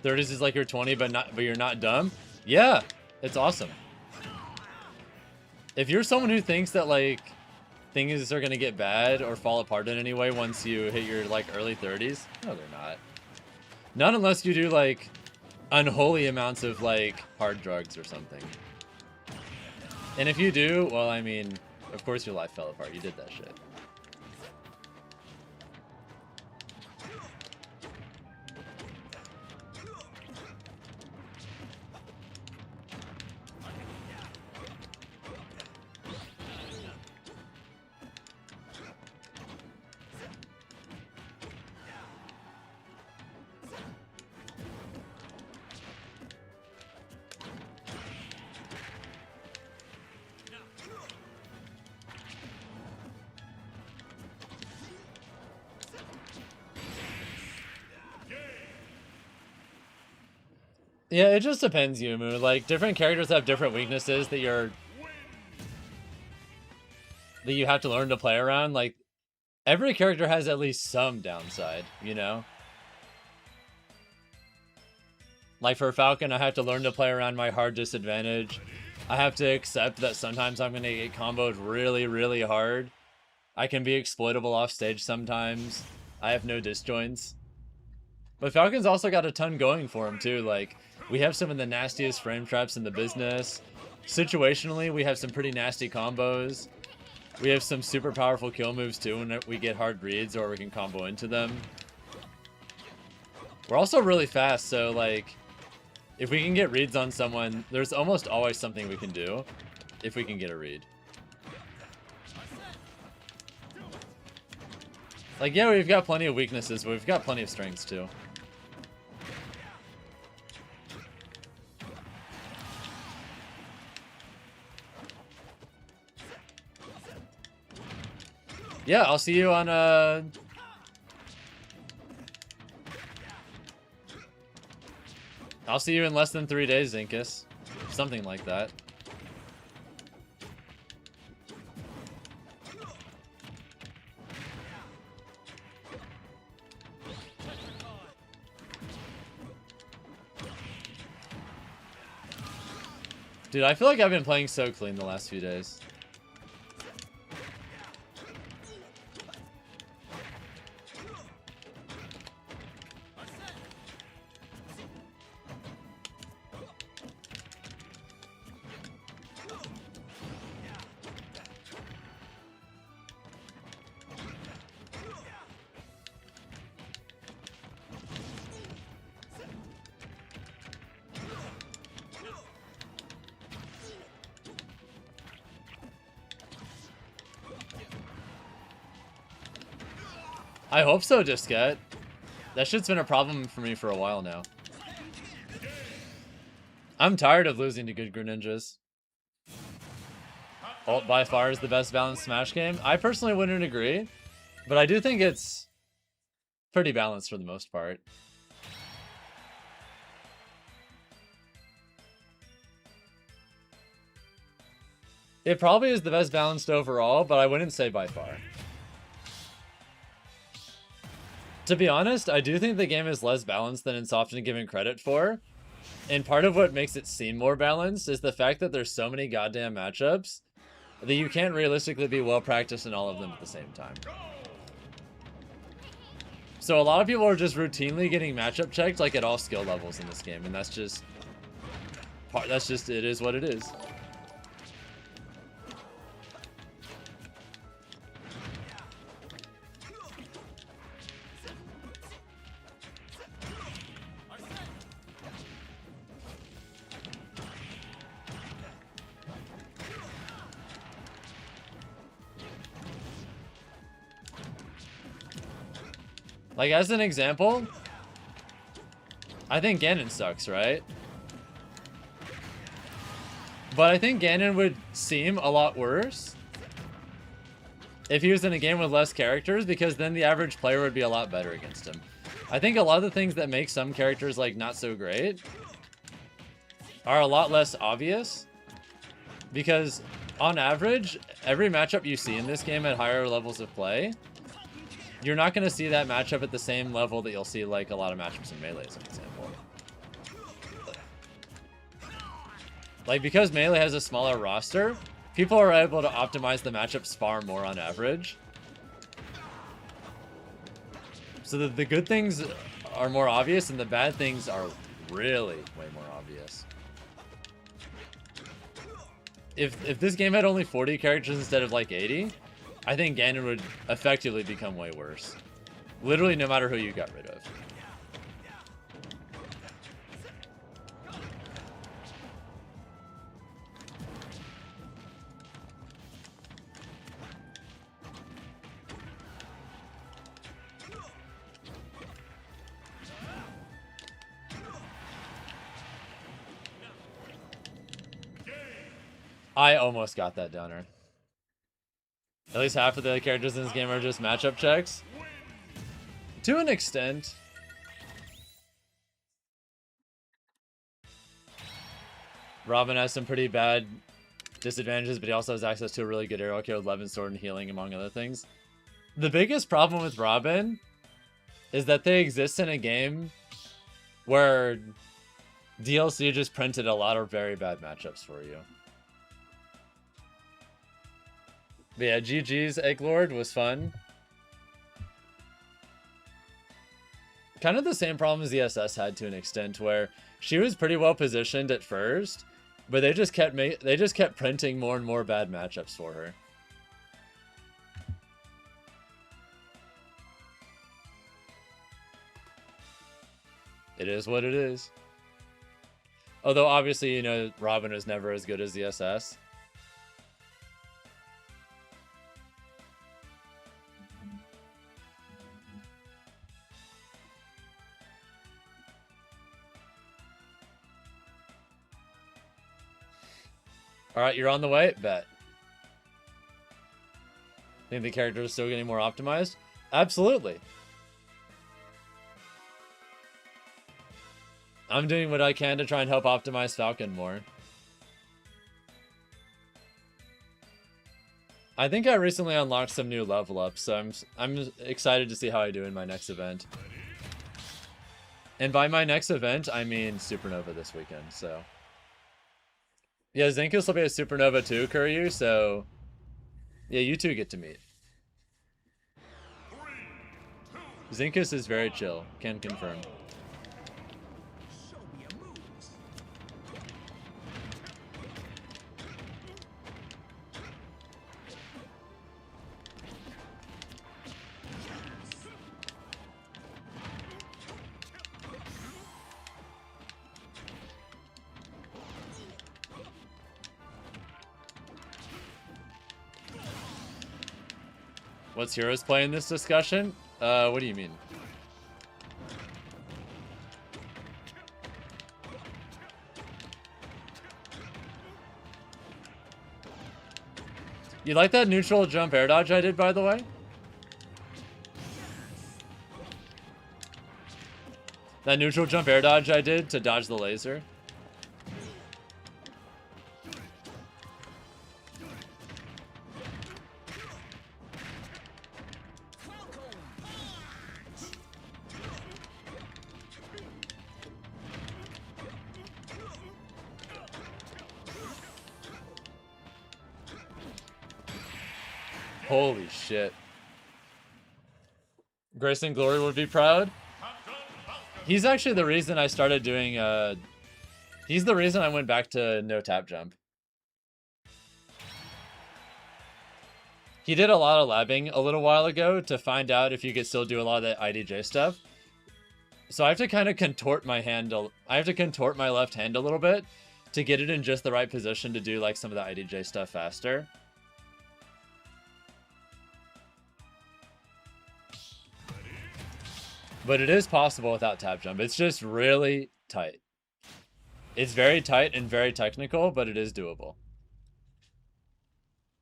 30s is like you're 20, but you're not dumb. Yeah, it's awesome. If you're someone who thinks that, like, things are gonna get bad or fall apart in any way once you hit your, like, early 30s, no, they're not. Not unless you do, like, unholy amounts of, like, hard drugs or something. And if you do, well, I mean, of course your life fell apart. You did that shit. Yeah, it just depends, Yumu. Like, different characters have different weaknesses that you have to learn to play around. Like, every character has at least some downside, you know? Like, for Falcon, I have to learn to play around my hard disadvantage. I have to accept that sometimes I'm going to get comboed really, really hard. I can be exploitable off stage sometimes. I have no disjoints. But Falcon's also got a ton going for him, too. Like, we have some of the nastiest frame traps in the business. Situationally, we have some pretty nasty combos. We have some super powerful kill moves, too, when we get hard reads or we can combo into them. We're also really fast, so, like, if we can get reads on someone, there's almost always something we can do if we can get a read. Like, yeah, we've got plenty of weaknesses, but we've got plenty of strengths, too. Yeah, I'll see you on, I'll see you in less than 3 days, Zinkus. Something like that. Dude, I feel like I've been playing so clean the last few days. I hope so, Disket. That shit's been a problem for me for a while now. I'm tired of losing to good Greninjas. Ult by far is the best balanced Smash game. I personally wouldn't agree, but I do think it's pretty balanced for the most part. It probably is the best balanced overall, but I wouldn't say by far. To be honest, I do think the game is less balanced than it's often given credit for. And part of what makes it seem more balanced is the fact that there's so many goddamn matchups that you can't realistically be well practiced in all of them at the same time. So a lot of people are just routinely getting matchup checked like at all skill levels in this game, and that's just it is what it is. Like, as an example, I think Ganon sucks, right? But I think Ganon would seem a lot worse if he was in a game with less characters, because then the average player would be a lot better against him. I think a lot of the things that make some characters, like, not so great are a lot less obvious, because on average, every matchup you see in this game at higher levels of play, you're not going to see that matchup at the same level that you'll see, like, a lot of matchups in Melee, as an example. Like, because Melee has a smaller roster, people are able to optimize the matchups far more on average. So the good things are more obvious, and the bad things are really way more obvious. If this game had only 40 characters instead of, like, 80... I think Ganon would effectively become way worse. Literally no matter who you got rid of. I almost got that downer. At least half of the characters in this game are just matchup checks. To an extent. Robin has some pretty bad disadvantages, but he also has access to a really good arrow kill with Levin Sword and healing, among other things. The biggest problem with Robin is that they exist in a game where DLC just printed a lot of very bad matchups for you. But yeah, GG's Egglord was fun. Kind of the same problem as the SS had to an extent, where she was pretty well positioned at first, but they just kept printing more and more bad matchups for her. It is what it is. Although obviously, you know, Robin is never as good as the SS. Alright, you're on the way? Bet. Think the character is still getting more optimized? Absolutely. I'm doing what I can to try and help optimize Falcon more. I think I recently unlocked some new level ups, so I'm excited to see how I do in my next event. And by my next event, I mean Supernova this weekend, so... Yeah, Zinkus will be a Supernova too, Kuryu, so... Yeah, you two get to meet. Zinkus is very chill, can confirm. What's Heroes play in this discussion? What do you mean? You like that neutral jump air dodge I did, by the way? That neutral jump air dodge I did to dodge the laser? Holy shit. Grayson Glory would be proud. He's actually the reason I started doing, he's the reason I went back to no tap jump. He did a lot of labbing a little while ago to find out if you could still do a lot of that IDJ stuff. So I have to kind of contort my hand. I have to contort my left hand a little bit to get it in just the right position to do like some of the IDJ stuff faster. But it is possible without tap jump. It's just really tight. It's very tight and very technical, but it is doable.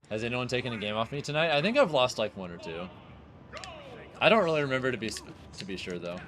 Has anyone taken a game off me tonight? I think I've lost like 1 or 2. I don't really remember to be sure though.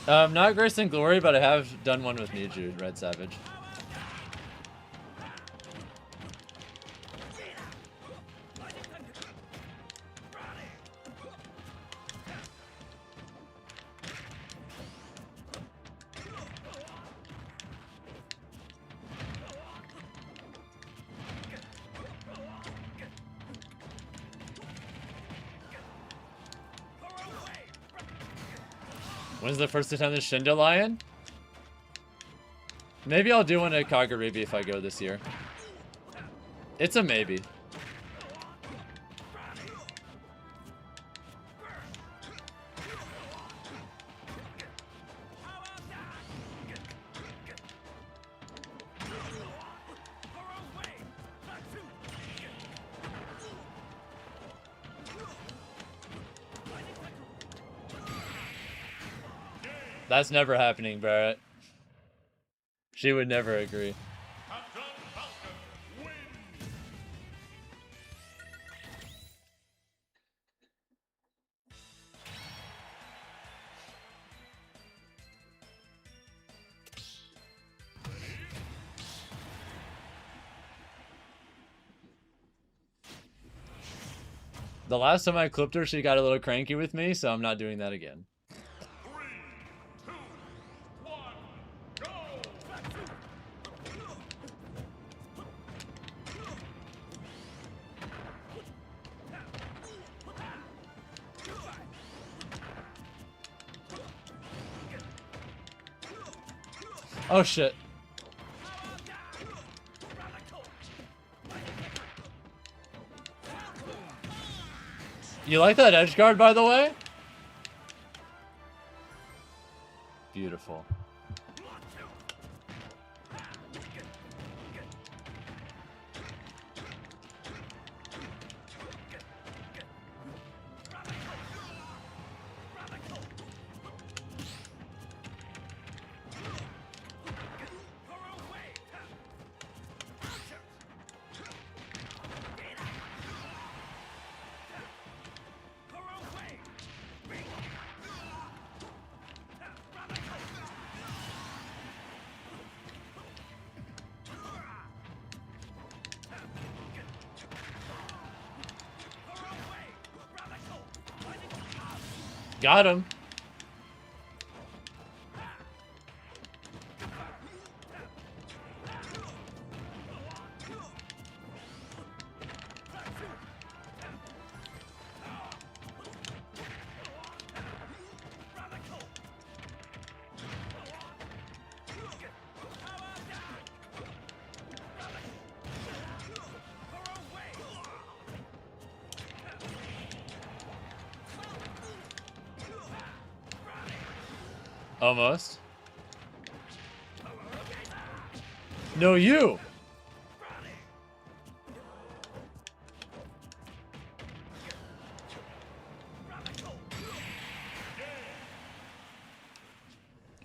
Not Grace and Glory, but I have done one with Miju, Red Savage. When's the first attempt at Shinda Lion? Maybe I'll do one at Kagaribi if I go this year. It's a maybe. That's never happening, Barrett. She would never agree. The last time I clipped her, she got a little cranky with me, so I'm not doing that again. Oh shit. You like that edge guard, by the way? Beautiful. Got him. Almost. No, you.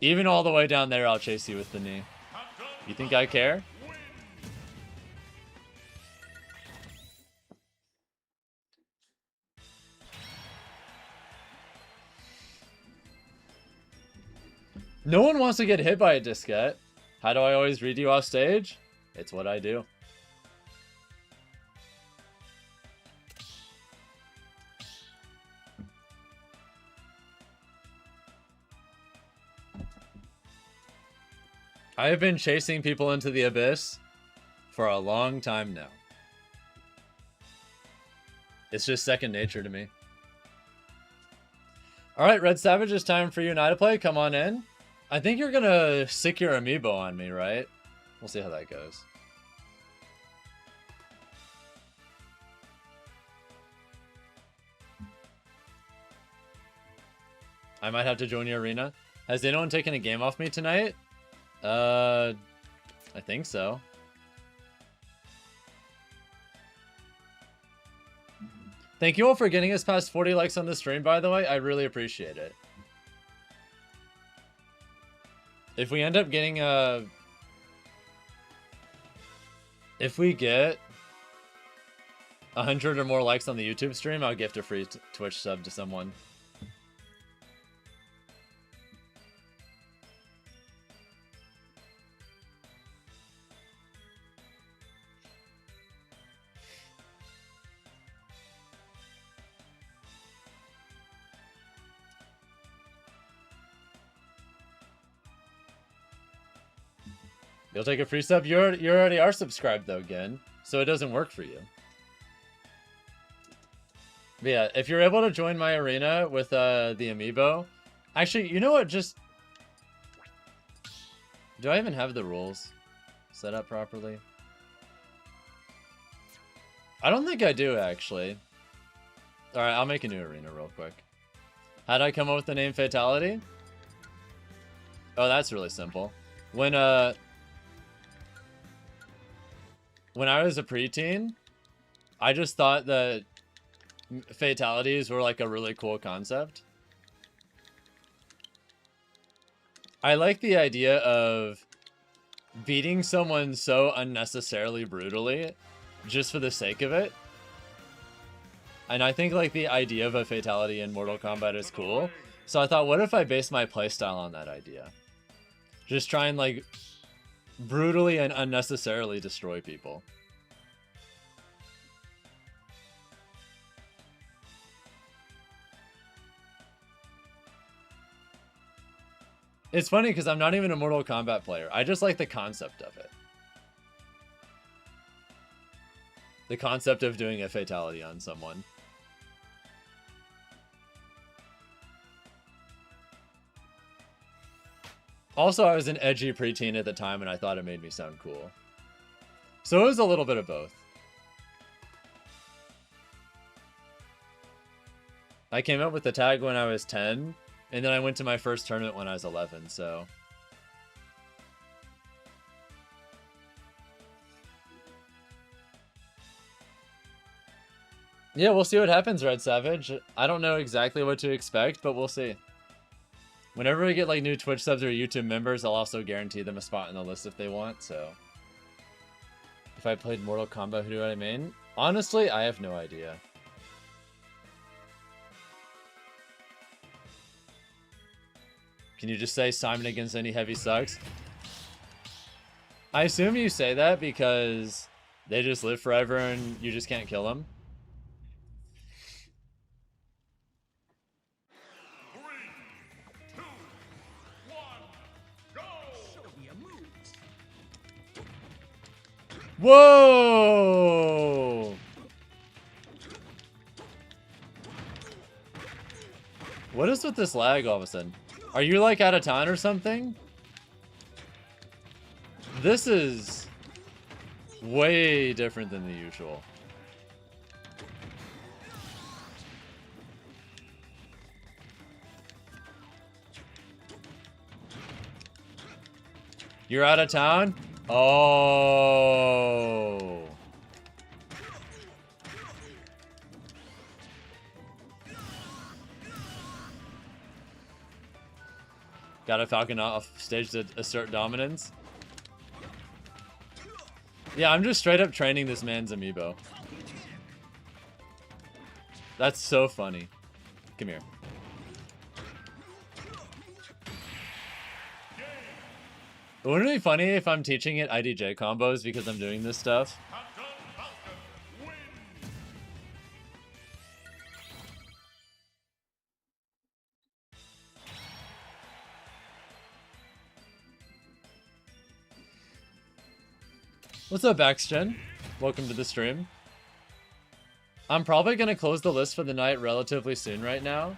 Even all the way down there, I'll chase you with the knee. You think I care? No one wants to get hit by a diskette. How do I always read you off stage? It's what I do. I have been chasing people into the abyss for a long time now. It's just second nature to me. Alright, Red Savage, it's time for you and I to play. Come on in. I think you're gonna sick your amiibo on me, right? We'll see how that goes. I might have to join your arena. Has anyone taken a game off me tonight? I think so. Thank you all for getting us past 40 likes on the stream, by the way. I really appreciate it. If we end up getting if we get 100 or more likes on the YouTube stream, I'll gift a free Twitch sub to someone. You'll take a free sub? You already are subscribed though, Gen, so it doesn't work for you. But yeah, if you're able to join my arena with the amiibo, actually, you know what? Just do I even have the rules set up properly? I don't think I do actually. All right, I'll make a new arena real quick. How'd I come up with the name Fatality? Oh, that's really simple. When I was a preteen, I just thought that fatalities were like a really cool concept. I like the idea of beating someone so unnecessarily brutally just for the sake of it. And I think like the idea of a fatality in Mortal Kombat is cool. So I thought, what if I base my playstyle on that idea? Just try and like brutally and unnecessarily destroy people. It's funny because I'm not even a Mortal Kombat player. I just like the concept of it. The concept of doing a fatality on someone. Also, I was an edgy preteen at the time and I thought it made me sound cool. So it was a little bit of both. I came up with the tag when I was 10, and then I went to my first tournament when I was 11, so... Yeah, we'll see what happens, Red Savage. I don't know exactly what to expect, but we'll see. Whenever we get like new Twitch subs or YouTube members, I'll also guarantee them a spot in the list if they want, so... If I played Mortal Kombat, who do I mean? Honestly, I have no idea. Can you just say Simon Against Any Heavy sucks? I assume you say that because they just live forever and you just can't kill them. Whoa! What is with this lag all of a sudden? Are you like out of town or something? This is way different than the usual. You're out of town? Oh. Got a Falcon off stage to assert dominance. Yeah, I'm just straight up training this man's amiibo. That's so funny. Come here. Wouldn't it be funny if I'm teaching it IDJ combos because I'm doing this stuff? FatalityFalcon wins. What's up, Baxgen? Welcome to the stream. I'm probably going to close the list for the night relatively soon right now.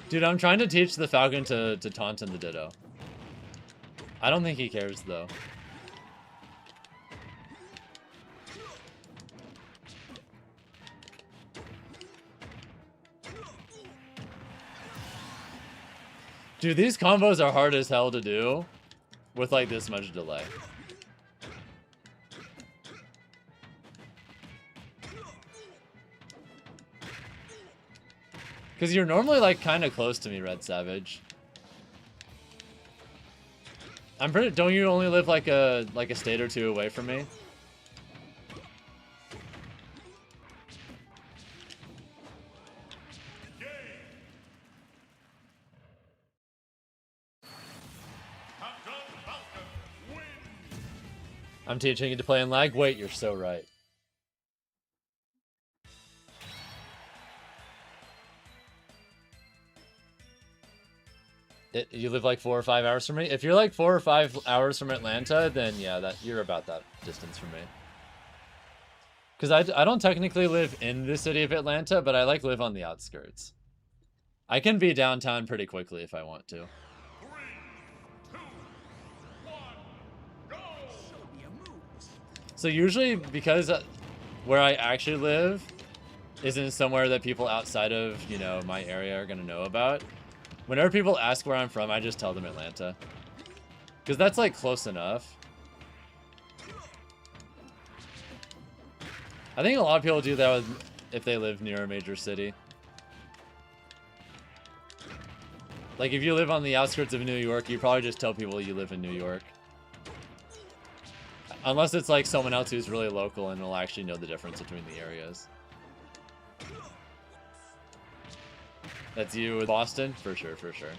Dude, I'm trying to teach the Falcon to taunt in the Ditto. I don't think he cares, though. Dude, these combos are hard as hell to do with, like, this much delay. Because you're normally, like, kind of close to me, Red Savage. I'm pretty... Don't you only live, like a state or two away from me? I'm teaching you to play in lag? Wait, you're so right. You live like 4 or 5 hours from me? If you're like 4 or 5 hours from Atlanta, then yeah, you're about that distance from me. Because I don't technically live in the city of Atlanta, but I like live on the outskirts. I can be downtown pretty quickly if I want to. 3, 2, 1, go! So usually, because where I actually live isn't somewhere that people outside of, you know, my area are going to know about, whenever people ask where I'm from, I just tell them Atlanta. Because that's, like, close enough. I think a lot of people do that if they live near a major city. Like, if you live on the outskirts of New York, you probably just tell people you live in New York. Unless it's, like, someone else who's really local and will actually know the difference between the areas. That's you with Boston? For sure, for sure.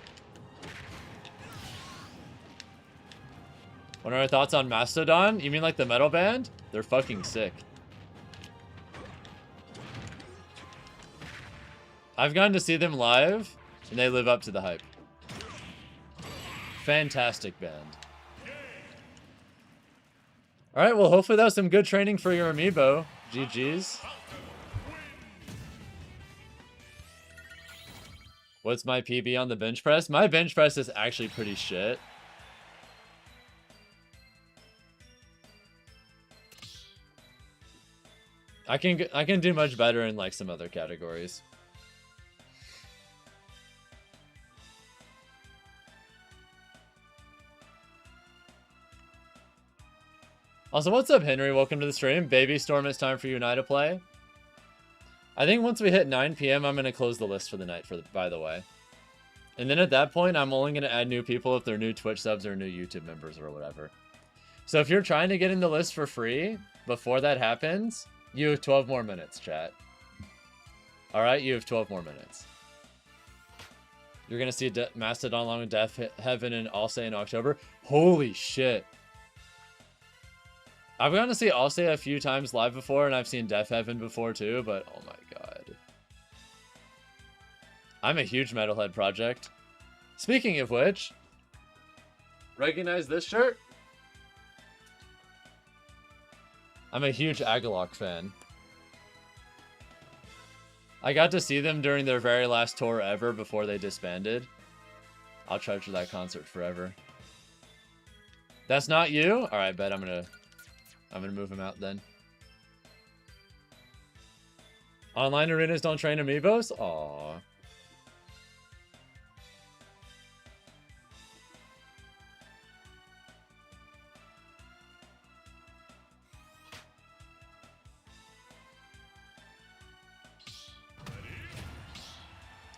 What are our thoughts on Mastodon? You mean like the metal band? They're fucking sick. I've gone to see them live, and they live up to the hype. Fantastic band. Alright, well, hopefully that was some good training for your amiibo. GG's. What's my PB on the bench press? My bench press is actually pretty shit. I can do much better in like some other categories. Also, what's up, Henry? Welcome to the stream. Baby Storm, it's time for you and I to play. I think once we hit 9 p.m., I'm going to close the list for the night, by the way. And then at that point, I'm only going to add new people if they're new Twitch subs or new YouTube members or whatever. So if you're trying to get in the list for free before that happens, you have 12 more minutes, chat. Alright, you have 12 more minutes. You're going to see Mastodon along with Death Heaven and Allsay in October. Holy shit. I've gotten to see Allsay a few times live before, and I've seen Death Heaven before too, but oh my god. I'm a huge Metalhead project. Speaking of which, recognize this shirt? I'm a huge Agalok fan. I got to see them during their very last tour ever before they disbanded. I'll treasure that concert forever. That's not you? Alright, bet I'm gonna move him out then. Online arenas don't train amiibos? Aww.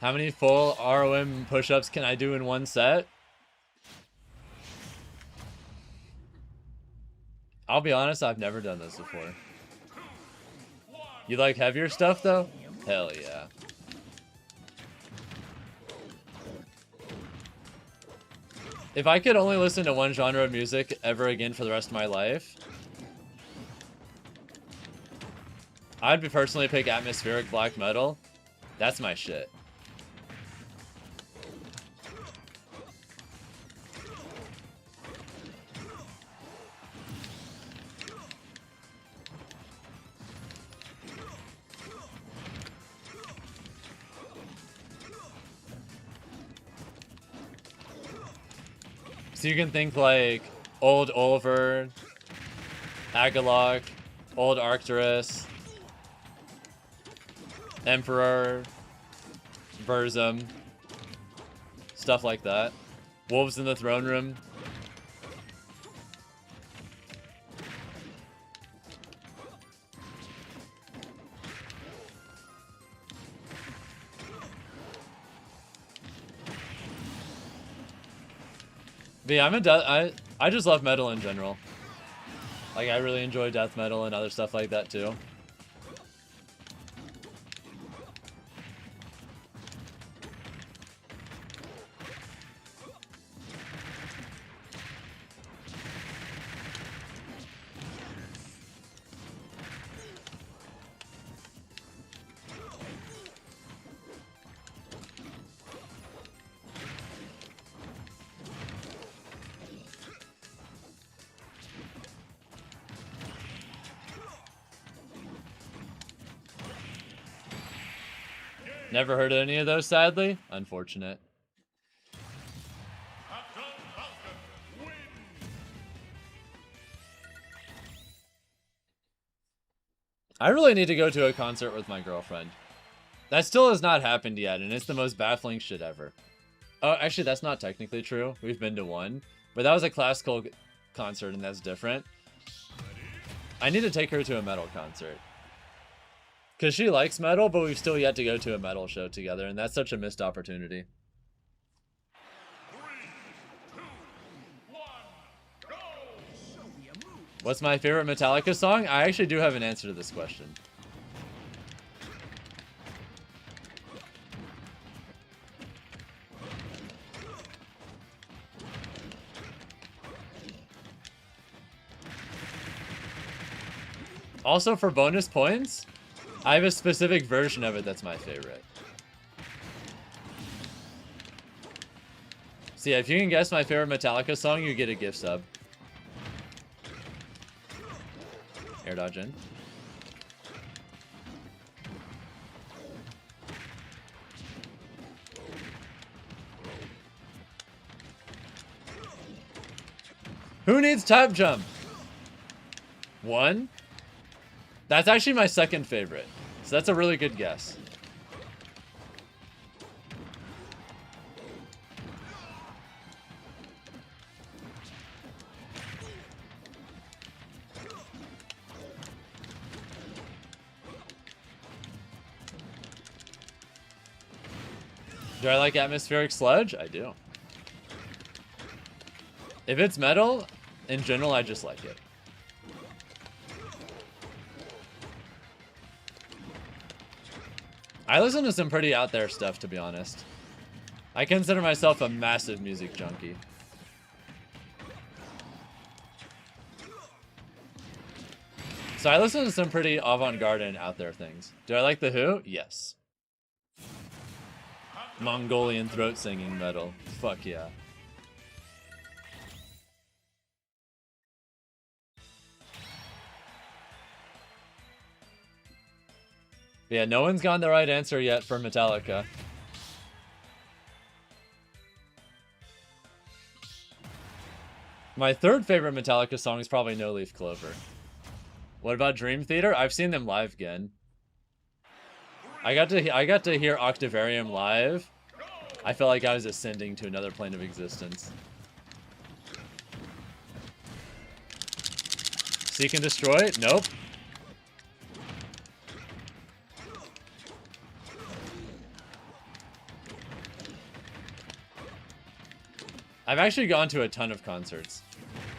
How many full ROM push-ups can I do in one set? I'll be honest, I've never done this before. You like heavier stuff, though? Hell yeah. If I could only listen to one genre of music ever again for the rest of my life, I'd personally pick atmospheric black metal. That's my shit. So you can think like old Oliver, Agalok, old Arcturus, Emperor, Burzum, stuff like that. Wolves in the Throne Room. But yeah, I just love metal in general. Like, I really enjoy death metal and other stuff like that too. Never heard of any of those, sadly. Unfortunate. FatalityFalcon wins. I really need to go to a concert with my girlfriend. That still has not happened yet, and it's the most baffling shit ever. Oh, actually, that's not technically true. We've been to one. But that was a classical concert, and that's different. I need to take her to a metal concert. Because she likes metal, but we've still yet to go to a metal show together, and that's such a missed opportunity. 3, 2, 1, go! What's my favorite Metallica song? I actually do have an answer to this question. Also, for bonus points, I have a specific version of it that's my favorite. So yeah, if you can guess my favorite Metallica song, you get a gift sub. Air dodge in. Who needs top jump? One? That's actually my second favorite. So that's a really good guess. Do I like atmospheric sludge? I do. If it's metal, in general, I just like it. I listen to some pretty out there stuff, to be honest. I consider myself a massive music junkie. So I listen to some pretty avant-garde and out there things. Do I like The Who? Yes. Mongolian throat singing metal. Fuck yeah. But yeah, no one's gotten the right answer yet for Metallica. My third favorite Metallica song is probably No Leaf Clover. What about Dream Theater? I've seen them live again. I got to hear Octavarium live. I felt like I was ascending to another plane of existence. Seek and Destroy? Nope. I've actually gone to a ton of concerts.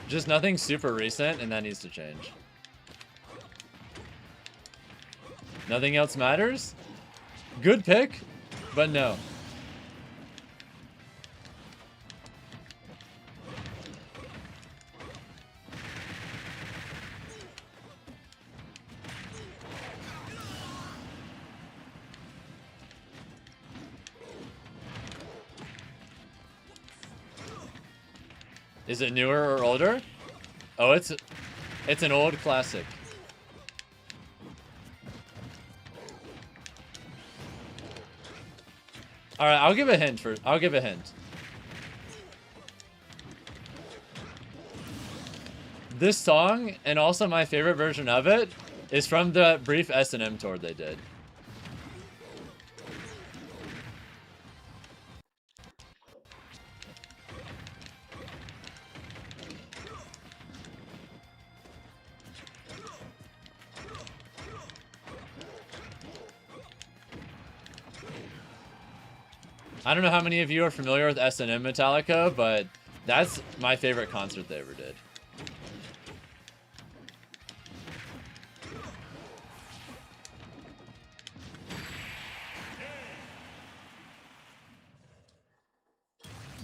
Just nothing super recent, and that needs to change. Nothing else matters? Good pick, but no. Is it newer or older? Oh, it's an old classic. All right, I'll give a hint first. I'll give a hint. This song, and also my favorite version of it, is from the brief S&M tour they did. I don't know how many of you are familiar with S&M Metallica, but that's my favorite concert they ever did.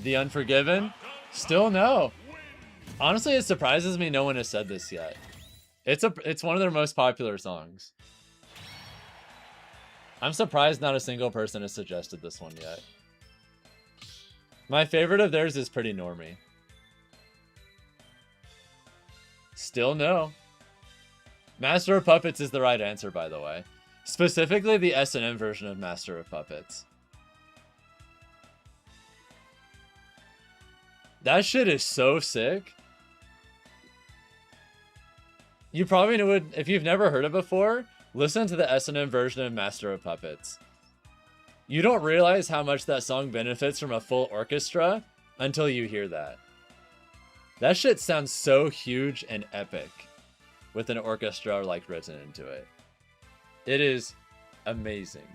The Unforgiven? Still no. Honestly, it surprises me no one has said this yet. It's one of their most popular songs. I'm surprised not a single person has suggested this one yet. My favorite of theirs is Pretty Normie. Still no. Master of Puppets is the right answer, by the way. Specifically the S&M version of Master of Puppets. That shit is so sick. You probably would, if you've never heard it before, listen to the S&M version of Master of Puppets. You don't realize how much that song benefits from a full orchestra until you hear that. That shit sounds so huge and epic with an orchestra like written into it. It is amazing.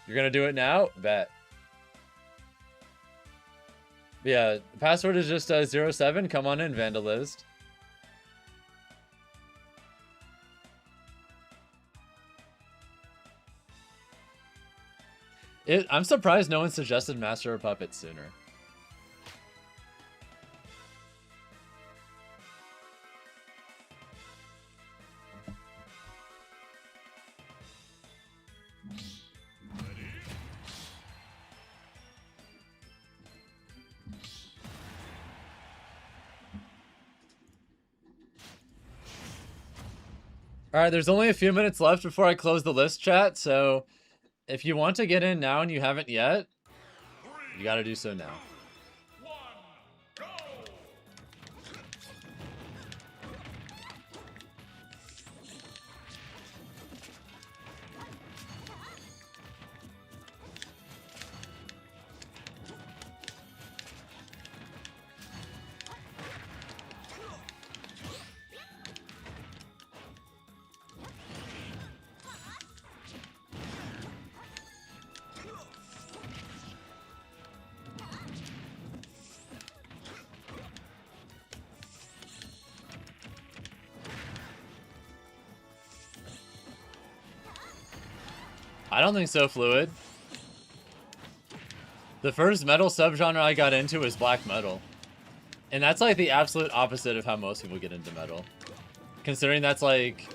You're gonna do it now? Bet. Yeah, the password is just 07. Come on in, Vandalist. I'm surprised no one suggested Master of Puppets sooner. Alright, there's only a few minutes left before I close the list, chat, so if you want to get in now and you haven't yet, you gotta do so now. I don't think so, Fluid. The first metal subgenre I got into was black metal. And that's like the absolute opposite of how most people get into metal. Considering that's like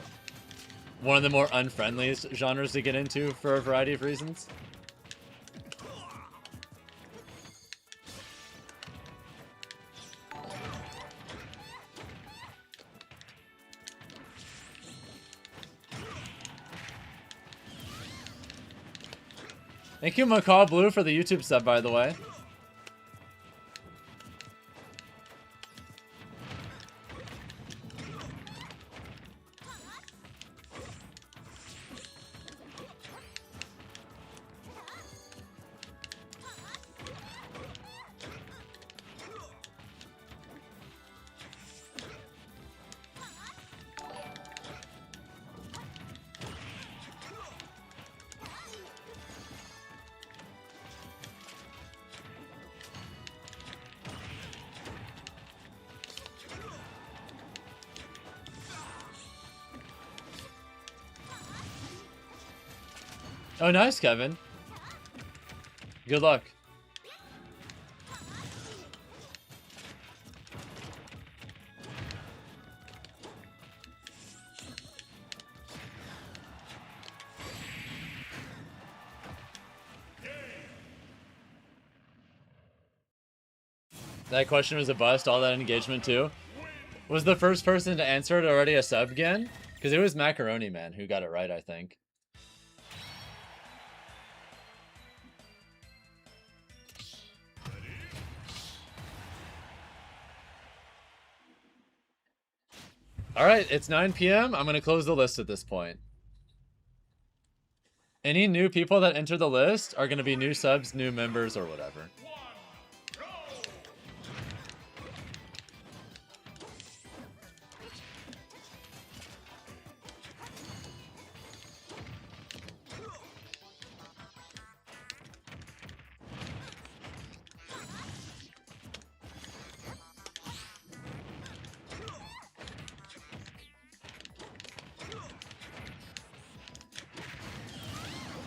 one of the more unfriendly genres to get into for a variety of reasons. Thank you, Macaw Blue, for the YouTube sub, by the way. Oh, nice, Kevin. Good luck. That question was a bust, all that engagement too. Was the first person to answer it already a sub again? Because it was Macaroni Man who got it right, I think. Alright, it's 9 p.m. I'm going to close the list at this point. Any new people that enter the list are going to be new subs, new members, or whatever.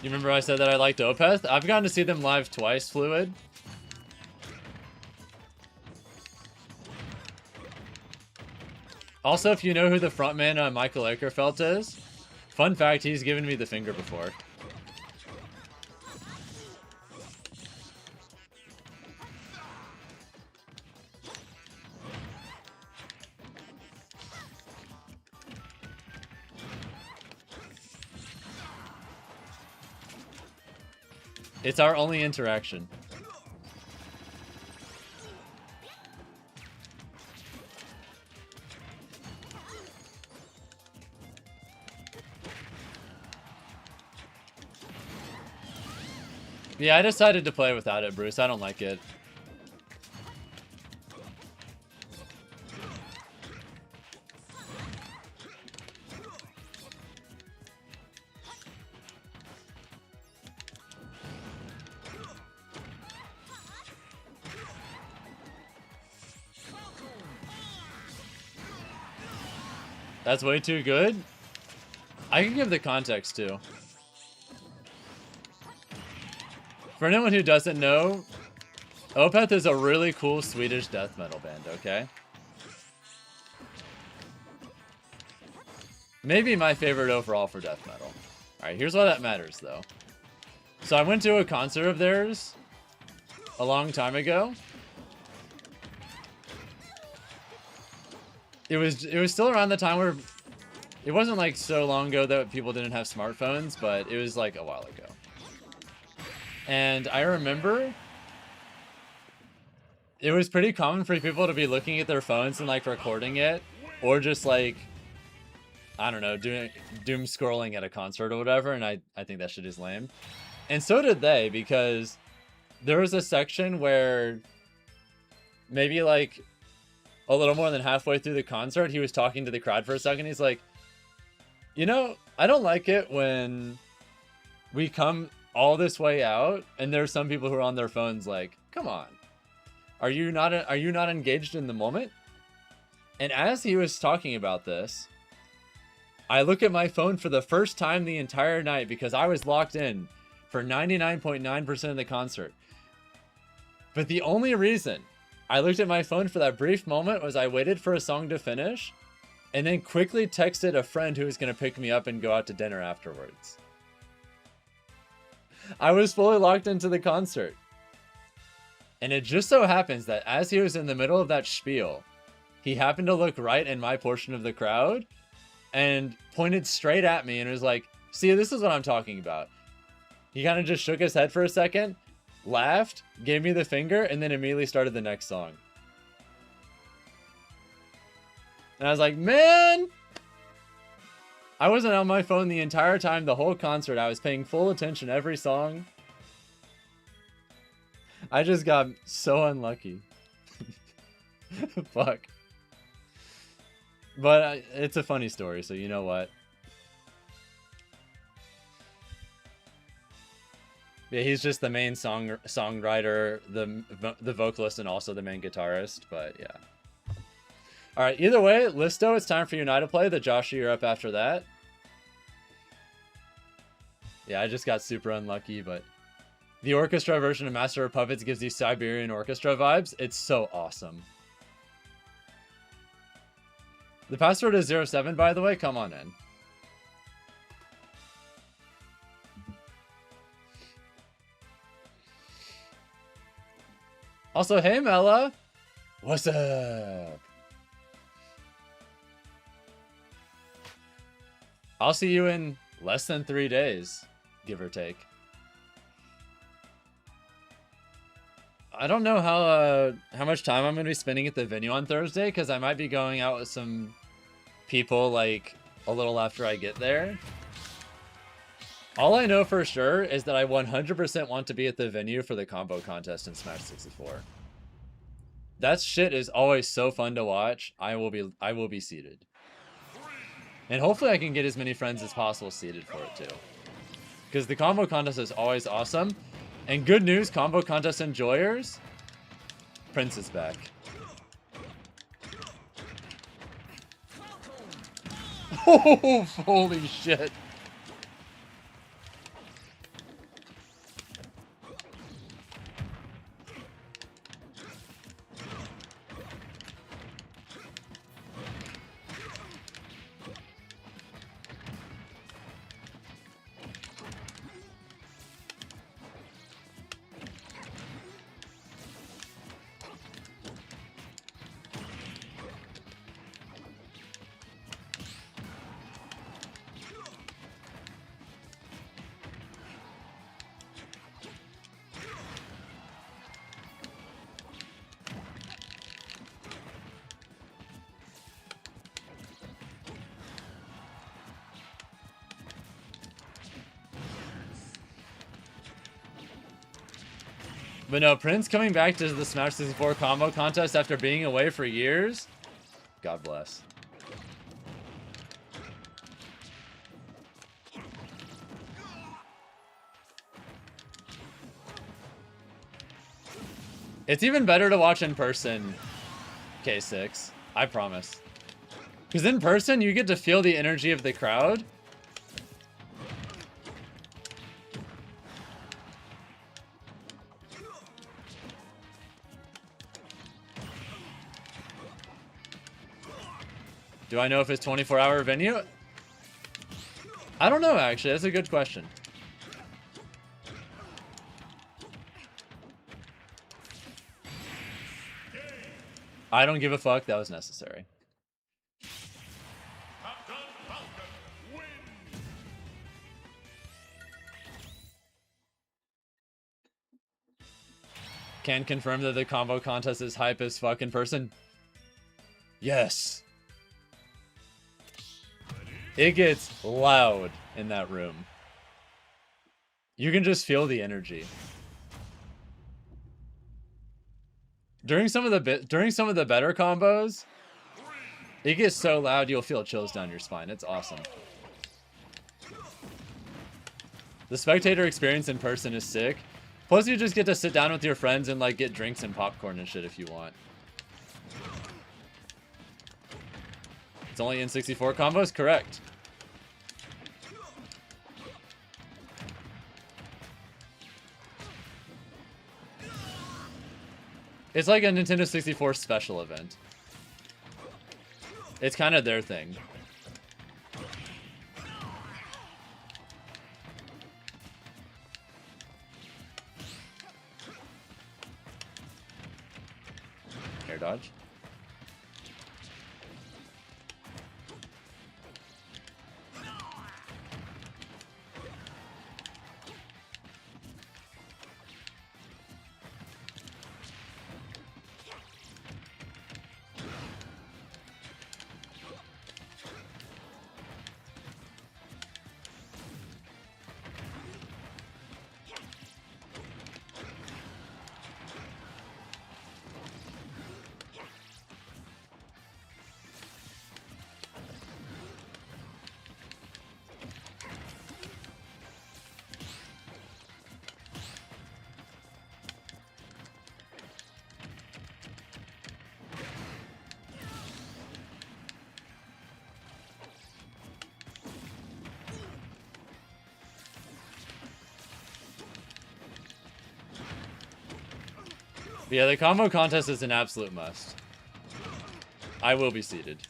You remember I said that I liked Opeth? I've gotten to see them live twice, Fluid. Also, if you know who the frontman Michael Ekerfeld is, fun fact, he's given me the finger before. It's our only interaction. Yeah, I decided to play without it, Bruce. I don't like it. That's way too good? I can give the context too. For anyone who doesn't know, Opeth is a really cool Swedish death metal band, okay? Maybe my favorite overall for death metal. Alright, here's why that matters though. So I went to a concert of theirs a long time ago. It was still around the time where it wasn't like so long ago that people didn't have smartphones, but it was like a while ago. And I remember it was pretty common for people to be looking at their phones and like recording it, or just like, I don't know, doing doom scrolling at a concert or whatever, and I think that shit is lame. And so did they, because there was a section where maybe like a little more than halfway through the concert, he was talking to the crowd for a second. He's like, you know, I don't like it when we come all this way out and there's some people who are on their phones. Like, come on, are you not engaged in the moment? And as he was talking about this, I look at my phone for the first time the entire night because I was locked in for 99.9% of the concert. But the only reason I looked at my phone for that brief moment was I waited for a song to finish and then quickly texted a friend who was going to pick me up and go out to dinner afterwards. I was fully locked into the concert. And it just so happens that as he was in the middle of that spiel, he happened to look right in my portion of the crowd and pointed straight at me and was like, see, this is what I'm talking about. He kind of just shook his head for a second, laughed, gave me the finger, and then immediately started the next song. And I was like, man, I wasn't on my phone the entire time, the whole concert. I was paying full attention every song. I just got so unlucky. Fuck. But it's a funny story, so you know what? Yeah, he's just the main songwriter, the vocalist, and also the main guitarist. But yeah. All right. Either way, Listo, it's time for you and I to play. The Josh, you're up after that. Yeah, I just got super unlucky, but the orchestra version of Master of Puppets gives you Siberian Orchestra vibes. It's so awesome. The password is 07, by the way. Come on in. Also, hey, Mela. What's up? I'll see you in less than 3 days, give or take. I don't know how much time I'm going to be spending at the venue on Thursday, because I might be going out with some people, like, a little after I get there. All I know for sure is that I 100% want to be at the venue for the combo contest in Smash 64. That shit is always so fun to watch. I will be seated. And hopefully I can get as many friends as possible seated for it too. Because the combo contest is always awesome. And good news, combo contest enjoyers, Prince is back. Oh, holy shit. But no, Prince coming back to the Smash 64 combo contest after being away for years. God bless. It's even better to watch in person, K6. I promise. Because in person, you get to feel the energy of the crowd. Do I know if it's 24-hour venue? I don't know, actually. That's a good question. I don't give a fuck. That was necessary. FatalityFalcon wins. Can confirm that the combo contest is hype as fuck in person. Yes. It gets loud in that room. You can just feel the energy. During some of the better combos, it gets so loud you'll feel chills down your spine. It's awesome. The spectator experience in person is sick. Plus you just get to sit down with your friends and like get drinks and popcorn and shit if you want. It's only in 64 combos? Correct. It's like a Nintendo 64 special event. It's kind of their thing. Air dodge. But yeah, the combo contest is an absolute must. I will be seated.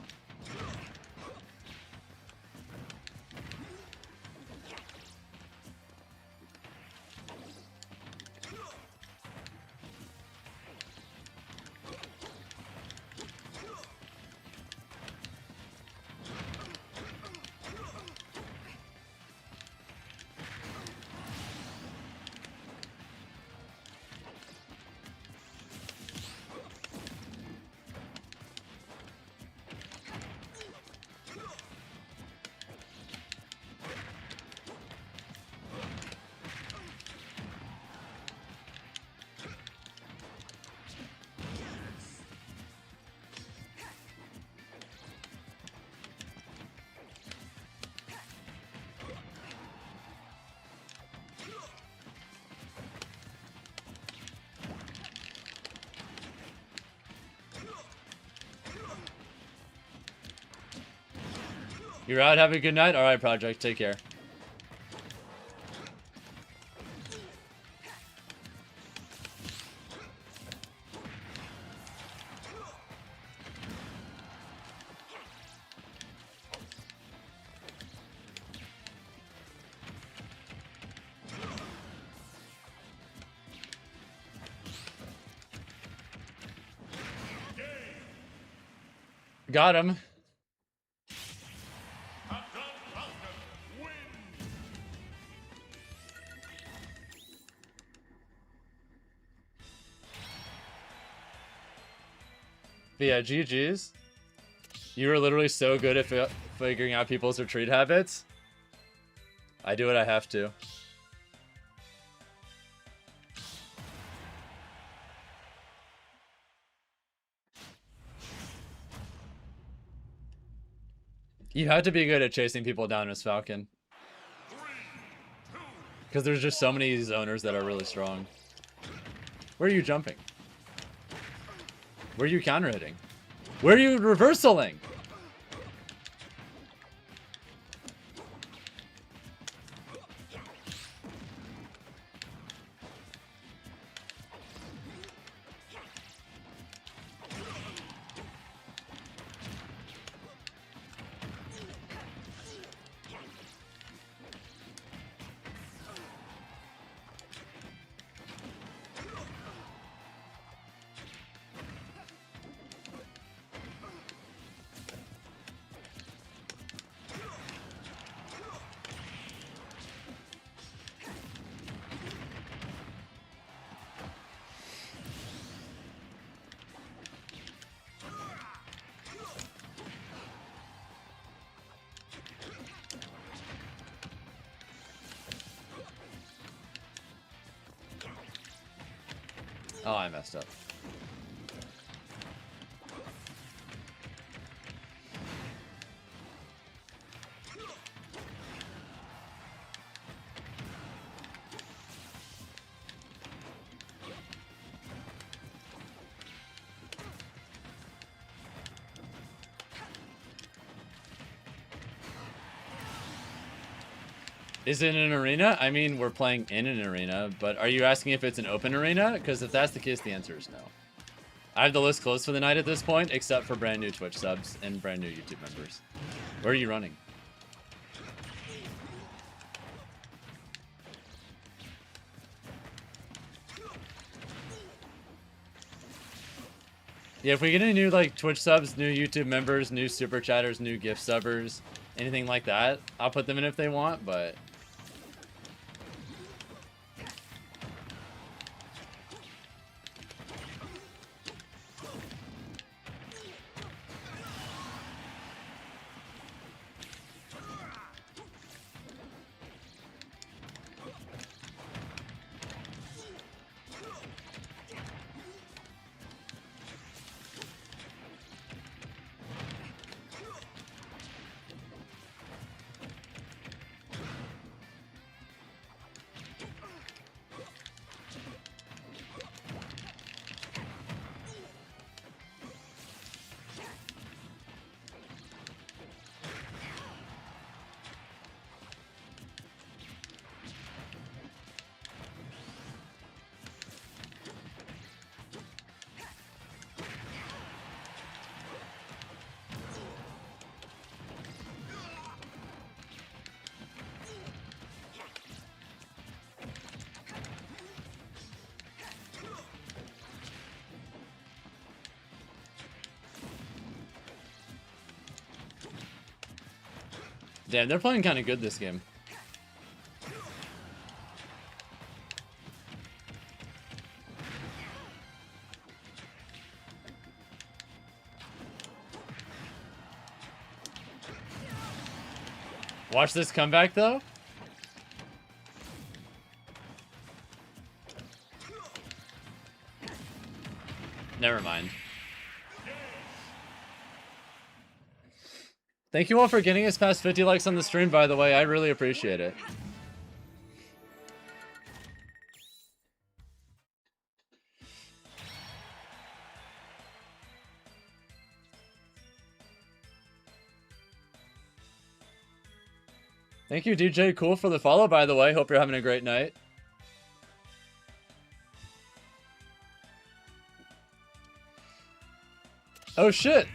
You're out. Have a good night. All right, Project. Take care. Got him. FatalityFalcon wins. But yeah, GG's. You were literally so good at figuring out people's retreat habits. I do what I have to. You have to be good at chasing people down as Falcon. Because there's just so many zoners that are really strong. Where are you jumping? Where are you counter hitting? Where are you reversaling? Oh, I messed up. Is it an arena? I mean, we're playing in an arena, but are you asking if it's an open arena? Because if that's the case, the answer is no. I have the list closed for the night at this point, except for brand new Twitch subs and brand new YouTube members. Where are you running? Yeah, if we get any new like Twitch subs, new YouTube members, new super chatters, new gift subbers, anything like that, I'll put them in if they want, but Damn, they're playing kind of good this game. Watch this comeback, though. Never mind. Thank you all for getting us past 50 likes on the stream, by the way. I really appreciate it. Thank you, DJ Cool, for the follow, by the way. Hope you're having a great night. Oh, shit.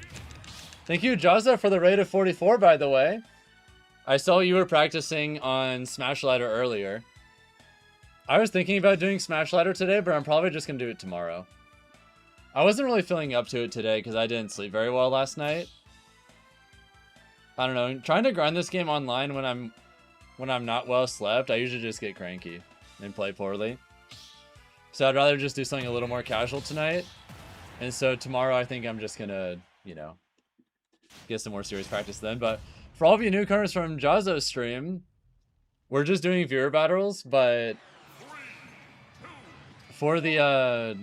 Thank you, Jazza, for the raid of 44, by the way. I saw you were practicing on Smash Ladder earlier. I was thinking about doing Smash Ladder today, but I'm probably just going to do it tomorrow. I wasn't really feeling up to it today because I didn't sleep very well last night. I don't know. Trying to grind this game online when I'm not well slept, I usually just get cranky and play poorly. So I'd rather just do something a little more casual tonight. And so tomorrow I think I'm just gonna, you know, get some more serious practice then. But for all of you newcomers from Jazzo's stream, we're just doing viewer battles, but for the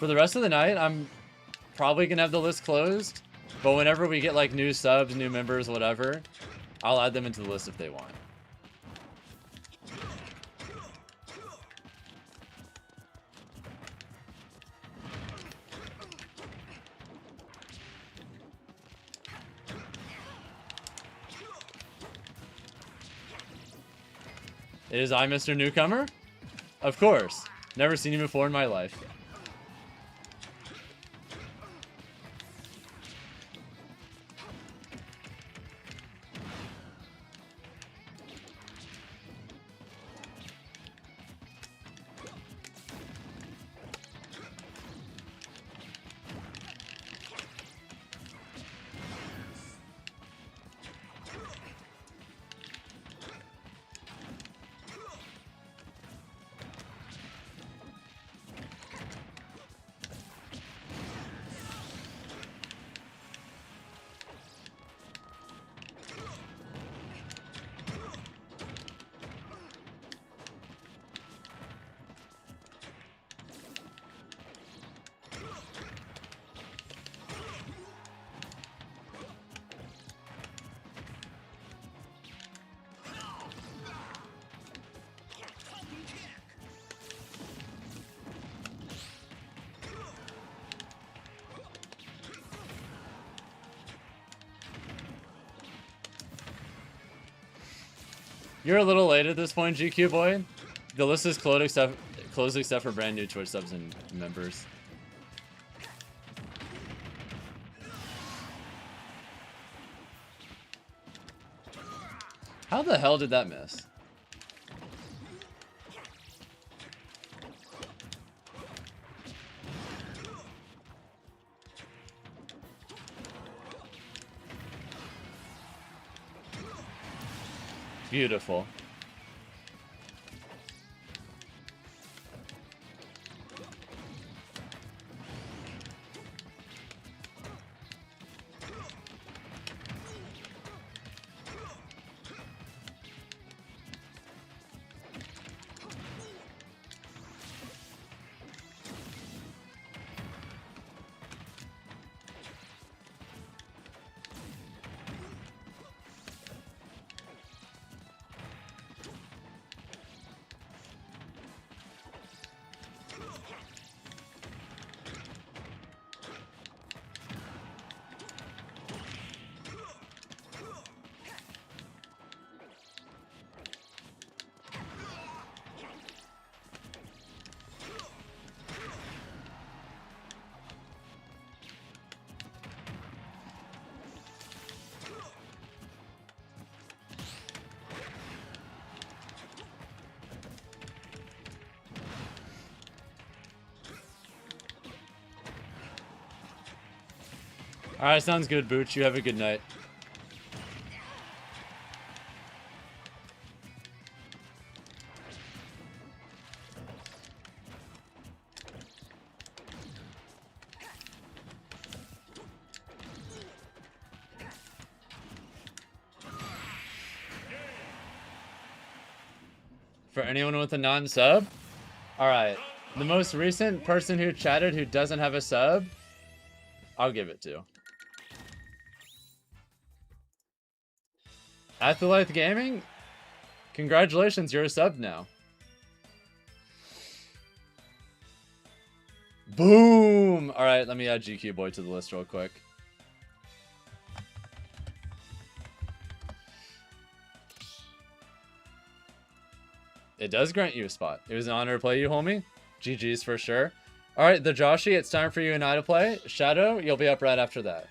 rest of the night, I'm probably gonna have the list closed. But whenever we get like new subs, new members, whatever, I'll add them into the list if they want. It is I, Mr. Newcomer? Of course. Never seen you before in my life. You're a little late at this point, GQ boy. The list is closed except for brand new Twitch subs and members. How the hell did that miss? Beautiful. Alright, sounds good, Booch. You have a good night. For anyone with a non-sub? Alright. The most recent person who chatted who doesn't have a sub, I'll give it to. Afterlife Gaming? Congratulations, you're a sub now. Boom! Alright, let me add GQ Boy to the list real quick. It does grant you a spot. It was an honor to play you, homie. GG's for sure. Alright, the Joshi, it's time for you and I to play. Shadow, you'll be up right after that.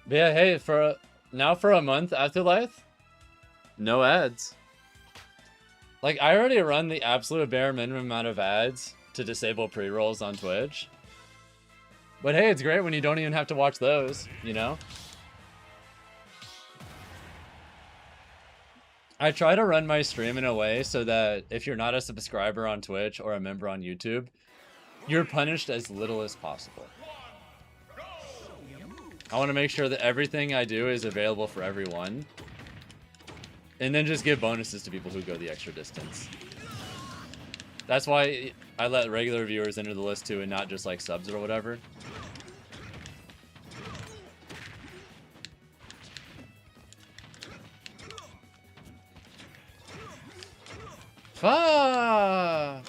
But yeah, hey, for a month, Afterlife, no ads. Like, I already run the absolute bare minimum amount of ads to disable pre-rolls on Twitch. But hey, it's great when you don't even have to watch those, you know? I try to run my stream in a way so that if you're not a subscriber on Twitch or a member on YouTube, you're punished as little as possible. I want to make sure that everything I do is available for everyone. And then just give bonuses to people who go the extra distance. That's why I let regular viewers enter the list too and not just like subs or whatever. Fuck!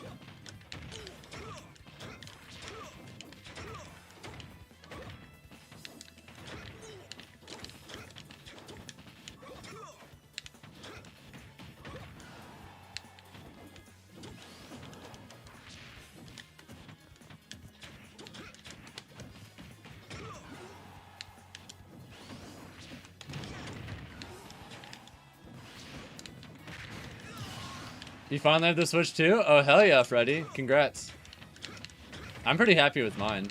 You finally have the Switch too? Oh, hell yeah, Freddy. Congrats. I'm pretty happy with mine.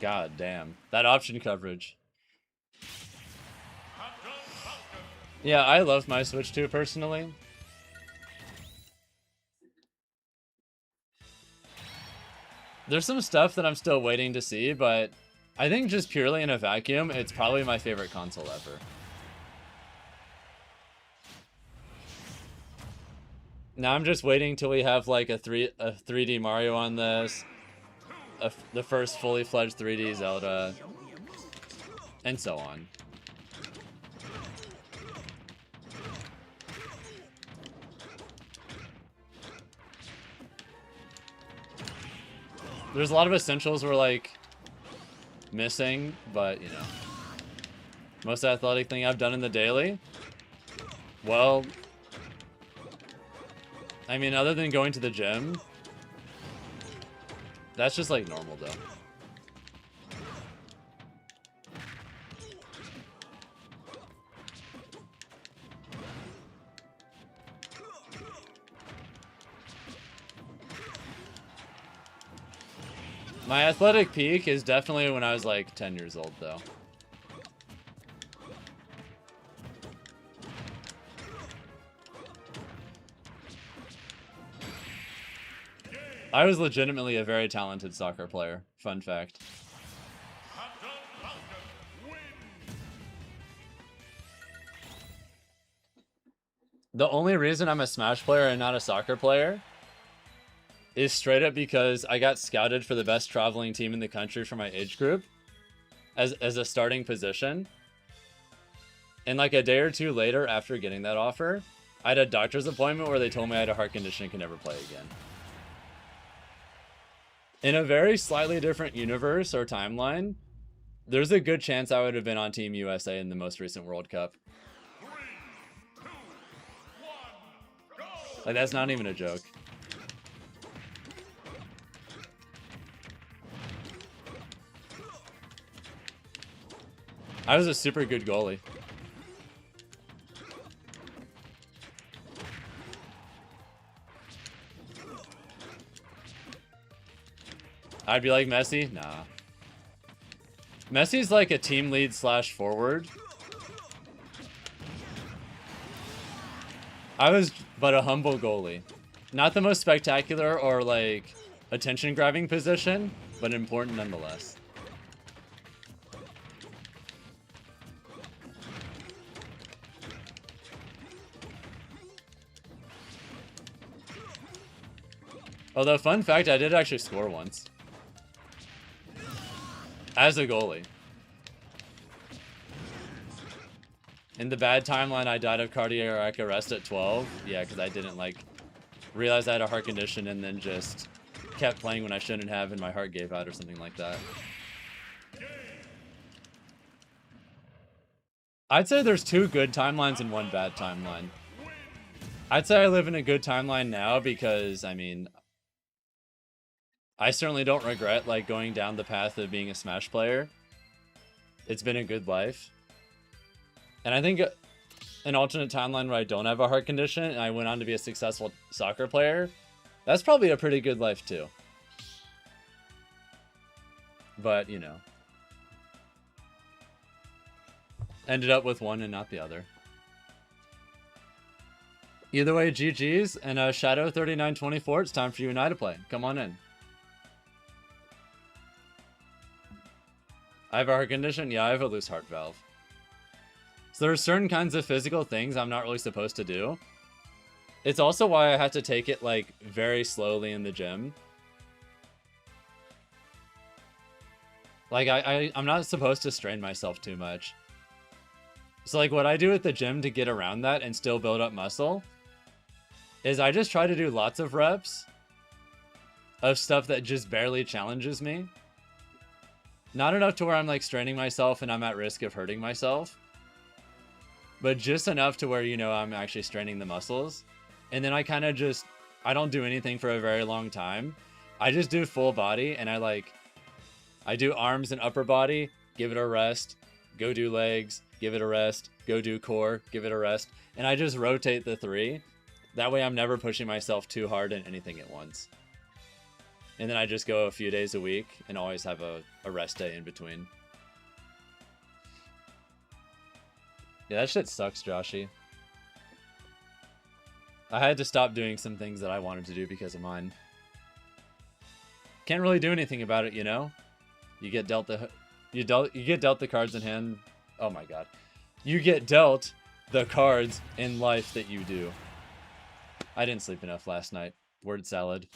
God damn. That option coverage. Yeah, I love my Switch 2 personally. There's some stuff that I'm still waiting to see, but I think just purely in a vacuum, it's probably my favorite console ever. Now I'm just waiting till we have like a 3D Mario on this. The first fully fledged 3D Zelda, and so on. There's a lot of essentials we're like missing, but you know, most athletic thing I've done in the daily. Well, I mean, other than going to the gym. That's just like normal though. My athletic peak is definitely when I was like 10 years old though. I was legitimately a very talented soccer player. Fun fact. The only reason I'm a Smash player and not a soccer player is straight up because I got scouted for the best traveling team in the country for my age group as a starting position. And like a day or two later after getting that offer, I had a doctor's appointment where they told me I had a heart condition and could never play again. In a very slightly different universe or timeline, there's a good chance I would have been on Team USA in the most recent World Cup. 3, 2, 1, go! Like, that's not even a joke. I was a super good goalie. I'd be like Messi? Nah. Messi's like a team lead / forward. I was but a humble goalie. Not the most spectacular or like attention grabbing position, but important nonetheless. Although, fun fact, I did actually score once. As a goalie. In the bad timeline, I died of cardiac arrest at 12. Yeah, because I didn't, like, realize I had a heart condition and then just kept playing when I shouldn't have and my heart gave out or something like that. I'd say there's 2 good timelines and 1 bad timeline. I'd say I live in a good timeline now because, I mean, I certainly don't regret, like, going down the path of being a Smash player. It's been a good life. And I think an alternate timeline where I don't have a heart condition and I went on to be a successful soccer player, that's probably a pretty good life too. But, you know. Ended up with one and not the other. Either way, GG's, and Shadow3924, it's time for you and I to play. Come on in. I have a heart condition? Yeah, I have a loose heart valve. So there are certain kinds of physical things I'm not really supposed to do. It's also why I have to take it, like, very slowly in the gym. Like, I'm not supposed to strain myself too much. So, like, what I do at the gym to get around that and still build up muscle is I just try to do lots of reps of stuff that just barely challenges me. Not enough to where I'm, like, straining myself and I'm at risk of hurting myself. But just enough to where, you know, I'm actually straining the muscles. And then I kind of just, I don't do anything for a very long time. I just do full body and I do arms and upper body, give it a rest, go do legs, give it a rest, go do core, give it a rest. And I just rotate the 3. That way I'm never pushing myself too hard in anything at once. And then I just go a few days a week and always have a rest day in between. Yeah, that shit sucks, Joshy. I had to stop doing some things that I wanted to do because of mine. Can't really do anything about it, you know? You get dealt the you get dealt the cards in hand. Oh my god. You get dealt the cards in life that you do. I didn't sleep enough last night. Word salad.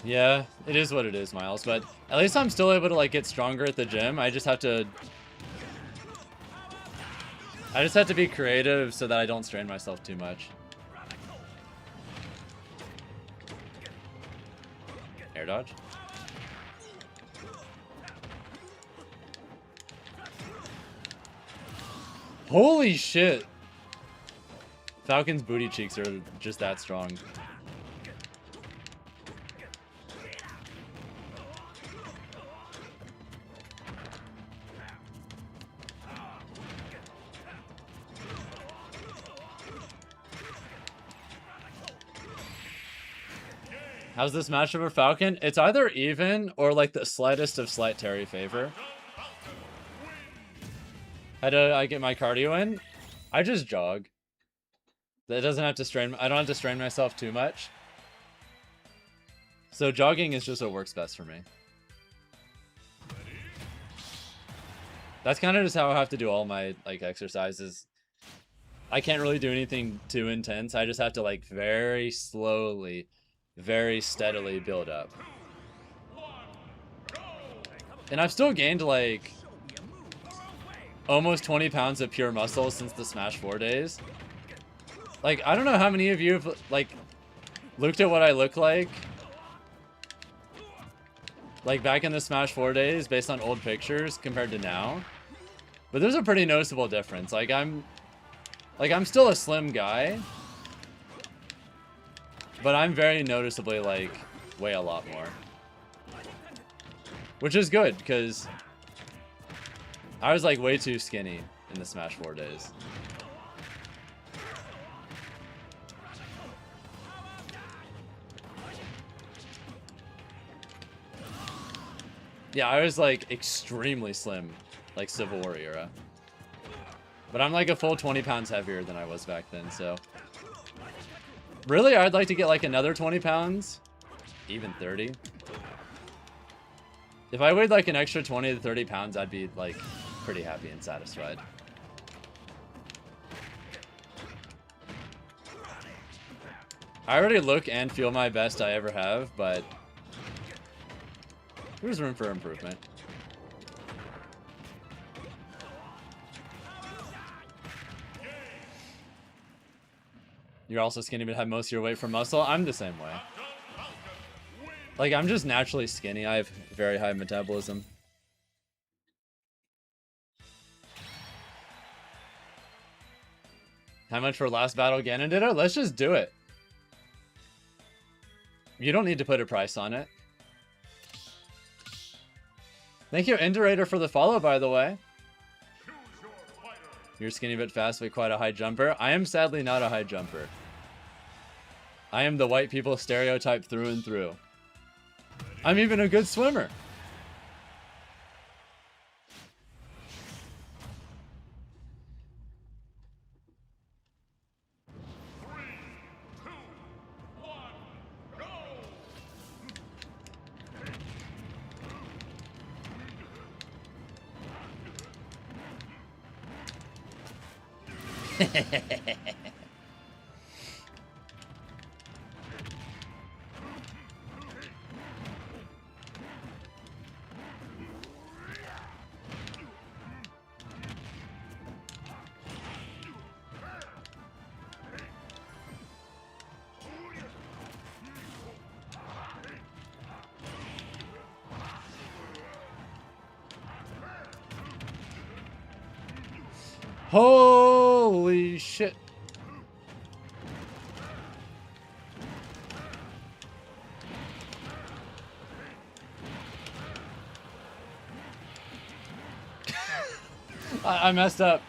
Yeah, it is what it is, Miles, but at least I'm still able to, like, get stronger at the gym. I just have to be creative so that I don't strain myself too much. Air dodge. Holy shit! Falcon's booty cheeks are just that strong. How's this matchup for Falcon? It's either even or like the slightest of slight Terry favor. How do I get my cardio in? I just jog. That doesn't have to strain. I don't have to strain myself too much. So jogging is just what works best for me. That's kind of just how I have to do all my like exercises. I can't really do anything too intense. I just have to like very slowly, very steadily build up. And I've still gained like almost 20 pounds of pure muscle since the Smash 4 days. Like, I don't know how many of you have like looked at what I look like back in the Smash 4 days based on old pictures compared to now. But there's a pretty noticeable difference. Like I'm still a slim guy, but I'm very noticeably like weigh a lot more. Which is good because I was like way too skinny in the Smash 4 days. Yeah, I was like extremely slim, like Civil War era. But I'm like a full 20 pounds heavier than I was back then, so. Really, I'd like to get like another 20 pounds, even 30. If I weighed like an extra 20 to 30 pounds, I'd be like pretty happy and satisfied. I already look and feel my best I ever have, but there's room for improvement. You're also skinny but have most of your weight from muscle. I'm the same way. Like, I'm just naturally skinny. I have very high metabolism. How much for last battle Ganon Ditto? Let's just do it. You don't need to put a price on it. Thank you, Indurator, for the follow, by the way. You're skinny but fast, but quite a high jumper. I am sadly not a high jumper. I am the white people stereotype through and through. I'm even a good swimmer. Holy shit. I messed up.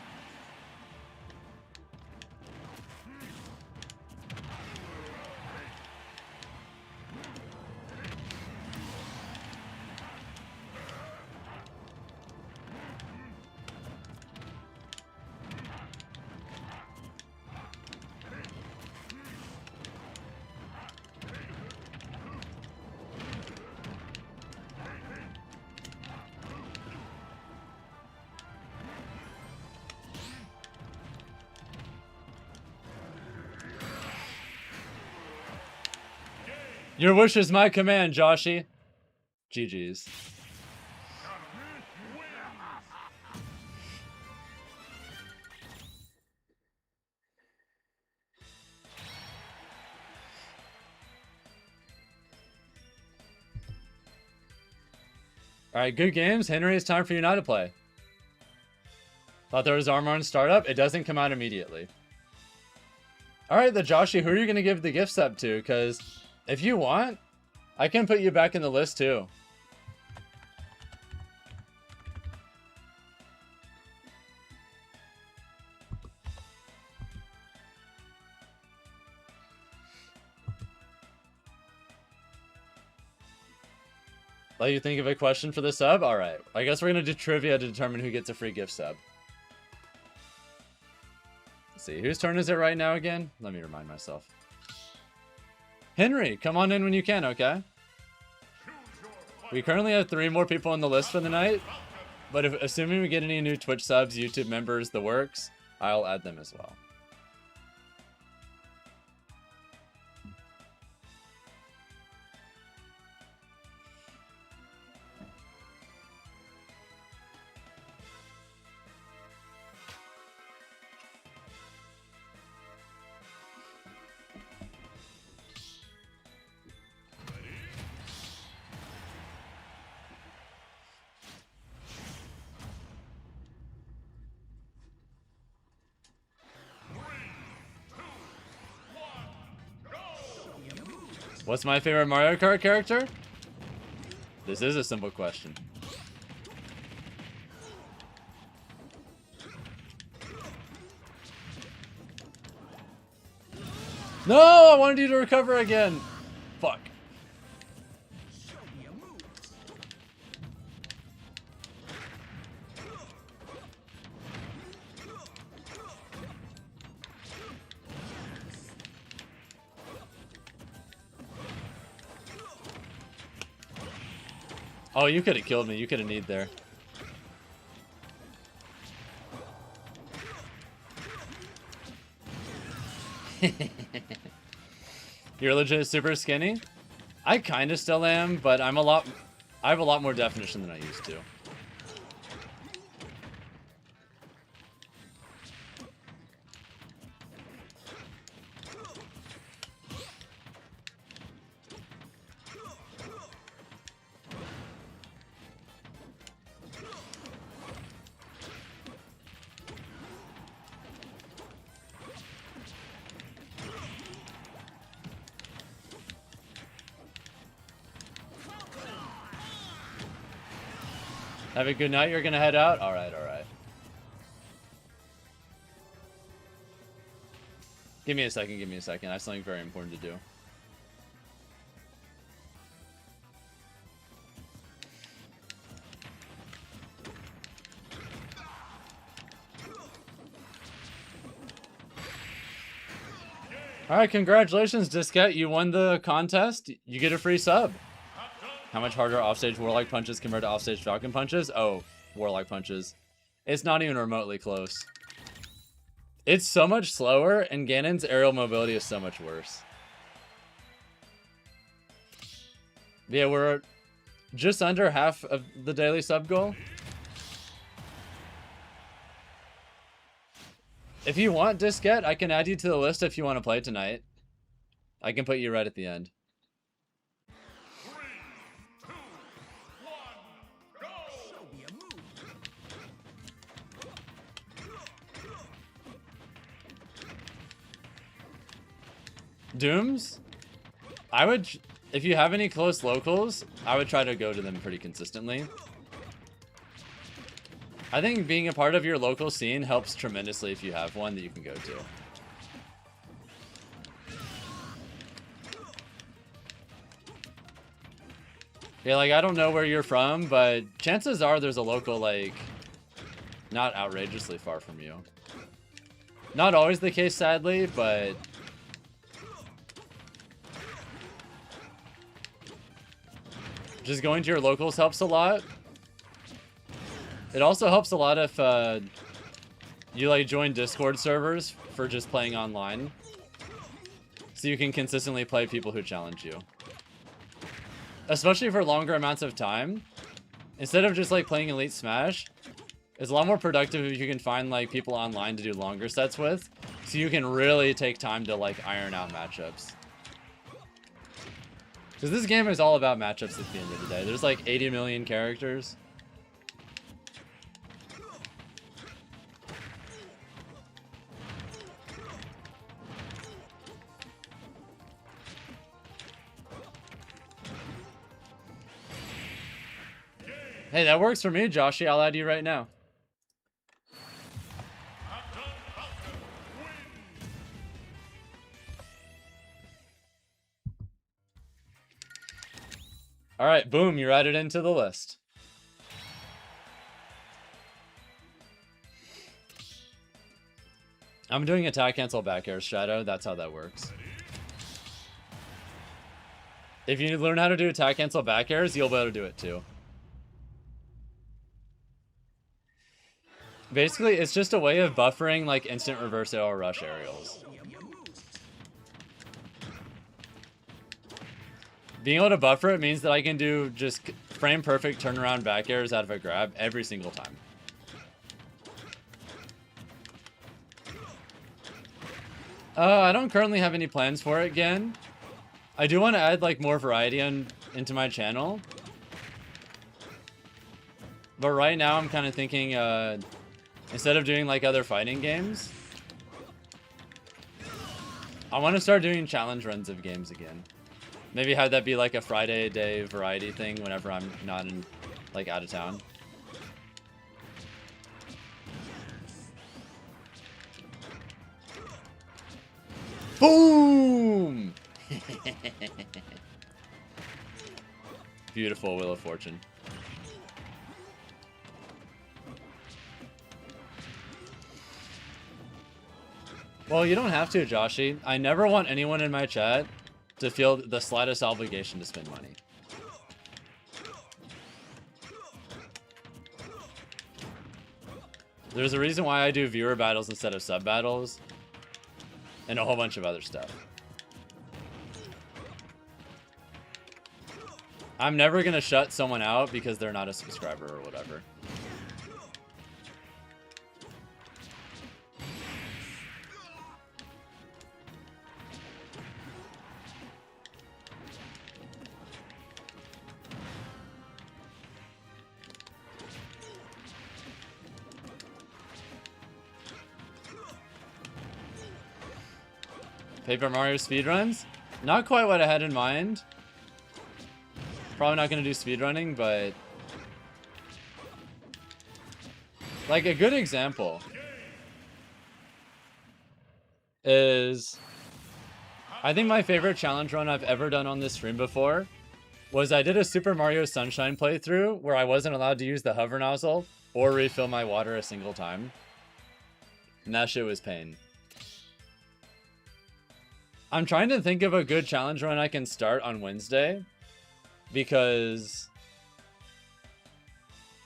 Your wish is my command, Joshy. GG's. Alright, good games. Henry, it's time for you now to play. Thought there was armor on startup. It doesn't come out immediately. Alright, the Joshy, who are you going to give the gift sub to? Because if you want, I can put you back in the list too. Let you think of a question for the sub? Alright. I guess we're going to do trivia to determine who gets a free gift sub. Let's see, whose turn is it right now again? Let me remind myself. Henry, come on in when you can, okay? We currently have 3 more people on the list for the night, but assuming we get any new Twitch subs, YouTube members, the works, I'll add them as well. What's my favorite Mario Kart character? This is a simple question. No, I wanted you to recover again. Fuck. Oh, you could have killed me. You could have kneed there. You're legit super skinny? I kind of still am, but I have a lot more definition than I used to. Have a good night. You're gonna head out? Alright, alright. Give me a second, give me a second. I have something very important to do. Alright, congratulations, Discat. You won the contest. You get a free sub. How much harder offstage Warlock punches compared to offstage Falcon punches? Oh, Warlock punches. It's not even remotely close. It's so much slower, and Ganon's aerial mobility is so much worse. Yeah, we're just under half of the daily sub goal. If you want, Disket, I can add you to the list if you want to play tonight. I can put you right at the end. Dooms? I would, if you have any close locals, I would try to go to them pretty consistently. I think being a part of your local scene helps tremendously if you have one that you can go to. Yeah, like, I don't know where you're from, but chances are there's a local, like, not outrageously far from you. Not always the case, sadly, but just going to your locals helps a lot. It also helps a lot if you like join Discord servers for just playing online, so you can consistently play people who challenge you, especially for longer amounts of time. Instead of just like playing Elite Smash, it's a lot more productive if you can find like people online to do longer sets with, so you can really take time to like iron out matchups. Because this game is all about matchups at the end of the day. There's like 80 million characters. Hey, that works for me, Joshy. I'll add you right now. All right, boom, you're added into the list. I'm doing attack cancel back air Shadow. That's how that works. If you learn how to do attack cancel back airs, you'll be able to do it too. Basically, it's just a way of buffering like instant reverse AR rush aerials. Being able to buffer it means that I can do just frame perfect turnaround back airs out of a grab every single time. I don't currently have any plans for it again. I do want to add like more variety into my channel. But right now I'm kind of thinking instead of doing like other fighting games, I want to start doing challenge runs of games again. Maybe have that be like a Friday day variety thing whenever I'm not in like out of town. Boom! Beautiful Wheel of Fortune. Well, you don't have to, Joshy. I never want anyone in my chat to feel the slightest obligation to spend money. There's a reason why I do viewer battles instead of sub battles, and a whole bunch of other stuff. I'm never gonna shut someone out because they're not a subscriber or whatever. Paper Mario speedruns? Not quite what I had in mind. Probably not going to do speedrunning, but... like, a good example is... I think my favorite challenge run I've ever done on this stream before was I did a Super Mario Sunshine playthrough where I wasn't allowed to use the hover nozzle or refill my water a single time. And that shit was pain. I'm trying to think of a good challenge run I can start on Wednesday because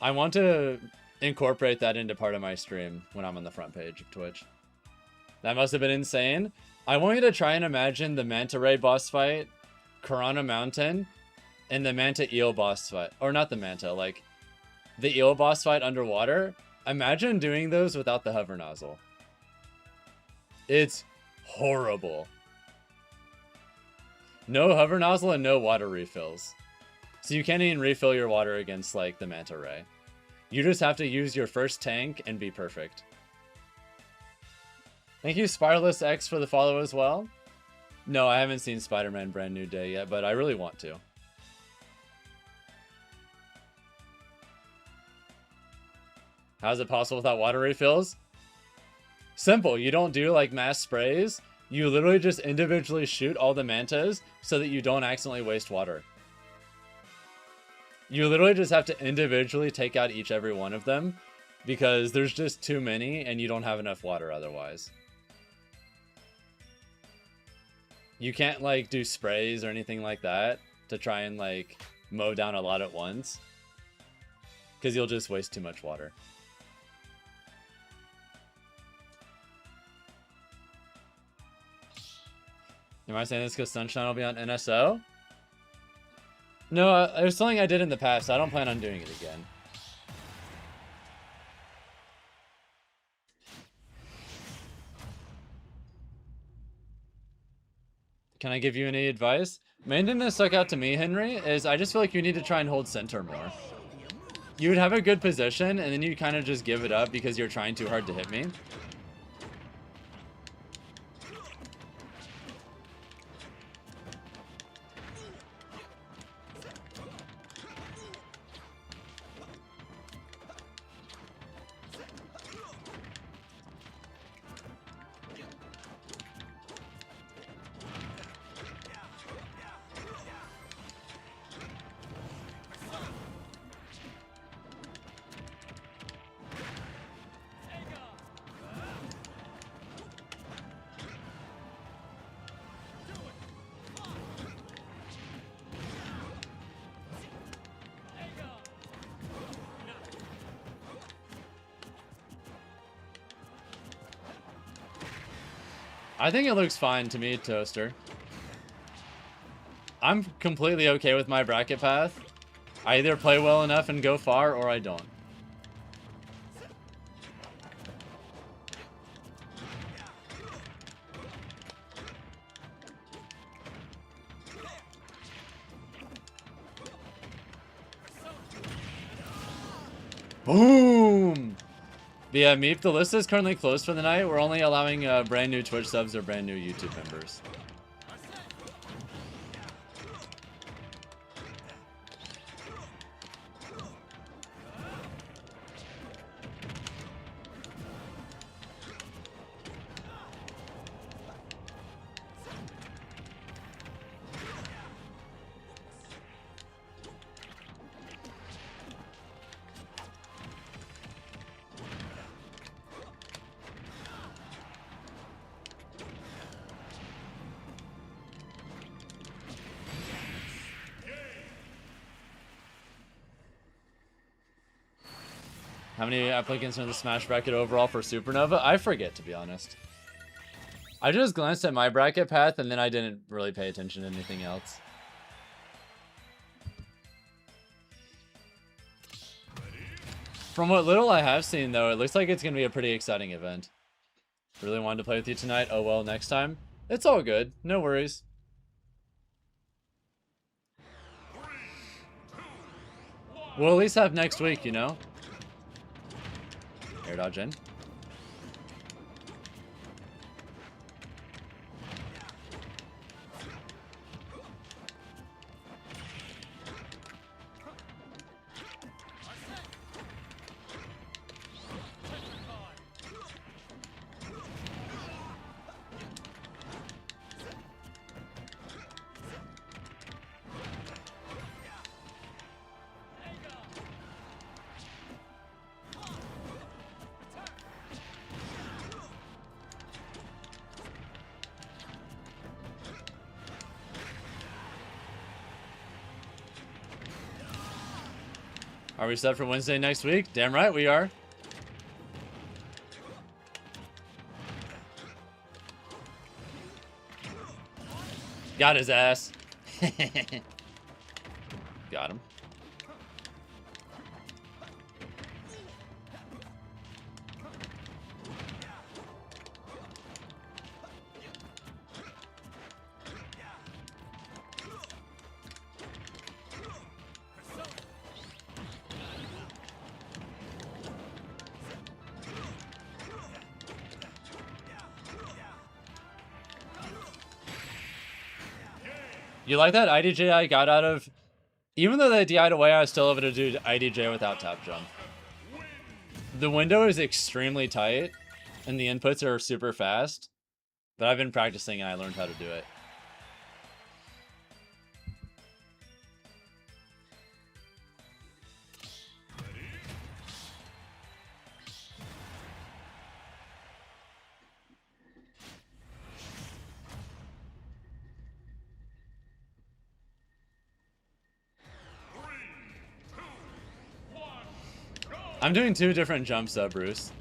I want to incorporate that into part of my stream when I'm on the front page of Twitch. That must have been insane. I want you to try and imagine the Manta Ray boss fight, Corona Mountain, and the Manta Eel boss fight. Or not the Manta, like the Eel boss fight underwater. Imagine doing those without the hover nozzle. It's horrible. No hover nozzle and no water refills. So you can't even refill your water against like the Manta Ray. You just have to use your first tank and be perfect. Thank you Spireless X for the follow as well. No, I haven't seen Spider-Man Brand New Day yet, but I really want to. How's it possible without water refills? Simple, you don't do like mass sprays. You literally just individually shoot all the mantas so that you don't accidentally waste water. You literally just have to individually take out every one of them because there's just too many and you don't have enough water otherwise. You can't like do sprays or anything like that to try and like mow down a lot at once because you'll just waste too much water. Am I saying this because Sunshine will be on NSO? No, it was something I did in the past. I don't plan on doing it again. Can I give you any advice? Main thing that stuck out to me, Henry, is I just feel like you need to try and hold center more. You would have a good position, and then you kind of just give it up because you're trying too hard to hit me. I think it looks fine to me, Toaster. I'm completely okay with my bracket path. I either play well enough and go far, or I don't. Boom! But yeah, Meep, the list is currently closed for the night. We're only allowing brand new Twitch subs or brand new YouTube members. How many applicants are in the Smash bracket overall for Supernova? I forget, to be honest. I just glanced at my bracket path and then I didn't really pay attention to anything else. From what little I have seen, though, it looks like it's going to be a pretty exciting event. Really wanted to play with you tonight. Oh well, next time. It's all good. No worries. 3, 2, 1. We'll at least have next week, you know? Air dodge in. Are we set for Wednesday next week? Damn right we are. Got his ass. Got him. You like that IDJ I got out of... Even though they DI'd away, I was still able to do IDJ without tap jump. The window is extremely tight, and the inputs are super fast. But I've been practicing and I learned how to do it. I'm doing 2 different jumps, Bruce.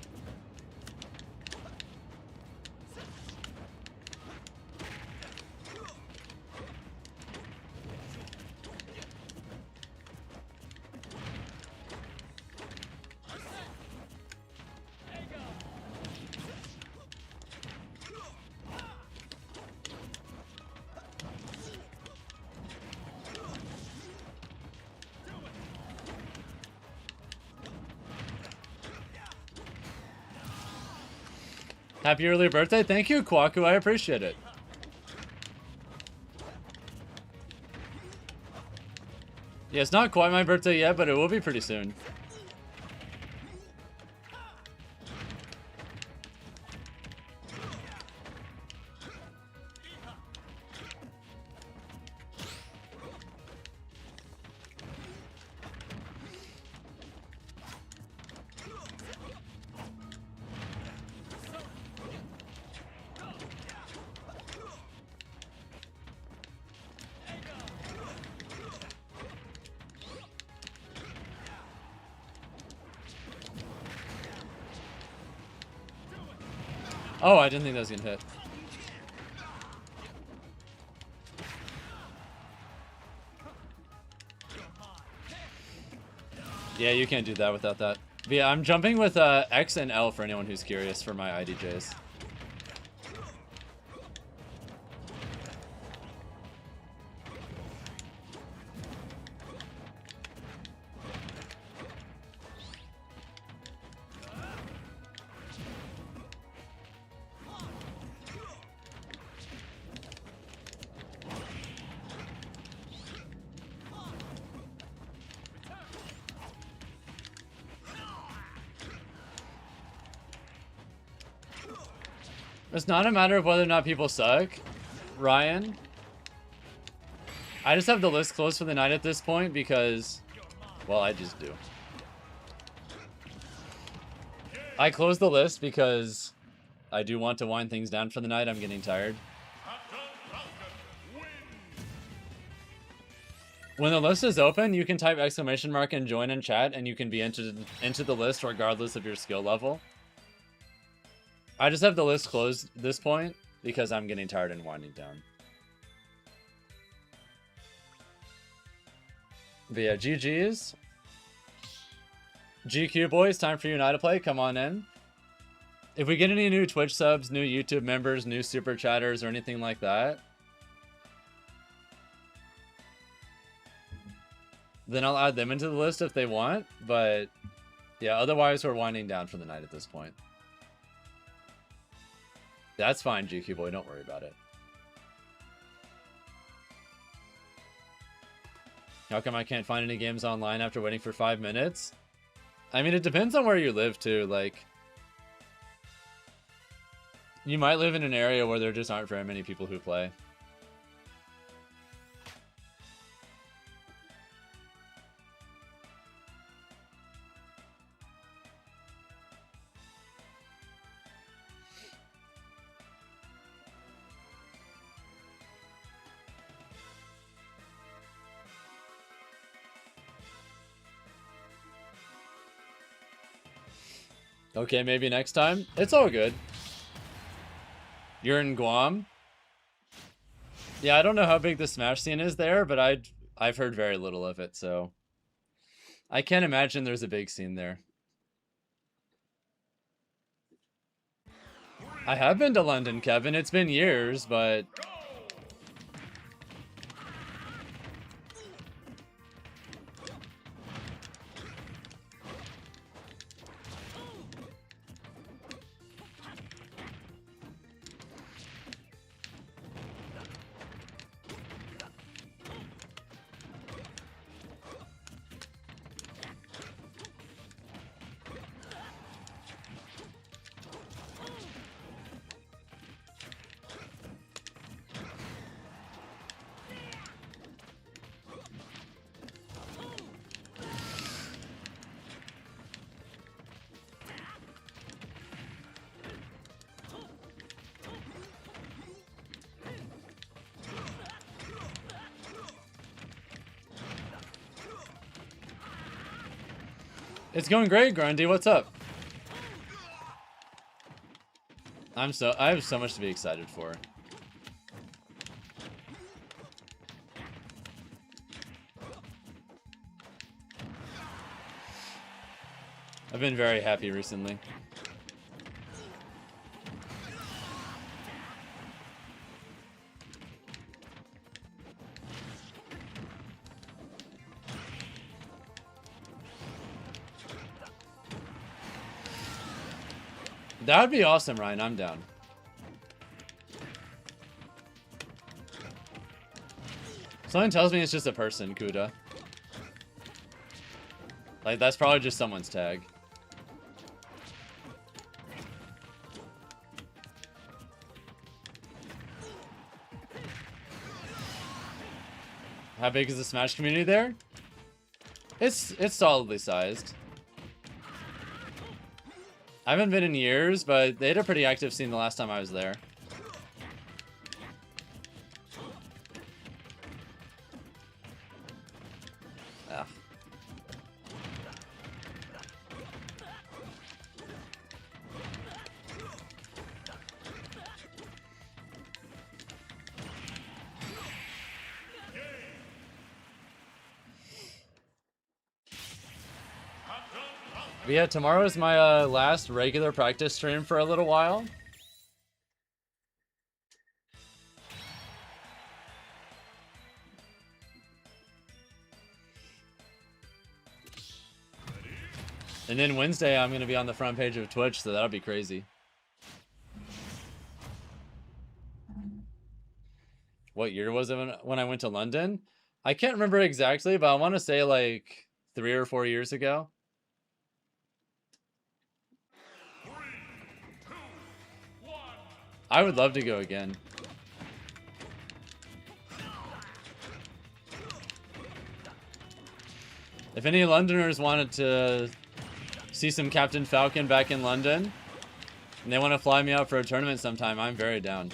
Happy early birthday. Thank you, Kwaku. I appreciate it. Yeah, it's not quite my birthday yet, but it will be pretty soon. Oh, I didn't think that was gonna hit. Yeah, you can't do that without that. But yeah, I'm jumping with X and L for anyone who's curious for my IDJs. It's not a matter of whether or not people suck, Ryan. I just have the list closed for the night at this point because, well, I just do. I closed the list because I do want to wind things down for the night. I'm getting tired. When the list is open, you can type exclamation mark and join in chat, and you can be entered into the list regardless of your skill level. I just have the list closed at this point because I'm getting tired and winding down. But yeah, GG's. GQ boys, time for you and I to play. Come on in. If we get any new Twitch subs, new YouTube members, new super chatters, or anything like that, then I'll add them into the list if they want. But yeah, otherwise we're winding down for the night at this point. That's fine, GQ boy. Don't worry about it. How come I can't find any games online after waiting for 5 minutes? I mean, it depends on where you live, too. Like, you might live in an area where there just aren't very many people who play. Okay, maybe next time. It's all good. You're in Guam? Yeah, I don't know how big the Smash scene is there, but I've heard very little of it, so I can't imagine there's a big scene there. I have been to London, Kevin. It's been years, but it's going great, Grundy. What's up? I have so much to be excited for. I've been very happy recently. That would be awesome, Ryan. I'm down. Someone tells me it's just a person, Kuda. Like, that's probably just someone's tag. How big is the Smash community there? It's solidly sized. I haven't been in years, but they had a pretty active scene the last time I was there. Ugh. But yeah, tomorrow is my last regular practice stream for a little while. And then Wednesday, I'm going to be on the front page of Twitch, so that'll be crazy. What year was it when I went to London? I can't remember exactly, but I want to say like 3 or 4 years ago. 3, 2, 1. I would love to go again. If any Londoners wanted to see some Captain Falcon back in London, and they want to fly me out for a tournament sometime, I'm very down.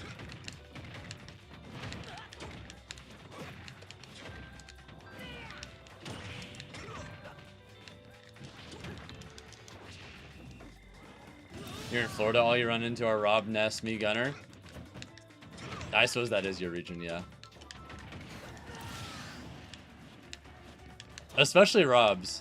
Here in Florida, all you run into are Rob, Ness, me, Gunner. I suppose that is your region, yeah. Especially Rob's.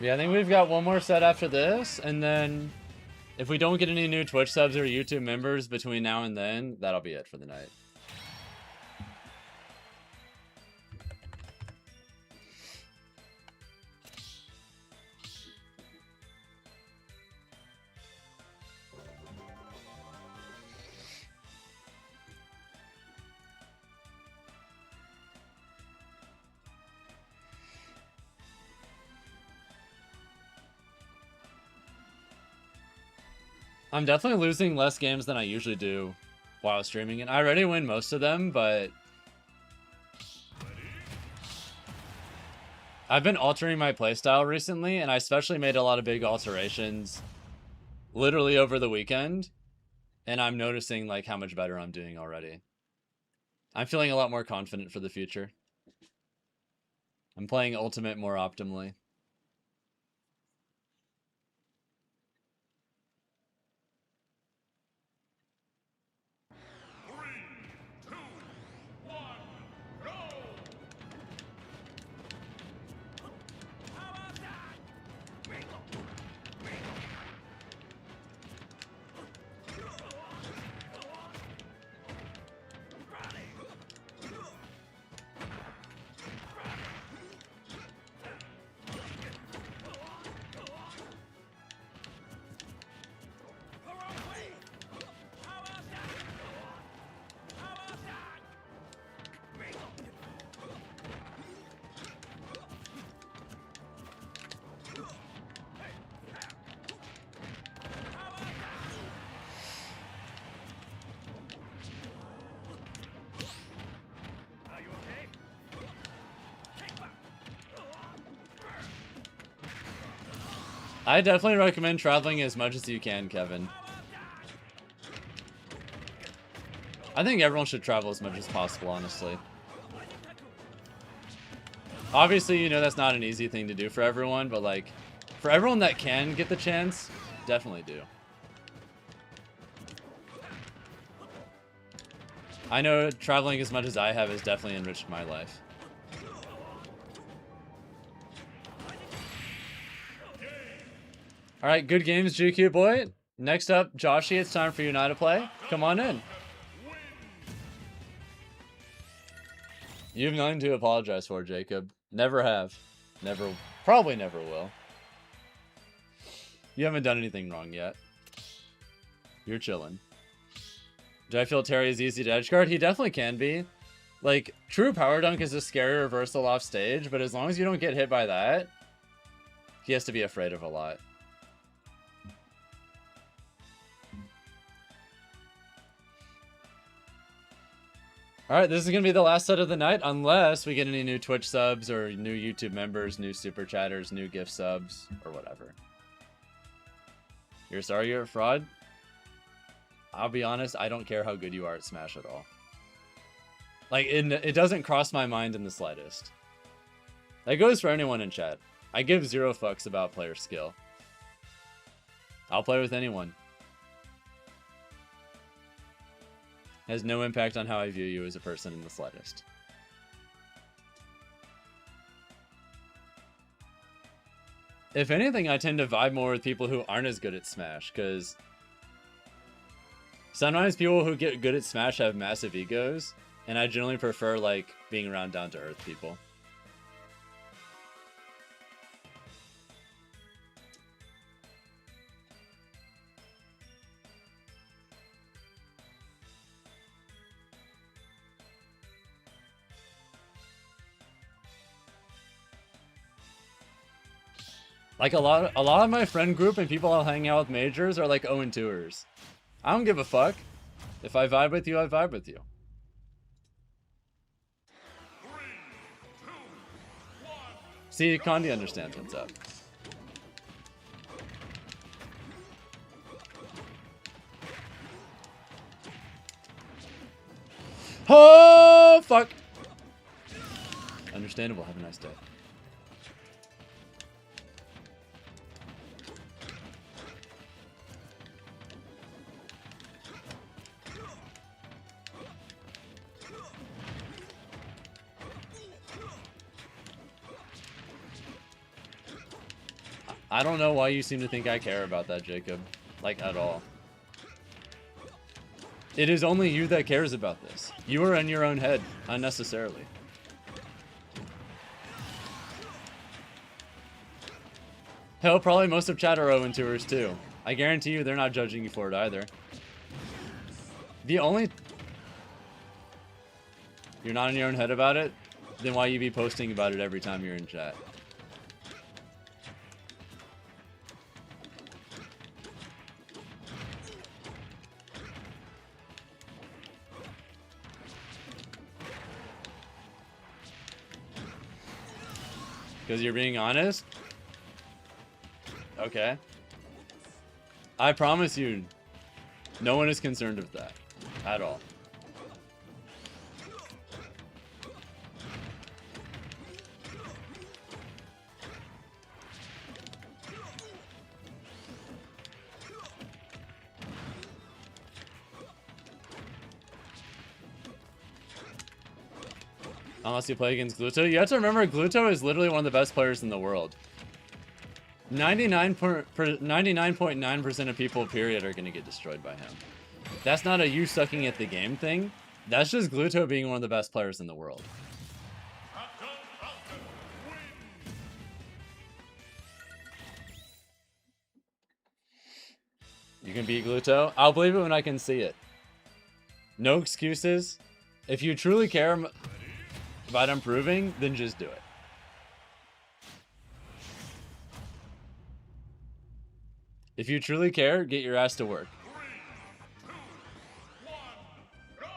Yeah, I think we've got one more set after this, and then if we don't get any new Twitch subs or YouTube members between now and then, that'll be it for the night. I'm definitely losing less games than I usually do while streaming, and I already win most of them, but I've been altering my playstyle recently, and I especially made a lot of big alterations literally over the weekend, and I'm noticing like how much better I'm doing already. I'm feeling a lot more confident for the future. I'm playing Ultimate more optimally. I definitely recommend traveling as much as you can, Kevin. I think everyone should travel as much as possible, honestly. Obviously, you know that's not an easy thing to do for everyone, but like, for everyone that can get the chance, definitely do. I know traveling as much as I have has definitely enriched my life. Alright, good games, GQ boy. Next up, Joshy, it's time for you and I to play. Come on in. You have nothing to apologize for, Jacob. Never have. Never, probably never will. You haven't done anything wrong yet. You're chilling. Do I feel Terry is easy to edgeguard? He definitely can be. Like, true power dunk is a scary reversal off stage, but as long as you don't get hit by that, He has to be afraid of a lot. Alright, this is going to be the last set of the night, unless we get any new Twitch subs, or new YouTube members, new Super Chatters, new gift subs, or whatever. You're sorry you're a fraud? I'll be honest, I don't care how good you are at Smash at all. Like, it doesn't cross my mind in the slightest. That goes for anyone in chat. I give 0 fucks about player skill. I'll play with anyone. Has no impact on how I view you as a person in the slightest. If anything, I tend to vibe more with people who aren't as good at Smash, because sometimes people who get good at Smash have massive egos, and I generally prefer, like, being around down-to-earth people. Like, a lot of my friend group and people I'll hang out with majors are like 0-2ers. I don't give a fuck. If I vibe with you, I vibe with you. 3, 2, 1. See, Condi understands what's up. Oh, fuck. Understandable. Have a nice day. I don't know why you seem to think I care about that, Jacob. Like, at all. It is only you that cares about this. You are in your own head, unnecessarily. Hell, probably most of chat are 0-2ers too. I guarantee you they're not judging you for it either. The only... You're not in your own head about it? Then why you be posting about it every time you're in chat? Because you're being honest? Okay. I promise you, no one is concerned with that. At all. Unless you play against Gluto. You have to remember, Gluto is literally one of the best players in the world. 99.9% of people, period, are going to get destroyed by him. That's not a you sucking at the game thing. That's just Gluto being one of the best players in the world. FatalityFalcon wins. You can beat Gluto? I'll believe it when I can see it. No excuses. If you truly care about improving, then just do it. If you truly care, get your ass to work. 3, 2, 1, go!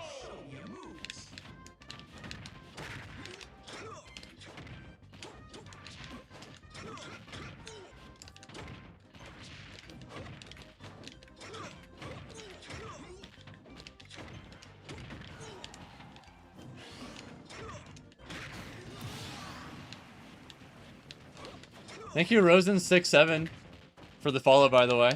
Thank you, Rosen67, for the follow, by the way.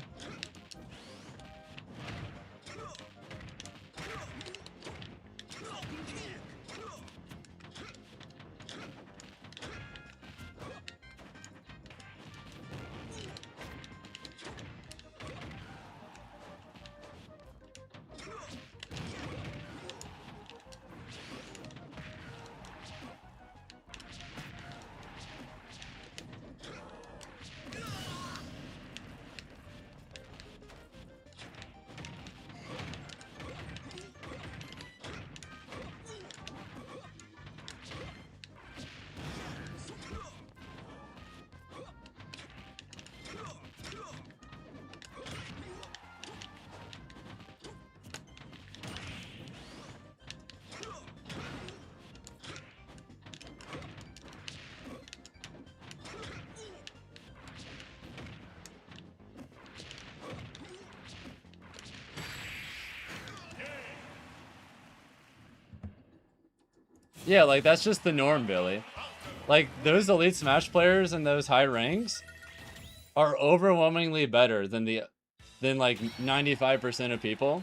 Yeah, like, that's just the norm, Billy. Like, those Elite Smash players and those high ranks are overwhelmingly better than like 95% of people,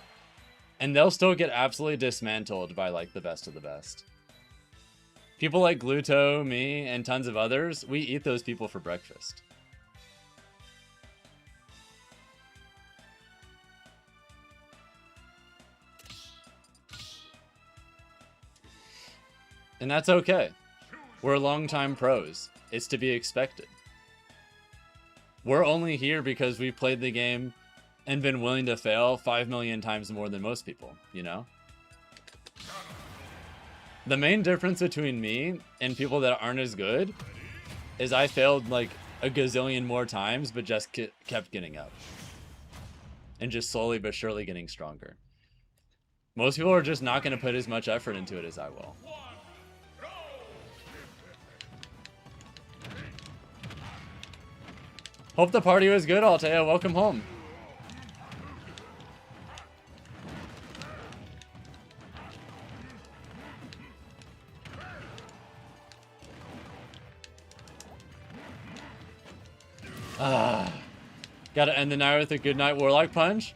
and they'll still get absolutely dismantled by like the best of the best. People like Gluto, me, and tons of others, we eat those people for breakfast. And that's okay. We're longtime pros. It's to be expected. We're only here because we played the game and been willing to fail 5 million times more than most people, you know? The main difference between me and people that aren't as good is I failed like a gazillion more times, but just kept getting up. And just slowly but surely getting stronger. Most people are just not going to put as much effort into it as I will. Hope the party was good, Altea. Welcome home. Gotta end the night with a good night Warlock Punch.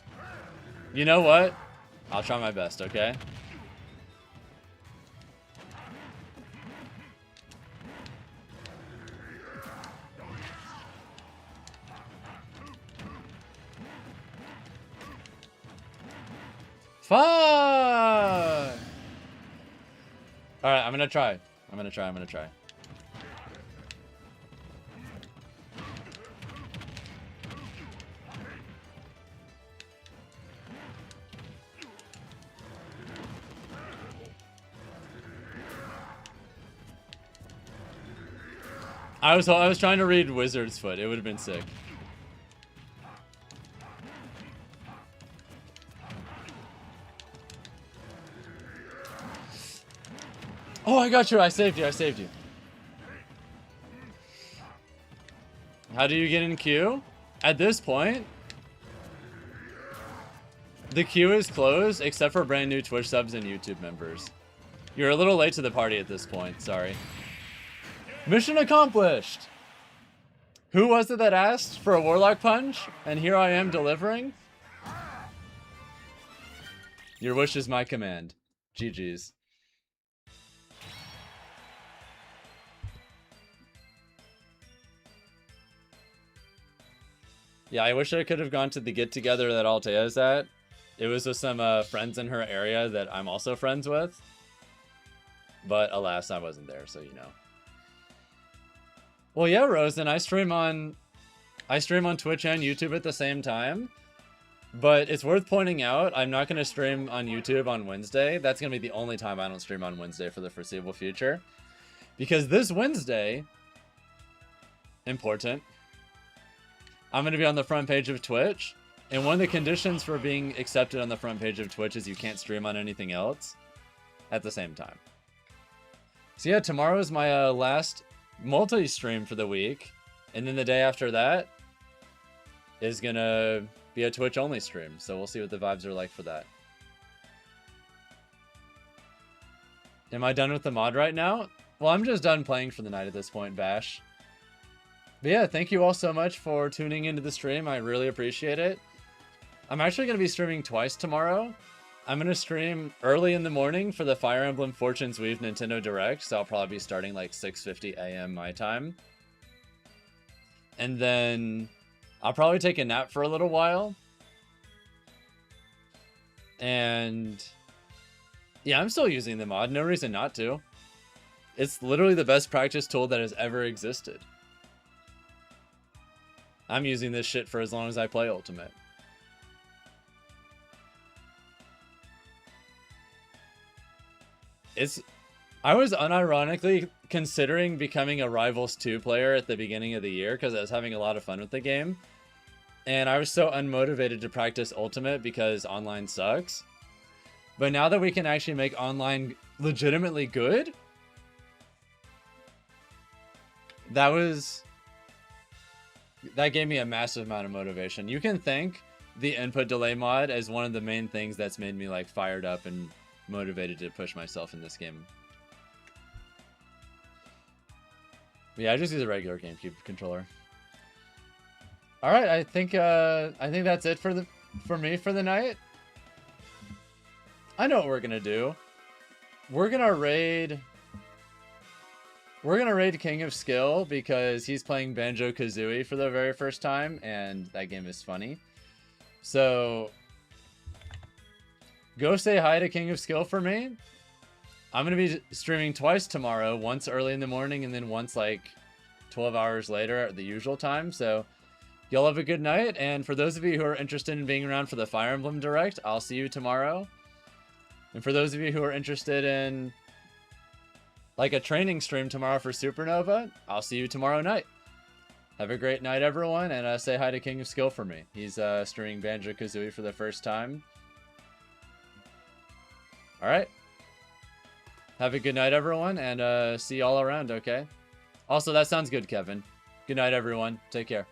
You know what? I'll try my best, okay? Fuck! Alright, I'm gonna try. I'm gonna try. I was trying to read Wizard's Foot. It would have been sick. Oh, I got you. I saved you. How do you get in queue? At this point, the queue is closed except for brand new Twitch subs and YouTube members. You're a little late to the party at this point. Sorry. Mission accomplished! Who was it that asked for a Warlock Punch? And here I am delivering? Your wish is my command. GG's. Yeah, I wish I could have gone to the get-together that Altea's at. It was with some friends in her area that I'm also friends with. But alas, I wasn't there, so you know. Well, yeah, Rosen, I stream on Twitch and YouTube at the same time. But it's worth pointing out, I'm not going to stream on YouTube on Wednesday. That's going to be the only time I don't stream on Wednesday for the foreseeable future. Because this Wednesday, important, I'm going to be on the front page of Twitch. And one of the conditions for being accepted on the front page of Twitch is you can't stream on anything else at the same time. So yeah, tomorrow is my last multi-stream for the week, and then the day after that is gonna be a Twitch only stream, so we'll see what the vibes are like for that. Am I done with the mod right now? Well, I'm just done playing for the night at this point, Bash. But yeah, thank you all so much for tuning into the stream. I really appreciate it. I'm actually gonna be streaming twice tomorrow. I'm going to stream early in the morning for the Fire Emblem Fortune's Weave Nintendo Direct, so I'll probably be starting like 6:50 a.m. my time. And then I'll probably take a nap for a little while. And yeah, I'm still using the mod. No reason not to. It's literally the best practice tool that has ever existed. I'm using this shit for as long as I play Ultimate. I was unironically considering becoming a Rivals 2 player at the beginning of the year because I was having a lot of fun with the game. And I was so unmotivated to practice Ultimate because online sucks. But now that we can actually make online legitimately good, that gave me a massive amount of motivation. You can thank the input delay mod as one of the main things that's made me like fired up and motivated to push myself in this game. Yeah, I just use a regular GameCube controller. All right, I think that's it for me for the night. I know what we're gonna do. We're gonna raid King of Skill because he's playing Banjo-Kazooie for the very first time, and that game is funny. So go say hi to King of Skill for me. I'm gonna be streaming twice tomorrow, once early in the morning and then once like 12 hours later at the usual time. So y'all have a good night, and for those of you who are interested in being around for the Fire Emblem Direct, I'll see you tomorrow. And for those of you who are interested in like a training stream tomorrow for Supernova, I'll see you tomorrow night. Have a great night, everyone, and say hi to King of Skill for me. He's streaming Banjo-Kazooie for the first time. All right. Have a good night, everyone, and see you all around, okay? Also, that sounds good, Kevin. Good night, everyone. Take care.